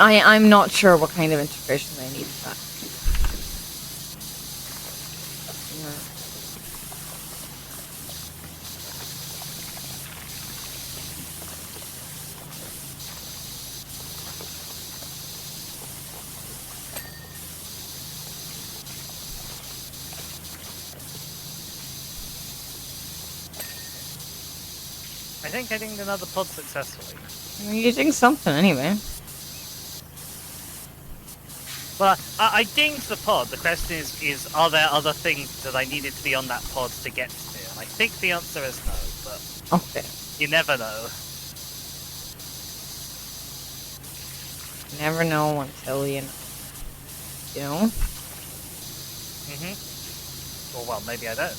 A: I'm not sure what kind of integration they need for that.
D: I think I dinged another pod successfully.
A: You're doing something anyway.
D: Well, I dinged the pod. The question is are there other things that I needed to be on that pod to get to? And I think the answer is no, but
A: okay.
D: You never know.
A: You never know until you know. You know?
D: Or well, maybe I don't.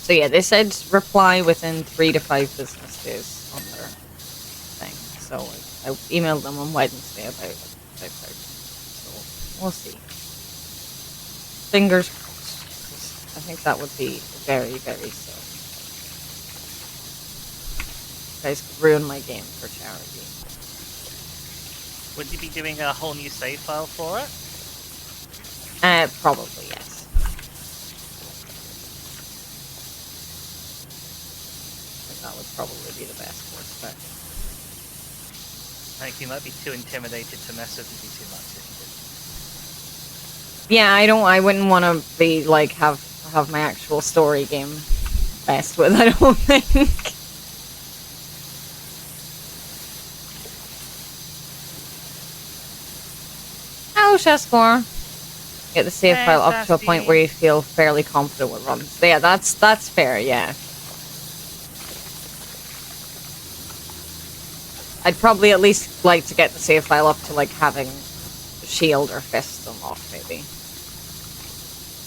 A: So yeah, they said reply within 3 to 5 business days on their thing. So I emailed them on Wednesday about it. So we'll see. Fingers crossed. I think that would be very, very soon. You guys could ruin my game for charity.
D: Would you be doing a whole new save file for it?
A: Probably, yes. That would probably be the best course, but
D: I think you might be too intimidated to mess with me too much if
A: you did. Yeah, I wouldn't want to be like have my actual story game messed with. I don't think. Hello, Chescore. Get the save file up to a point where you feel fairly confident with runs. Yeah, that's fair, yeah. I'd probably at least like to get the save file up to, like, having shield or fist unlocked, maybe.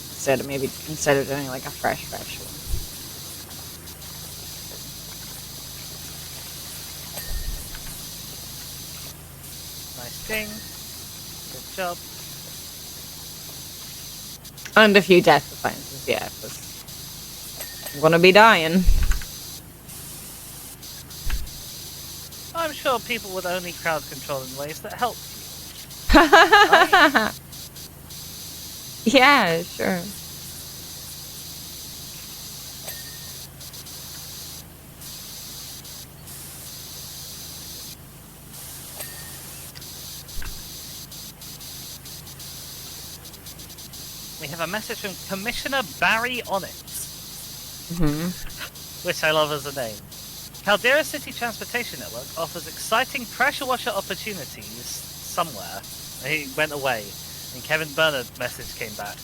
A: Instead of doing, like, a fresh one.
D: Nice thing. Good job.
A: And a few death defiances, yeah, because I'm gonna be dying.
D: I'm sure people would only crowd control in ways that help you. Right?
A: Yeah, sure.
D: We have a message from Commissioner Barry Onnit. Which I love as a name. Caldera City Transportation Network offers exciting pressure washer opportunities somewhere. He went away, and Kevin Bernard's message came back.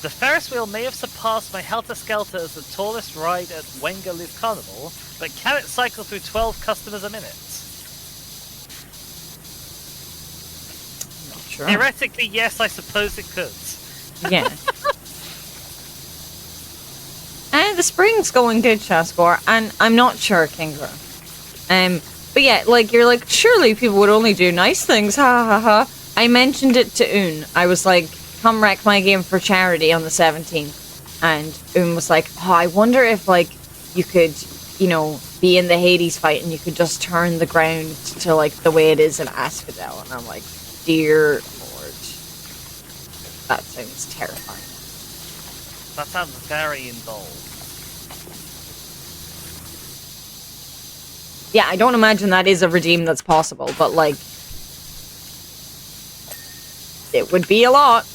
D: The Ferris wheel may have surpassed my Helter Skelter as the tallest ride at Wenger Loop Carnival, but can it cycle through 12 customers a minute?
A: Not sure.
D: Theoretically, yes, I suppose it could.
A: Yeah. And the spring's going good, Chescore, and I'm not sure, Kingra. But yeah, like, you're like, surely people would only do nice things, ha ha ha. I mentioned it to Un. I was like, come wreck my game for charity on the 17th. And Un was like, oh, I wonder if, like, you could, you know, be in the Hades fight and you could just turn the ground to, like, the way it is in Asphodel. And I'm like, dear Lord. That sounds terrifying.
D: That sounds very involved.
A: Yeah, I don't imagine that is a redeem that's possible, but, like, it would be a lot.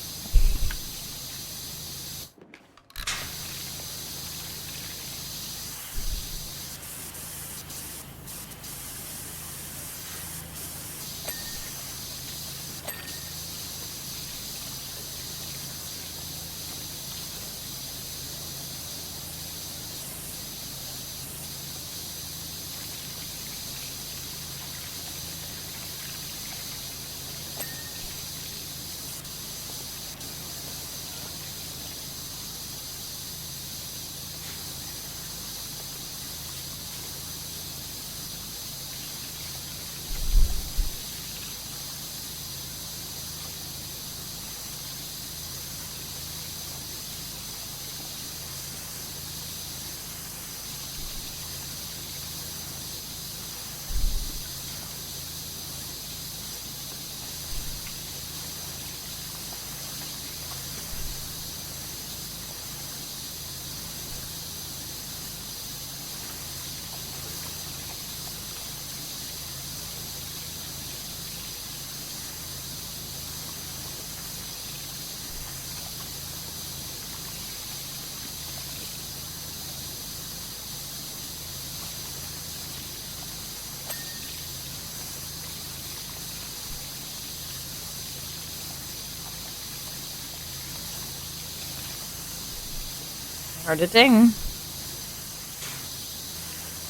A: Heard a ding.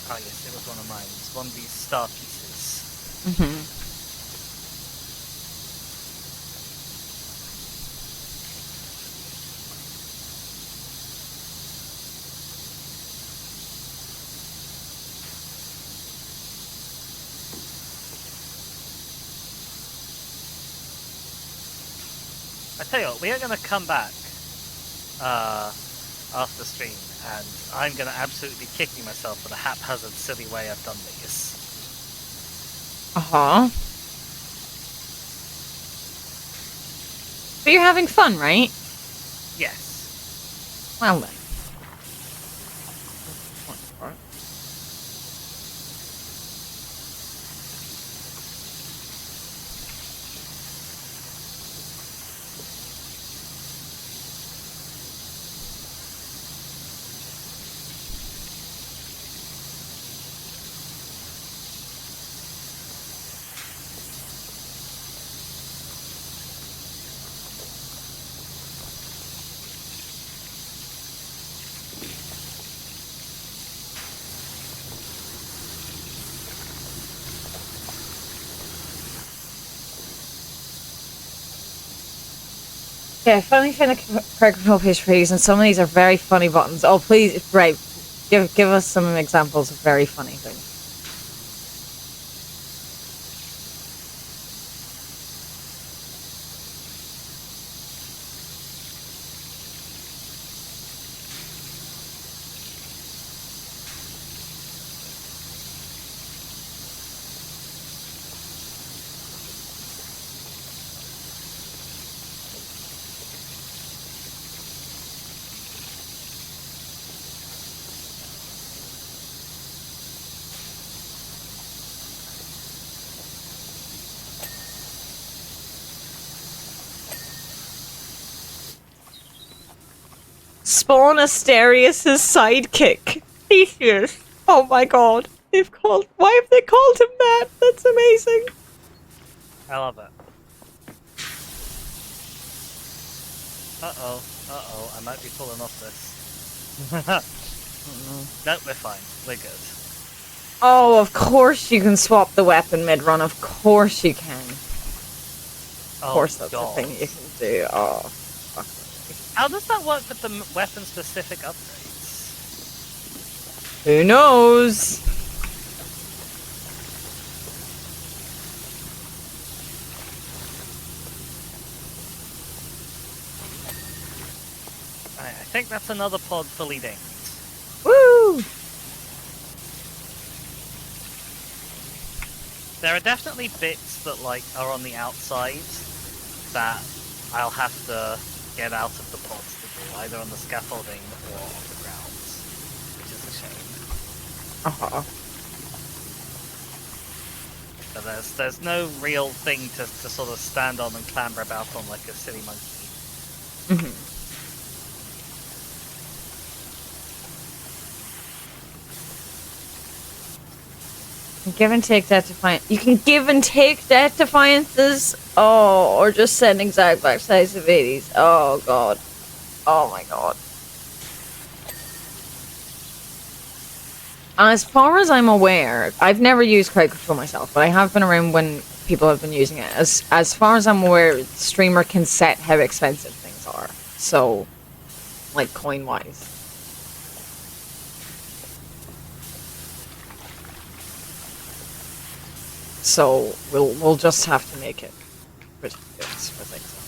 D: Oh yes, it was one of mine. It's one of these star pieces. I tell you what, we are going to come back after stream, and I'm going to absolutely be kicking myself for the haphazard, silly way I've done these.
A: But you're having fun, right?
D: Yes.
A: Well then. Yeah, I finally found a crowd control page for these, and some of these are very funny buttons. Oh, please, right, give us some examples of very funny things. Spawn Asterius' sidekick. Theseus. Oh my god. Why have they called him that? That's amazing.
D: I love it. Uh-oh. I might be pulling off this. No, we're fine. We're good.
A: Oh, of course you can swap the weapon mid-run. Of course you can. Of course that's a thing you can do. Oh, fuck.
D: How does that work with the weapon-specific upgrades?
A: Who knows?
D: I think that's another pod fully dinged.
A: Woo!
D: There are definitely bits that are on the outside that I'll have to get out of the pods to do, either on the scaffolding or on the ground, which is a shame. But there's no real thing to sort of stand on and clamber about on like a silly monkey.
A: Give and take that defiance. You can give and take that defiances. Oh, or just send exact backside of 80s. Oh god. Oh my god. As far as I'm aware, I've never used crowd control myself, but I have been around when people have been using it. As far as I'm aware, the streamer can set how expensive things are. So, like coin wise. So we'll just have to make it ridiculous for things like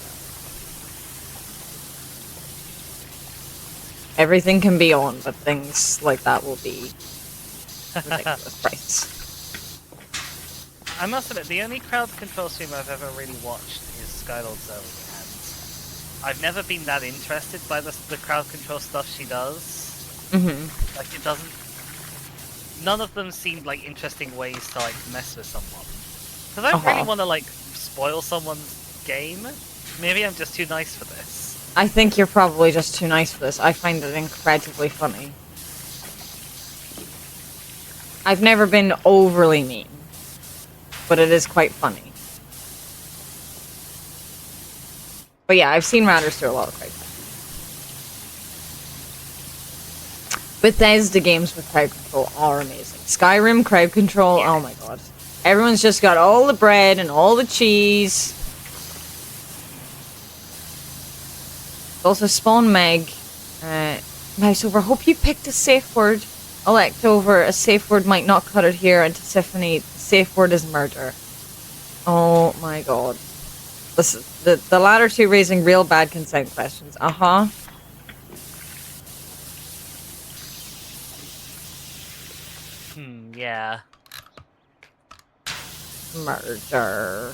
A: that. Everything can be on, but things like that will be ridiculous price.
D: I must admit, the only crowd control streamer I've ever really watched is Skylord Zoe, and I've never been that interested by the crowd control stuff she does. Like, it doesn't... None of them seemed like interesting ways to like mess with someone. Because I don't really want to like spoil someone's game. Maybe I'm just too nice for this.
A: I think you're probably just too nice for this. I find it incredibly funny. I've never been overly mean, but it is quite funny. But yeah, I've seen Ratters do a lot of crowd control. Bethesda games with crowd control are amazing. Skyrim crowd control, oh my god. Everyone's just got all the bread and all the cheese. Also, Spawn Meg. Mouse over, hope you picked a safe word. Elect over, a safe word might not cut it here. And to Tiffany, the safe word is murder. Oh my god. This is, the latter two raising real bad consent questions.
D: Yeah.
A: Murder.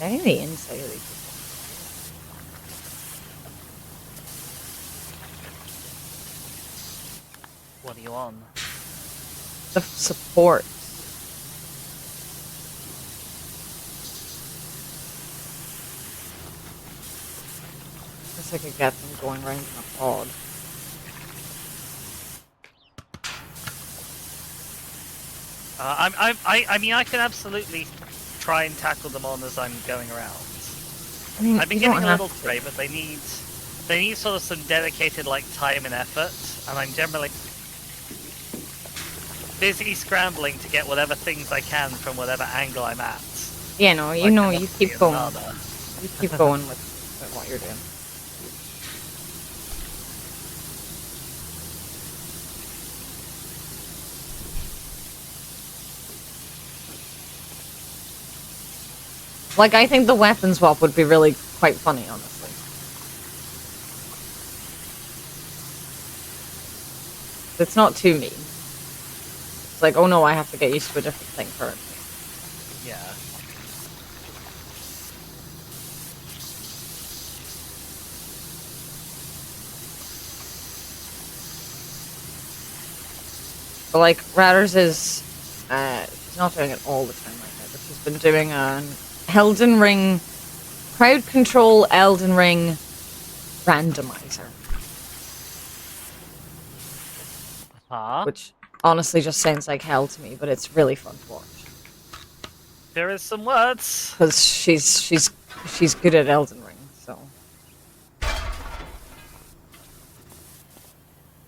A: Any inside of these
D: people? What are you on?
A: The support. I could get them going right in a pod.
D: I mean, I can absolutely try and tackle them on as I'm going around.
A: I mean,
D: I've been getting a little spray, but they need sort of some dedicated like time and effort, and I'm generally busy scrambling to get whatever things I can from whatever angle I'm at.
A: Yeah, no, you know, you keep going. You keep going with what you're doing. Like, I think the weapon swap would be really quite funny, honestly. It's not too mean. It's like, oh no, I have to get used to a different thing currently.
D: Yeah.
A: But like, Ratters is, she's not doing it all the time right now, but she's been doing an Elden Ring, crowd control Elden Ring randomizer. Which honestly just sounds like hell to me, but it's really fun to watch.
D: There is some words.
A: Because she's good at Elden Ring, so.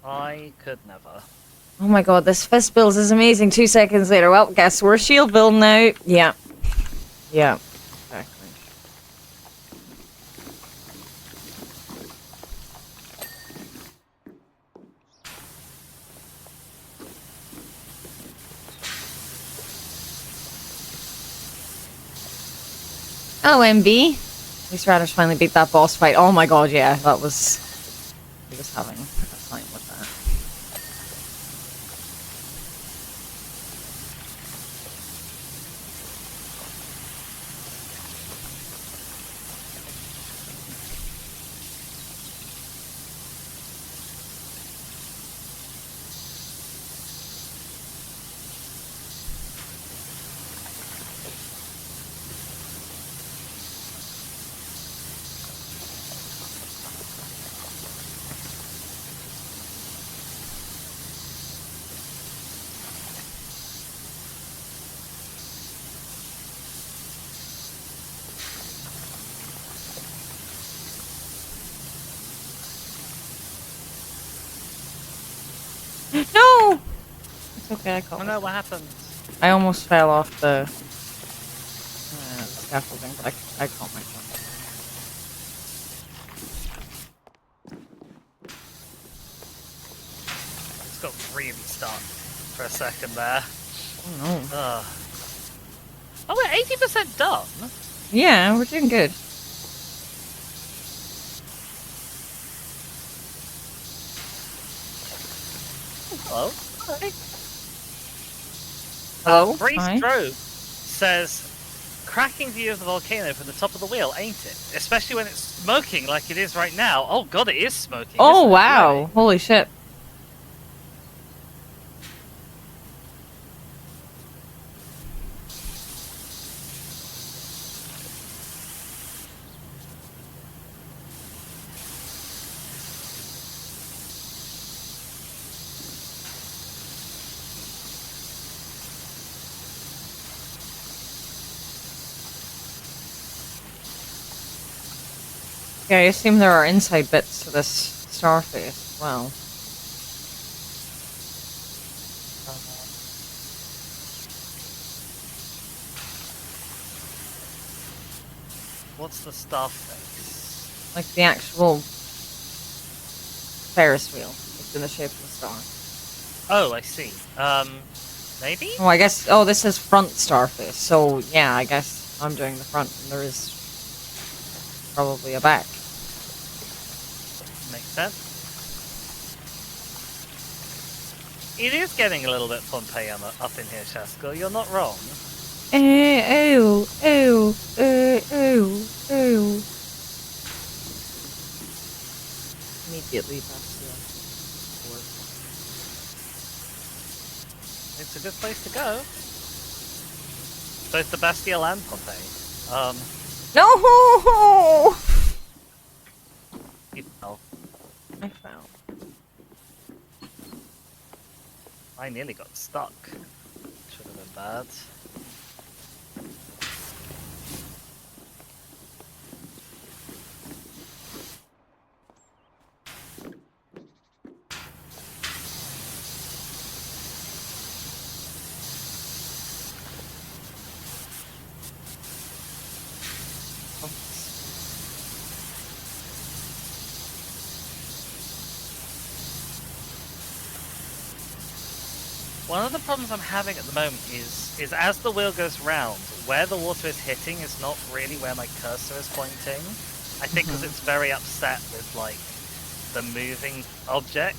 D: I could never.
A: Oh my god, this fist build is amazing. 2 seconds later, well, guess we're shield build now. Yeah. Yeah. Exactly. Oh, MB. At least Ratters finally beat that boss fight. Oh my god, yeah, that was... He was having a time with that. No! It's okay, I caught
D: Oh no, what happened?
A: I almost fell off the scaffolding, but I caught myself.
D: It's got really stuck for a second there.
A: Oh no.
D: Oh, we're 80% done?
A: Yeah, we're doing good.
D: Hello? Hi.
A: Hello?
D: Bree
A: Hi.
D: Strobe says, cracking view of the volcano from the top of the wheel, ain't it? Especially when it's smoking like it is right now. Oh god, it is smoking.
A: Oh wow.
D: Right?
A: Holy shit. Yeah, I assume there are inside bits to this starface as well.
D: What's the star face?
A: Like the actual Ferris wheel. It's in the shape of a star.
D: Oh, I see. Maybe?
A: Oh, I guess... Oh, this is front starface. So, yeah, I guess I'm doing the front and there is probably a back.
D: Makes sense. It is getting a little bit Pompeii up in here, Shaskell. You're not wrong.
A: Immediately past the board.
D: It's a good place to go. Both the Bastille and Pompeii.
A: No!
D: You fell.
A: I fell.
D: I nearly got stuck. Should have been bad. One of the problems I'm having at the moment is as the wheel goes round, where the water is hitting is not really where my cursor is pointing. I think because it's very upset with, like, the moving object.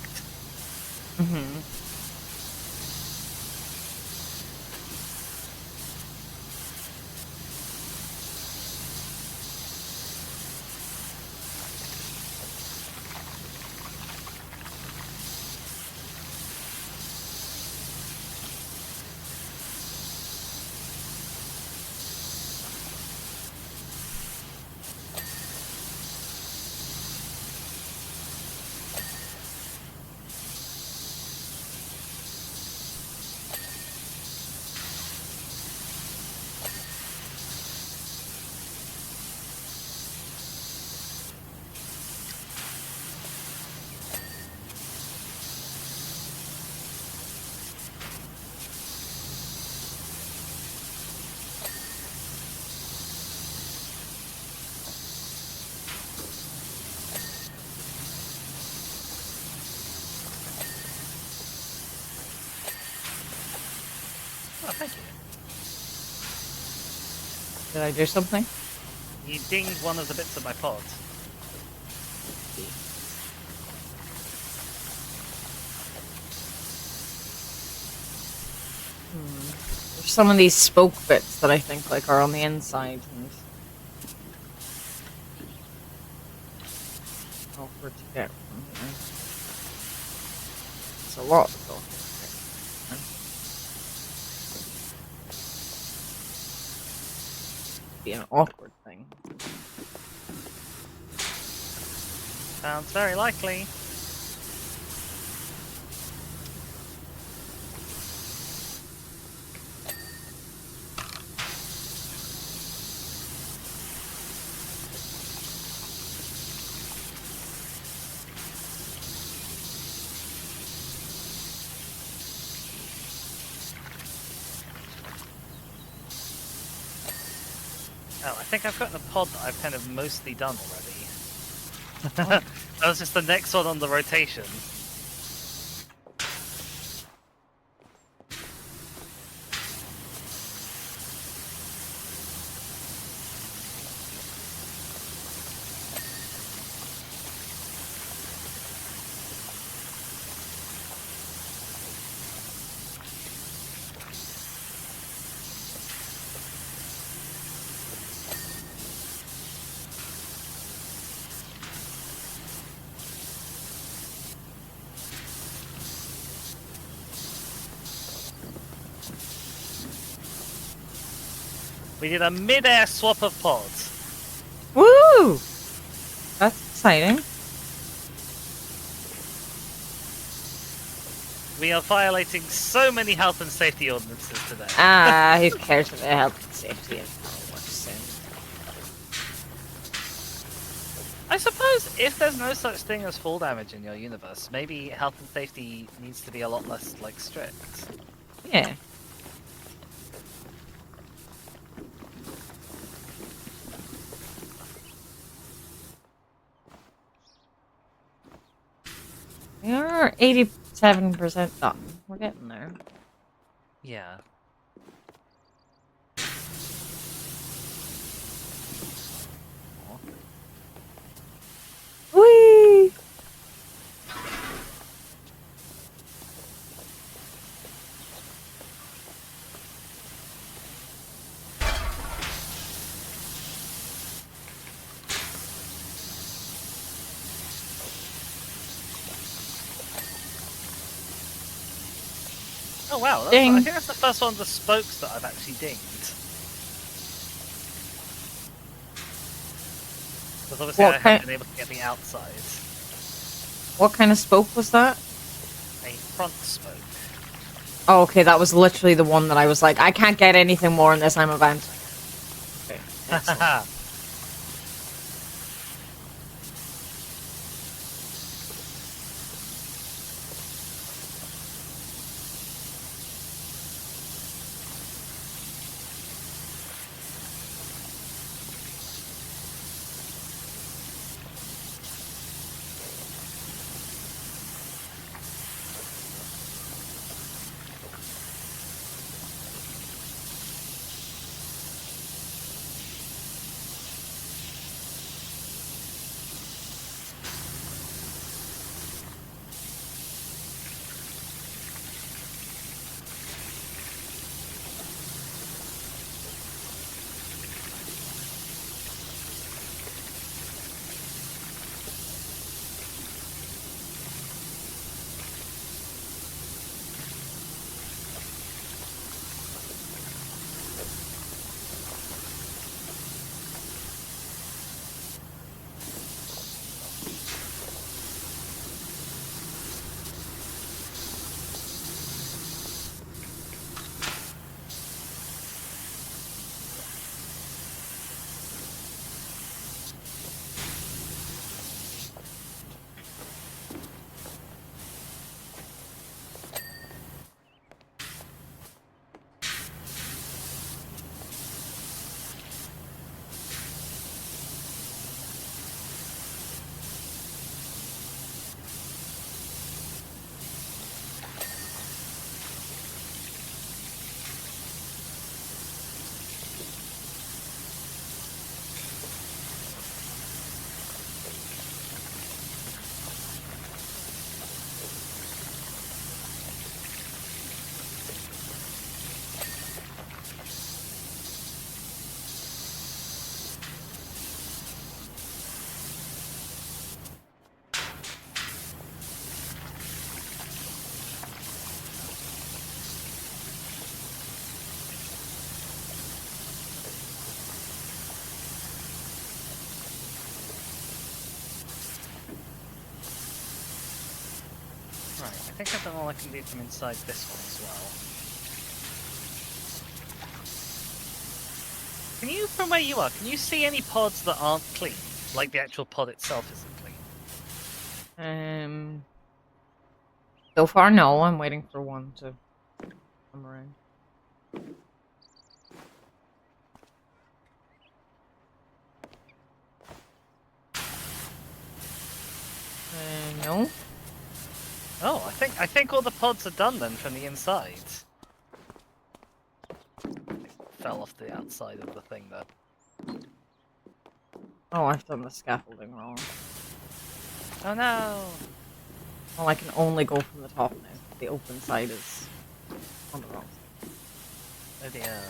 D: Oh, thank you.
A: Did I do something?
D: You dinged one of the bits of my pod.
A: There's some of these spoke bits that I think like are on the inside and awkward to get from here. It's a lot of stuff. Be an awkward thing.
D: Sounds very likely. Oh, I think I've got a pod that I've kind of mostly done already. That was just the next one on the rotation. We did a mid-air swap of pods.
A: Woo! That's exciting.
D: We are violating so many health and safety ordinances today.
A: Who cares about health and safety of Powerwash soon?
D: I suppose if there's no such thing as fall damage in your universe, maybe health and safety needs to be a lot less, like, strict.
A: Yeah. You're 87% done. We're getting there.
D: Yeah.
A: Whee!
D: Oh wow, I
A: Ding.
D: think that's the first one of the spokes that I've actually dinged. Because obviously I haven't been able to get the outside.
A: What kind of spoke was that?
D: A front spoke.
A: Oh, okay, that was literally the one that I was like, I can't get anything more in this, I'm event. Okay.
D: Haha. think I've done all I can do from inside this one as well. Can you, from where you are, can you see any pods that aren't clean? Like the actual pod itself isn't clean?
A: So far, no. I'm waiting for one to come around. No.
D: Oh, I think all the pods are done then from the inside. Fell off the outside of the thing there.
A: Oh, I've done the scaffolding wrong.
D: Oh no!
A: Well, I can only go from the top now. The open side is on the wrong side.
D: Oh dear.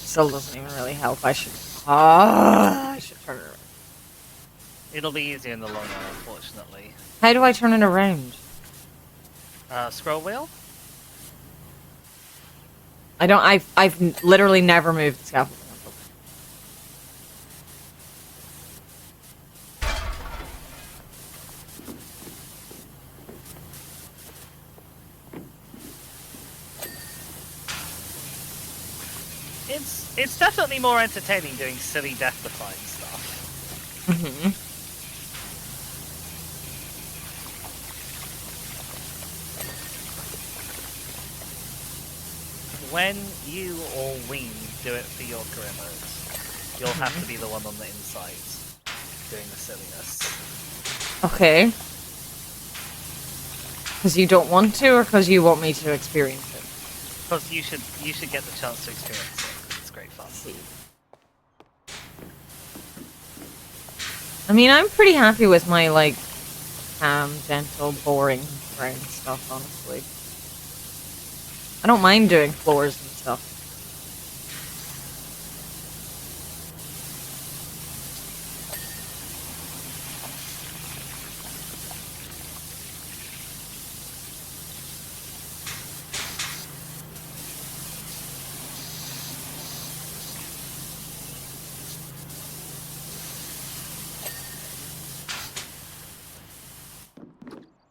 A: Still doesn't even really help. I should turn it around.
D: It'll be easier in the long run, unfortunately.
A: How do I turn it around?
D: Scroll wheel?
A: I don't. I've literally never moved the scaffolding.
D: It's definitely more entertaining doing silly death-defying stuff.
A: Mm-hmm.
D: When you or we do it for your career modes, you'll have to be the one on the inside doing the silliness.
A: Okay. Because you don't want to, or because you want me to experience it?
D: Because you should get the chance to experience it. It's great fun.
A: I mean, I'm pretty happy with my, like, gentle, boring ground stuff, honestly. I don't mind doing floors and stuff.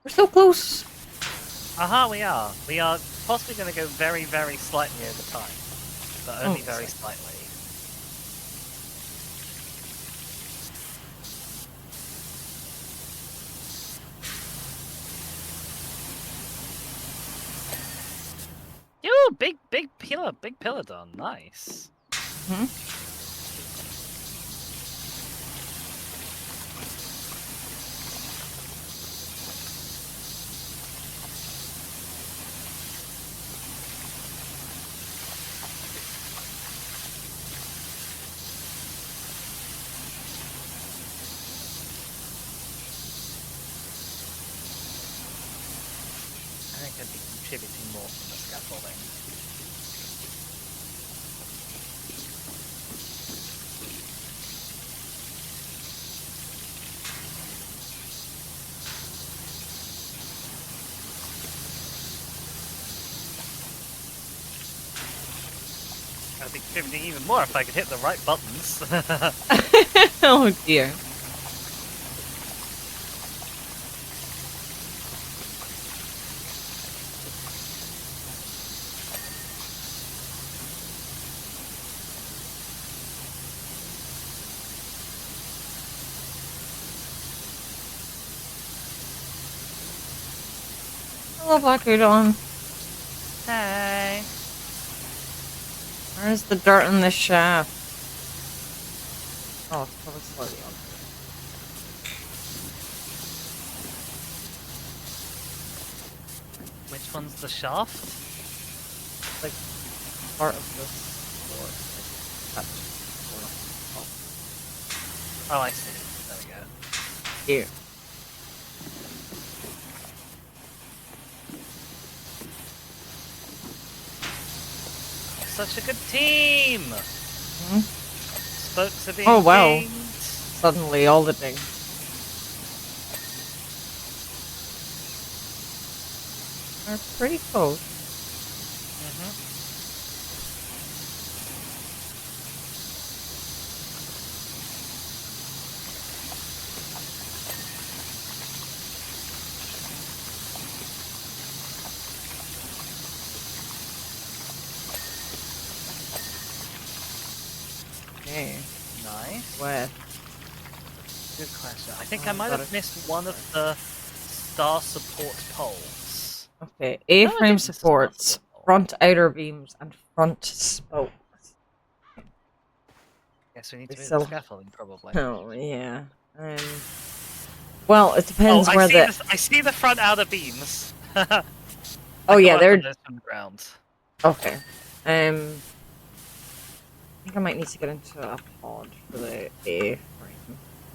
A: We're so close.
D: Aha, we are. We are possibly going to go very, very slightly over time. But only very slightly. Yo, big pillar done. Nice.
A: Hmm?
D: I think I'd be contributing more from the scaffolding. I'd be contributing even more if I could hit the right buttons.
A: Oh dear. Hello, Black Udon.
D: Hey.
A: Where's the dirt in this shaft? Oh, it's probably slightly on.
D: Which one's the shaft?
A: Like, part of this floor.
D: Oh, I see. There we go.
A: Here.
D: Such a good team!
A: Hmm?
D: Spokes are being
A: Oh, wow.
D: dinged.
A: Suddenly, all the things. Are pretty close. Okay.
D: Nice.
A: Where?
D: Good question. I think I might have missed one of the star support poles.
A: Okay, A-frame supports, front outer beams, and front spokes.
D: Guess we need to move the scaffolding, probably.
A: Oh, yeah. Well, it depends where
D: I see the front outer beams.
A: Oh, yeah, they're...
D: from the ground.
A: Okay. I think I might need to get into a pod for the A-frame.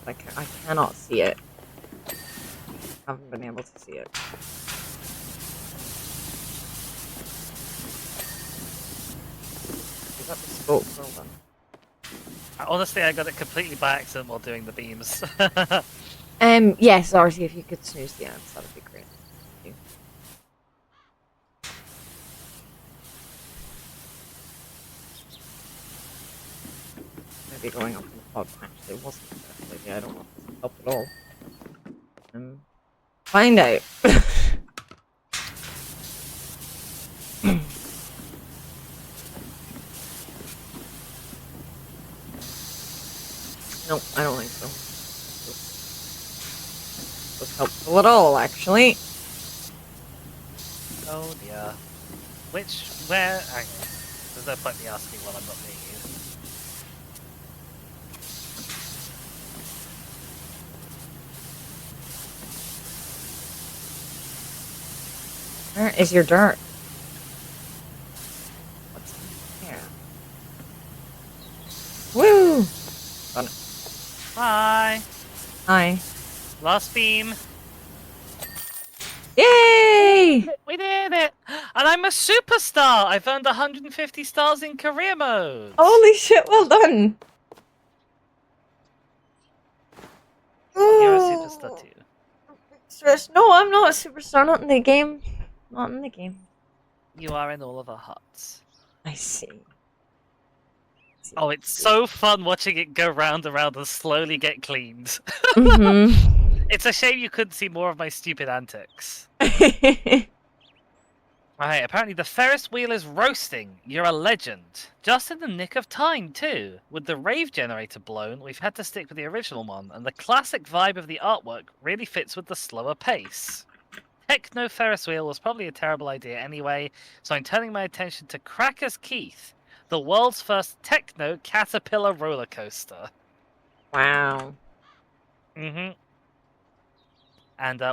A: But I cannot see it. I haven't been able to see it. Is that the spoke? Well done.
D: Honestly, I got it completely by accident while doing the beams.
A: Yes, Artie, if you could snooze the ants, that would be great. Thank you. Maybe going up in the pod actually wasn't the best idea. I don't know if this helped at all. Find out. Nope, I don't think so. This helpful at all, actually.
D: Oh dear. Where? There's no point in me asking what I'm not being used.
A: Where is your dirt? What's in here? Woo! Got it.
D: Hi!
A: Hi.
D: Last beam!
A: Yay!
D: We did it! And I'm a superstar! I've earned 150 stars in career mode!
A: Holy shit, well done!
D: You're a superstar too.
A: Stress. No, I'm not a superstar, not in the game. Not in the game.
D: You are in all of our hearts.
A: I see.
D: Oh, it's so fun watching it go round and round and slowly get cleaned. It's a shame you couldn't see more of my stupid antics. Alright, apparently the Ferris wheel is roasting. You're a legend. Just in the nick of time, too. With the rave generator blown, we've had to stick with the original one, and the classic vibe of the artwork really fits with the slower pace. Techno Ferris wheel was probably a terrible idea anyway, so I'm turning my attention to Crackers Keith, the world's first techno caterpillar roller coaster.
A: Wow.
D: And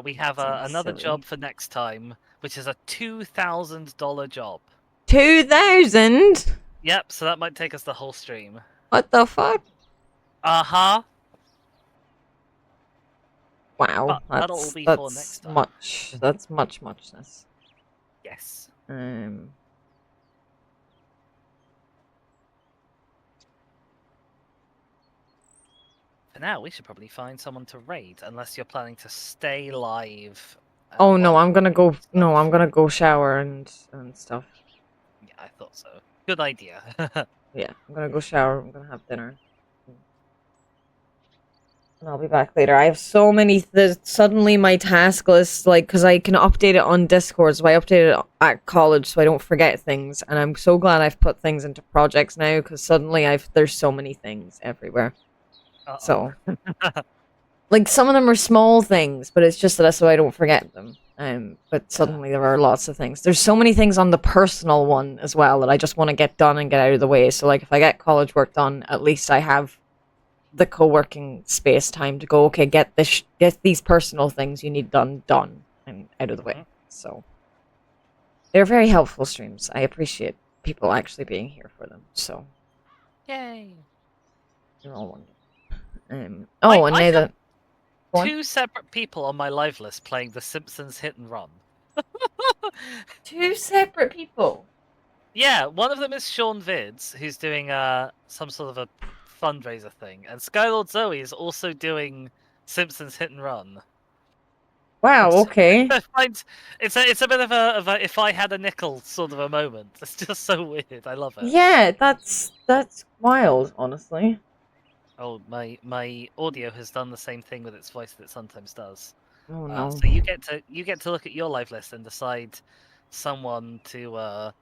D: we have another job for next time, which is a $2,000 job.
A: 2,000?
D: Yep, so that might take us the whole stream.
A: What the fuck?
D: Uh-huh.
A: Wow,
D: that'll all be for next time.
A: That's muchness.
D: Yes. For now, we should probably find someone to raid, unless you're planning to stay live.
A: Oh no, I'm gonna go. No, I'm gonna go shower and stuff.
D: Yeah, I thought so. Good idea.
A: Yeah, I'm gonna go shower. I'm gonna have dinner. And I'll be back later. I have so many. Suddenly my task list, like, because I can update it on Discord, so I update it at college so I don't forget things. And I'm so glad I've put things into projects now, because suddenly there's so many things everywhere. So, like, some of them are small things, but it's just that so I don't forget them. But suddenly there are lots of things. There's so many things on the personal one as well that I just want to get done and get out of the way. So, like, if I get college work done, at least I have the co-working space time to go, okay, get these personal things you need done and out of the way. So they're very helpful streams. I appreciate people actually being here for them. So
D: yay!
A: You're all wonderful. And now that
D: two separate people on my live list playing The Simpsons Hit and Run.
A: Two separate people?
D: Yeah, one of them is Sean Vids, who's doing some sort of a fundraiser thing, and Skylord Zoe is also doing Simpsons Hit and Run.
A: Wow, okay.
D: It's a bit of a if I had a nickel sort of a moment. It's just so weird. I love it.
A: Yeah, that's wild, honestly.
D: Oh, my audio has done the same thing with its voice that it sometimes does.
A: Oh no.
D: So you get to look at your live list and decide someone to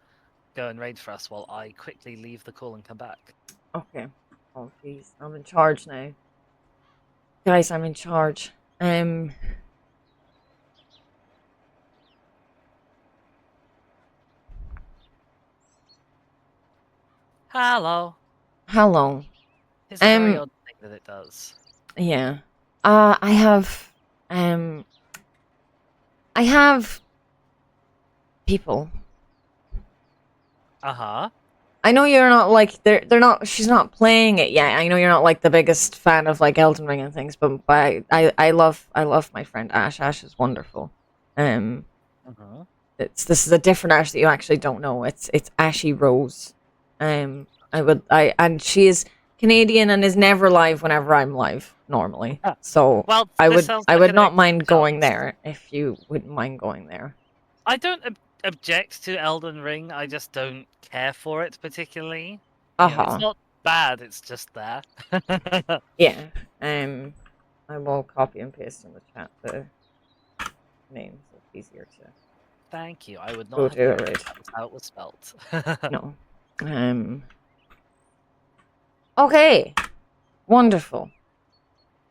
D: go and raid for us while I quickly leave the call and come back.
A: Okay. Oh, please. I'm in charge now. Guys, I'm in charge.
D: Hello.
A: Hello.
D: It's a very odd thing that it does.
A: Yeah. I have people.
D: Uh-huh.
A: I know you're not like they're not. She's not playing it yet. I know you're not like the biggest fan of like Elden Ring and things, but I love my friend Ash. Ash is wonderful. This is a different Ash that you actually don't know. It's Ashy Rose. And she is Canadian and is never live whenever I'm live normally. So
D: well,
A: I would not mind
D: choice.
A: going there if you wouldn't mind going there.
D: I don't object to Elden Ring. I just don't care for it particularly. It's not bad. It's just there.
A: Yeah. I will copy and paste in the chat the names. So it's easier to.
D: Thank you. I would not have known that was how it was spelt.
A: No. Okay. Wonderful.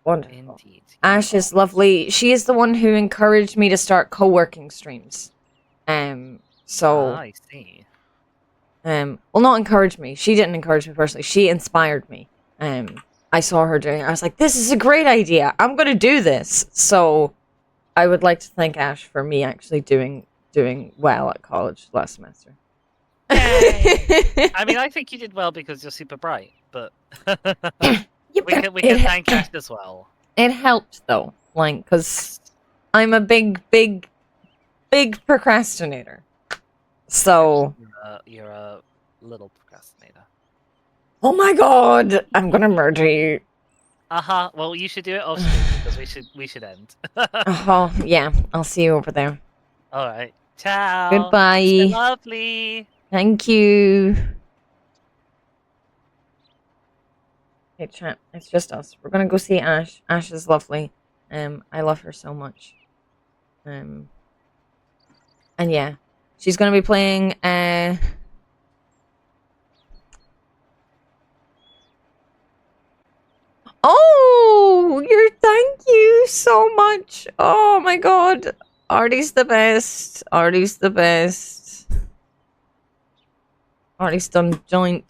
A: Wonderful.
D: Indeed.
A: Ash is lovely. She is the one who encouraged me to start co-working streams. So
D: I see.
A: Well, not encourage me. She didn't encourage me personally. She inspired me. I saw her doing it. I was like, this is a great idea. I'm going to do this. So I would like to thank Ash for me actually doing well at college last semester.
D: I mean, I think you did well because you're super bright, but we can thank Ash as well.
A: It helped though, like, because I'm a big procrastinator. So
D: you're a little procrastinator.
A: Oh my god! I'm gonna murder you.
D: Well, you should do it off screen because we should end.
A: Yeah. I'll see you over there.
D: All right. Ciao.
A: Goodbye.
D: It's been lovely.
A: Thank you. Hey, chat. It's just us. We're gonna go see Ash. Ash is lovely. I love her so much. And yeah, she's gonna be playing. Oh, thank you so much. Oh my god. Artie's the best. Artie's the best. Artie's done joint